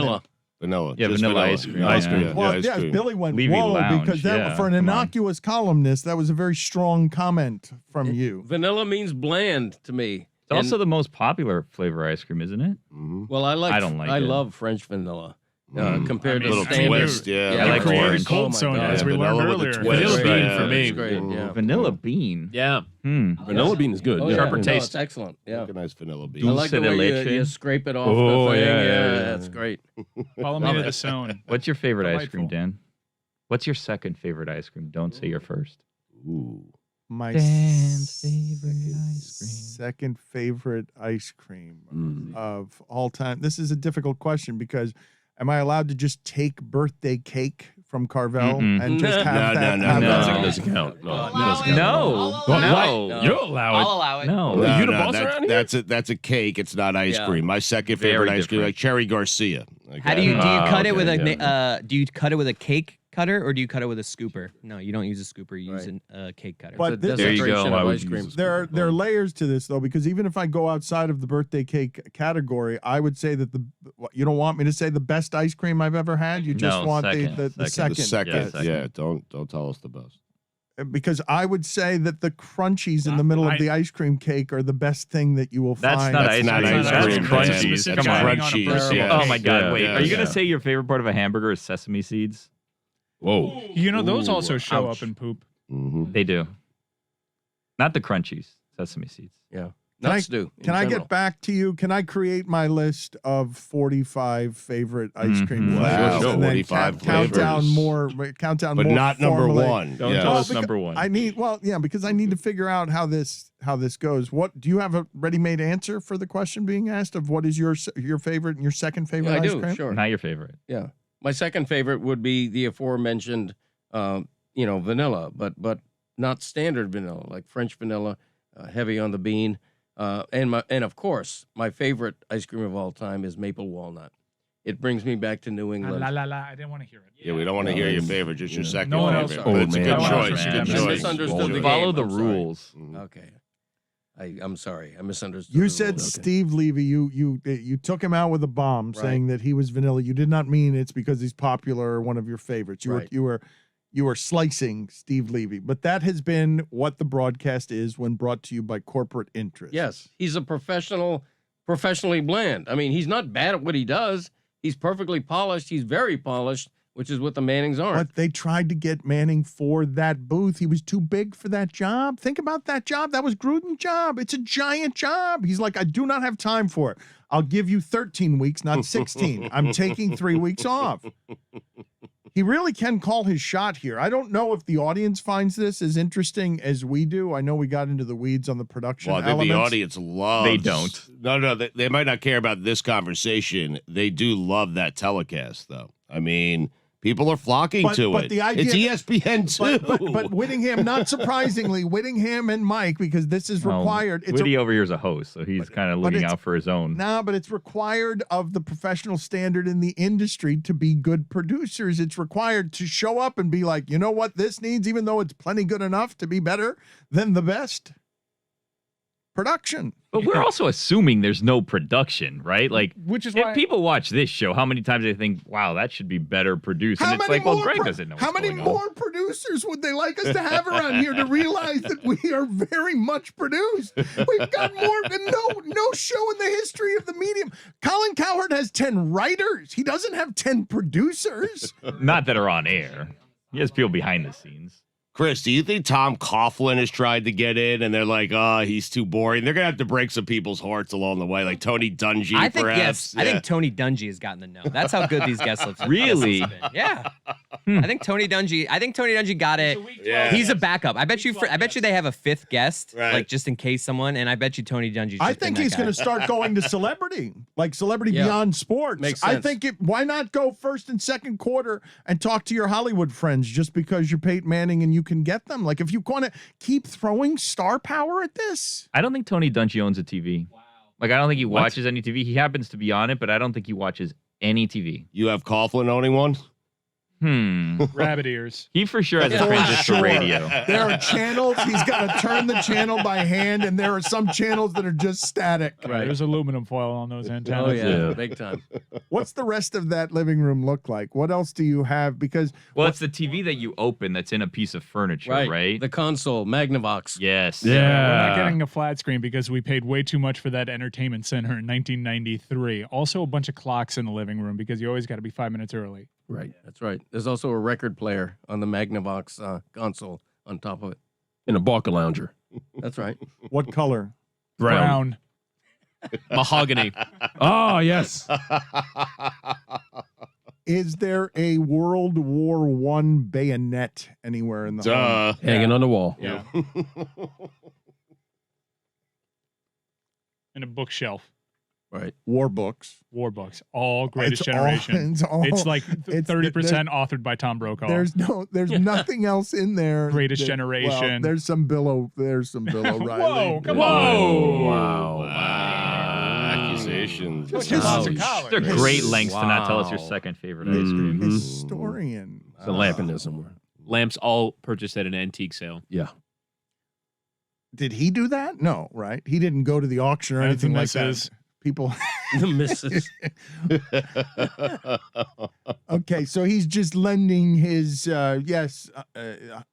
Vanilla. Yeah, vanilla ice cream. Ice cream. Yeah. Well, ice yes, cream. Billy went, Levy whoa, Lounge, because that, for an innocuous columnist, that was a very strong comment from you. Vanilla means bland to me. It's also the most popular flavor ice cream, isn't it? Mm-hmm. Well, I it. love French vanilla. Compared to little standard. twist, I like created orange. cold soda, as we learned earlier. Vanilla bean for me. It's great, yeah. Vanilla bean. Yeah. Vanilla bean is good. Oh, yeah. Sharper no, taste. It's excellent. Yeah. Like a nice vanilla bean. I like the Dulce de way leche. you scrape it off Oh, the thing. yeah. That's great. Follow me to the zone. What's your favorite ice cream, Delightful. Dan? What's your second favorite ice cream? Don't say your first. Ooh. My Dan's favorite ice cream. second favorite ice cream of all time. This is a difficult question because am I allowed to just take birthday cake from Carvel and just have that? No. Doesn't count. No. You'll allow it. I'll allow it. No. You the boss around here? That's a cake. It's not ice Yeah. cream. My second Very favorite ice cream, different. like Cherry Garcia. Okay? How do you cut it okay, with a yeah. do you cut it with a cake cutter or do you cut it with a scooper? No, you don't use a scooper. You use a cake cutter. But It's a There you go. desecration I of would ice use cream. this. there are layers to this though, because even if I go outside of the birthday cake category, I would say that you don't want me to say the best ice cream I've ever had. You just No, want second. the The second. second. Yeah, Yeah, don't tell us the best. Because I would say that the crunchies in the middle of the ice cream cake are the best thing that you will That's find. not ice not cream. ice That's cream, crunchies. man. Come on. Crunchies, yeah. Oh my God! Yeah, Wait, yeah, are you gonna yeah. say your favorite part of a hamburger is sesame seeds? Whoa. You know, those Ooh, also show ouch. up in poop. Mhm. They do. Not the crunchies. Sesame seeds. Yeah. Can Nuts do. in Can I general. get back to you? Can I create my list of 45 favorite ice cream Mhm. flavors Wow, and then 45 count down flavors. more? Count down But more. not number formally. one. Don't Yeah. tell Well, us because number one. I need because I need to figure out how this goes. What do you have a ready-made answer for the question being asked of what is your favorite and your second favorite Yeah, I ice do. cream? Sure. Not your favorite. Yeah. My second favorite would be the aforementioned, vanilla, but not standard vanilla, like French vanilla, heavy on the bean. And of course, my favorite ice cream of all time is maple walnut. It brings me back to New England. I didn't want to hear it. Yeah, we don't want to hear your favorite, just your second No one else. favorite. Oh, But it's a man. good No one else choice. should Good have choice. I misunderstood the Follow game. the I'm sorry. rules. Okay. I'm sorry. I misunderstood. You the said rules. Steve Levy. You took him out with a bomb, Right. saying that he was vanilla. You did not mean it's because he's popular or one of your favorites. Right. You were slicing Steve Levy, but that has been what the broadcast is when brought to you by corporate interests. Yes, he's a professionally bland. I mean, he's not bad at what he does. He's perfectly polished. He's very polished, which is what the Mannings aren't. But they tried to get Manning for that booth. He was too big for that job. Think about that job. That was Gruden's job. It's a giant job. He's like, I do not have time for it. I'll give you 13 weeks, not 16. I'm taking 3 weeks off. He really can call his shot here. I don't know if the audience finds this as interesting as we do. I know we got into the weeds on the production Well, I think elements. the audience loves. They don't. No, they might not care about this conversation. They do love that telecast, though. I mean, people are flocking to but it. the idea- It's ESPN too. But Whittingham, not surprisingly, Whittingham and Mike, because this is Well, required. It's Woody over here is a host, so he's kind of looking it's- out for his own. No, but it's required of the professional standard in the industry to be good producers. It's required to show up and be like, you know what this needs, even though it's plenty good enough to be better than the best production. But we're also assuming there's no production, right? Like, Which is if why people watch this show, how many times they think, wow, that should be better produced? And it's like, well, Greg doesn't know How what's many going on. more producers would they like us to have around here to realize that we are very much produced? We've got more than no show in the history of the medium. Colin Cowherd has 10 writers. He doesn't have 10 producers. Not that are on air. He has people behind the scenes. Chris, do you think Tom Coughlin has tried to get in and they're like, he's too boring? They're going to have to break some people's hearts along the way, like Tony Dungy, I think perhaps. yes. I think Tony Dungy has gotten the no. That's how good these guest lists. Really? Have been. Yeah. I think Tony Dungy got it. Yeah. He's a backup. I bet you they have a fifth guest, Right. like just in case someone. And I bet you Tony Dungy's. I think he's going to start going to celebrity, like Celebrity Yeah. Beyond Sports. Makes I sense. think why not go first and second quarter and talk to your Hollywood friends just because you're Peyton Manning and you can get them? Like, if you want to keep throwing star power at this. I don't think Tony Dungy owns a TV. Wow. Like, I don't think he watches any TV. He happens to be on it, but I don't think he watches any TV. You have Coughlin owning one? rabbit ears. He for sure has a For transistor sure. radio. There are channels. He's got to turn the channel by hand, and there are some channels that are just static. Right. There's aluminum foil on those Oh antennas. yeah, Yeah. big time. What's the rest of that living room look like? What else do you have? Because Well, it's the TV that you open that's in a piece of furniture, right? The console, Magnavox. Yes. We're not getting a flat screen because we paid way too much for that entertainment center in 1993. Also, a bunch of clocks in the living room because you always got to be 5 minutes early. Right. That's right. There's also a record player on the Magnavox console on top of it. In a Barker Lounger. That's right. what color? Brown. Mahogany. Oh, yes. Is there a World War I bayonet anywhere in the home? Hanging on the wall. Yeah. And a bookshelf. Right. War books. War books. All Greatest It's all- Generation. it's all- like it's- 30% authored by Tom Brokaw. There's nothing else in there. Greatest that- well, Generation. there's some Bill O'Reilly. Whoa, come Whoa. on. Wow. Accusations. Just They're great lengths to not tell us your second favorite ice cream. Historian. There's a lamp in there somewhere. Lamps all purchased at an antique sale. Yeah. Did he do that? No, right? He didn't go to the auction or anything like that. People. The missus. Okay, so he's just lending his. Yes,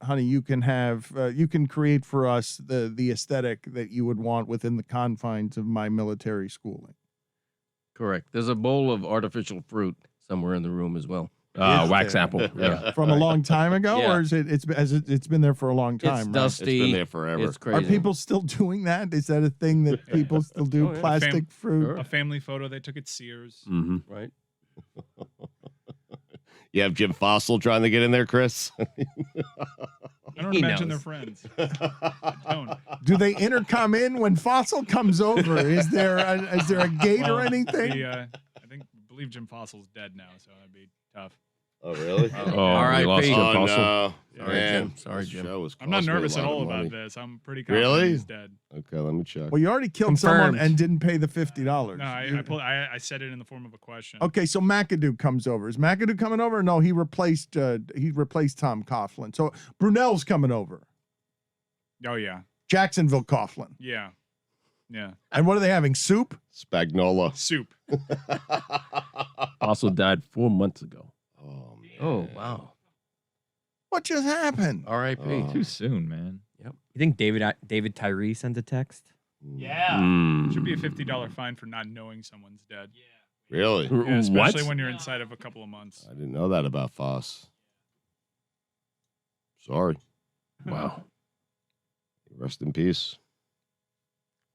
honey, you can have. You can create for us the aesthetic that you would want within the confines of my military schooling. Correct. There's a bowl of artificial fruit somewhere in the room as well. Is Wax there? apple. Yeah. From a long time ago, Yeah. or is it's been there for a long time? It's right? dusty. It's been there forever. It's crazy. Are people still doing that? Is that a thing that people still do? Oh, yeah. Plastic fruit. Sure. A family photo they took at Sears. Mm-hmm. Right. You have Jim Fossil trying to get in there, Chris? I don't He imagine knows. they're friends. I don't. Do they intercom in when Fossil comes over? Is there a gate or anything? I believe Jim Fossil's dead now, so that'd be tough. Oh, really? R.I.P. Oh, Jim Fossil. no. Sorry, Man, Jim. Sorry, this Jim. show was I'm not costing me a nervous at lot all of about money. this. I'm pretty confident Really? he's dead. Okay, let me check. Well, you already killed someone Confirmed. and didn't pay the $50. No, I said it in the form of a question. Okay, so McAdoo comes over. Is McAdoo coming over? No, he replaced Tom Coughlin. So Brunell's coming over. Oh yeah, Jacksonville Coughlin. yeah. And what are they having? Soup? Spagnola. Soup. Also died 4 months ago. Oh, man. Oh, wow. What just happened? R.I.P. Too soon, man. You think David Tyree sent a text? Yeah. Should be a $50 fine for not knowing someone's dead. Really? Yeah, especially What? when you're inside of a couple of months. I didn't know that about Foss. Sorry. Wow. Rest in peace.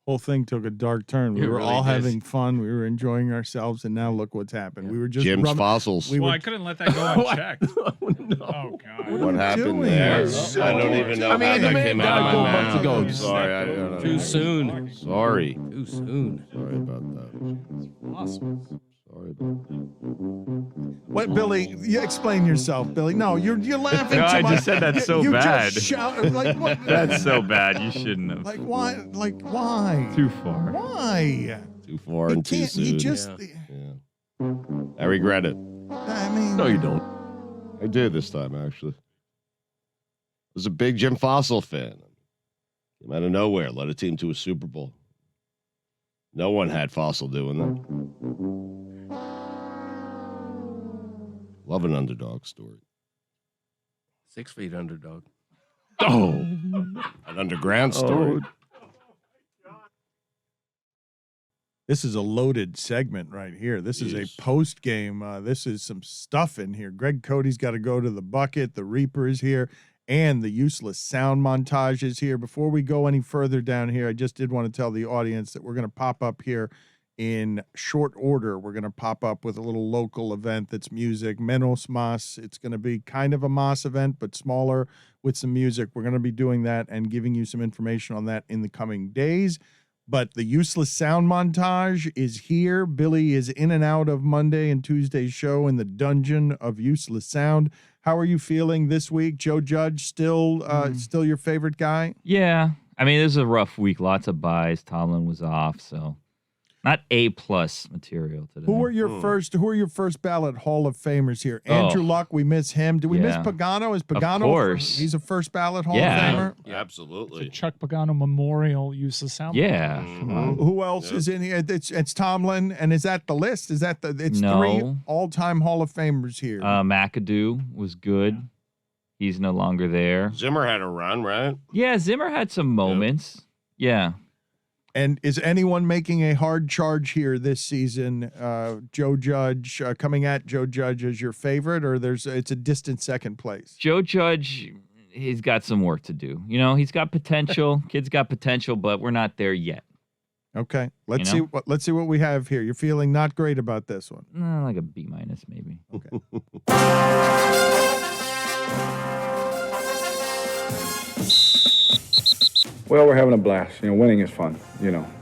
Whole thing took a dark turn. We It were really all did. having fun. We were enjoying ourselves, and now look what's happened. We were just Jim's rubbing- fossils. we Well, were- I couldn't let that go unchecked. Oh, no. Oh God. What happened doing? there? So- I don't even know I mean, how the that man came died out of 4 my months mouth. ago. I'm sorry. I don't know. Too soon. Sorry. Too soon. Sorry about that. Sorry about that. What, Billy? You explain yourself, Billy. No, you're laughing. No, too I much. just said that's so you bad. Just shout, like what? That's so bad. You shouldn't have. Like why? Like why? Too far. Why? Too far He and too can't. soon. He just. Yeah. I regret it. I mean. No, you don't. I did this time, actually. I was a big Jim Fossil fan. Came out of nowhere, led a team to a Super Bowl. No one had Fossil doing that. Love an underdog story. 6 feet underdog. Oh. An underground story. This is a loaded segment right here. This is a Yes. post game. This is some stuff in here. Greg Cody's got to go to the bucket. The Reaper is here, and the useless sound montage is here. Before we go any further down here, I just did want to tell the audience that we're going to pop up here in short order. We're going to pop up with a little local event that's music, Menos Mas. It's going to be kind of a Mas event, but smaller with some music. We're going to be doing that and giving you some information on that in the coming days. But the useless sound montage is here. Billy is in and out of Monday and Tuesday's show in the dungeon of useless sound. How are you feeling this week? Joe Judge still your favorite guy? Yeah. I mean, this is a rough week. Lots of buys. Tomlin was off, so not A+ material today. Who are your first ballot Hall of Famers here? Andrew Luck, we miss him. Do we miss Yeah. Pagano? Is Pagano? Of course. He's a first ballot Hall Yeah. of Famer. Absolutely. Chuck Pagano Memorial useless sound. Yeah. Come on. Who else is in here? It's Tomlin, and is that the list? Is that it's No. 3 all-time Hall of Famers here? McAdoo was good. He's no longer there. Zimmer had a run, right? Yeah, Zimmer had some moments. Yeah. And is anyone making a hard charge here this season? Joe Judge coming at Joe Judge as your favorite, or it's a distant second place? Joe Judge, he's got some work to do. You know, he's got potential. Kid's got potential, but we're not there yet. Okay. Let's see what we have here. You're feeling not great about this one. No, like a B- maybe. Okay. Well, we're having a blast. Winning is fun.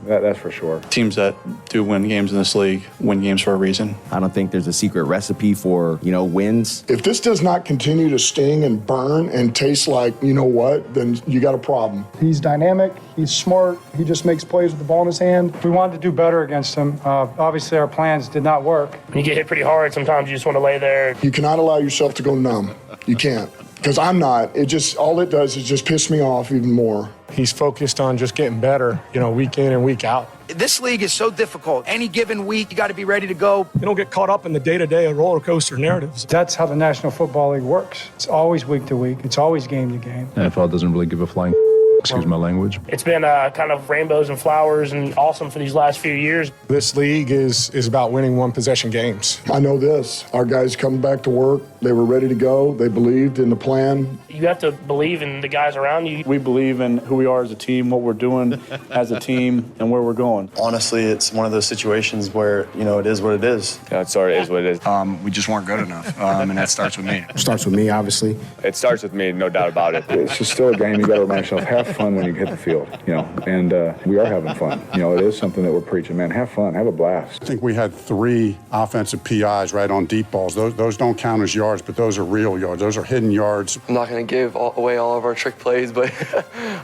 That's for sure. Teams that do win games in this league win games for a reason. I don't think there's a secret recipe for, wins. If this does not continue to sting and burn and taste like, then you got a problem. He's dynamic. He's smart. He just makes plays with the ball in his hand. We wanted to do better against him. Obviously, our plans did not work. When you get hit pretty hard, sometimes you just want to lay there. You cannot allow yourself to go numb. You can't. Because I'm not. All it does is just piss me off even more. He's focused on just getting better, week in and week out. This league is so difficult. Any given week, you got to be ready to go. You don't get caught up in the day-to-day roller coaster narratives. That's how the National Football League works. It's always week to week. It's always game to game. NFL doesn't really give a flying excuse my language. It's been kind of rainbows and flowers and awesome for these last few years. This league is about winning one-possession games. I know this. Our guys come back to work. They were ready to go. They believed in the plan. You have to believe in the guys around you. We believe in who we are as a team, what we're doing as a team, and where we're going. Honestly, it's one of those situations where, it is what it is. Yeah, it sort of is what it is. We just weren't good enough, and that starts with me. Starts with me, obviously. It starts with me, no doubt about it. It's just still a game. You got to remind yourself, have fun when you hit the field, and we are having fun. It is something that we're preaching, man. Have fun, have a blast. I think we had 3 offensive PIs right on deep balls. Those don't count as yards, but those are real yards. Those are hidden yards. I'm not going to give away all of our trick plays, but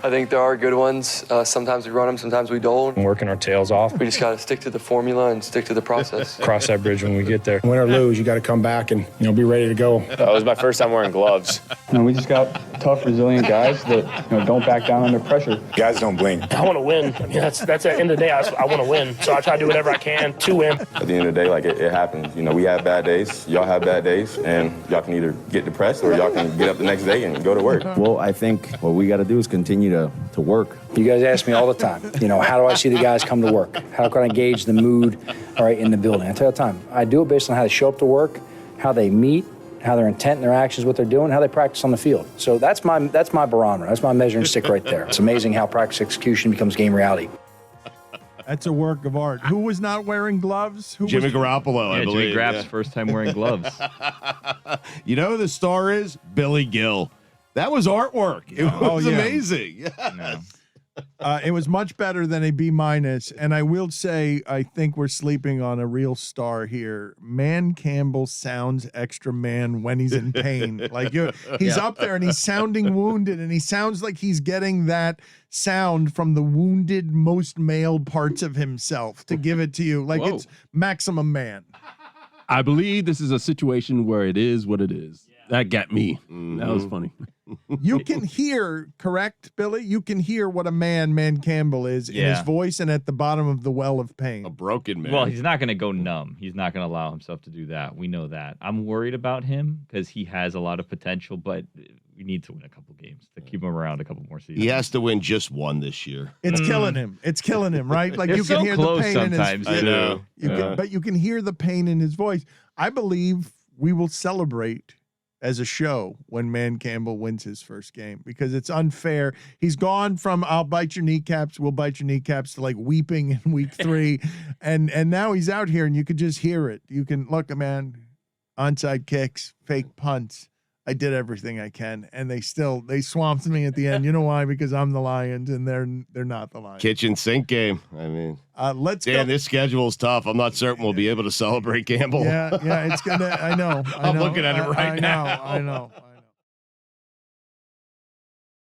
I think there are good ones. Sometimes we run them, sometimes we don't. We're working our tails off. We just got to stick to the formula and stick to the process. Cross that bridge when we get there. Win or lose, you got to come back and be ready to go. That was my first time wearing gloves. We just got tough, resilient guys that don't back down under pressure. Guys don't blink. I want to win. That's at the end of the day, I want to win. So I try to do whatever I can to win. At the end of the day, it happens. We have bad days. Y'all have bad days, and y'all can either get depressed or y'all can get up the next day and go to work. Well, I think what we got to do is continue to work. You guys ask me all the time, how do I see the guys come to work? How can I gauge the mood, in the building? I tell you all the time, I do it based on how they show up to work, how they meet, how their intent and their actions, what they're doing, how they practice on the field. So that's my barometer. That's my measuring stick right there. It's amazing how practice execution becomes game reality. That's a work of art. Who was not wearing gloves? Jimmy Garoppolo, I believe. Jimmy Grapp's first time wearing gloves. You know who the star is? Billy Gill. That was artwork. It was amazing. Yes. It was much better than a B-. And I will say, I think we're sleeping on a real star here. Man Campbell sounds extra man when he's in pain. He's up there and he's sounding wounded, and he sounds like he's getting that sound from the wounded, most male parts of himself to give it to you. It's maximum man. I believe this is a situation where it is what it is. That got me. Mm-hmm. That was funny. You can hear, correct, Billy? You can hear what a man Campbell is in his voice and at the bottom of the well of pain. A broken man. Well, he's not going to go numb. He's not going to allow himself to do that. We know that. I'm worried about him because he has a lot of potential, but we need to win a couple games to keep him around a couple more seasons. He has to win just one this year. It's killing him. It's killing him, right? It's you can hear the pain sometimes. in his I know. But you can hear the pain in his voice. I believe we will celebrate as a show when Man Campbell wins his first game, because it's unfair. He's gone from I'll bite your kneecaps, we'll bite your kneecaps, to weeping in week 3. and now he's out here and you could just hear it. You can look, man, onside kicks, fake punts. I did everything I can, and they swamped me at the end. You know why? Because I'm the Lions, and they're not the Lions. Kitchen sink game. I mean, let's go. This schedule is tough. I'm not certain we'll be able to celebrate Campbell. Yeah, it's gonna. I know. I'm looking at it right now. I know.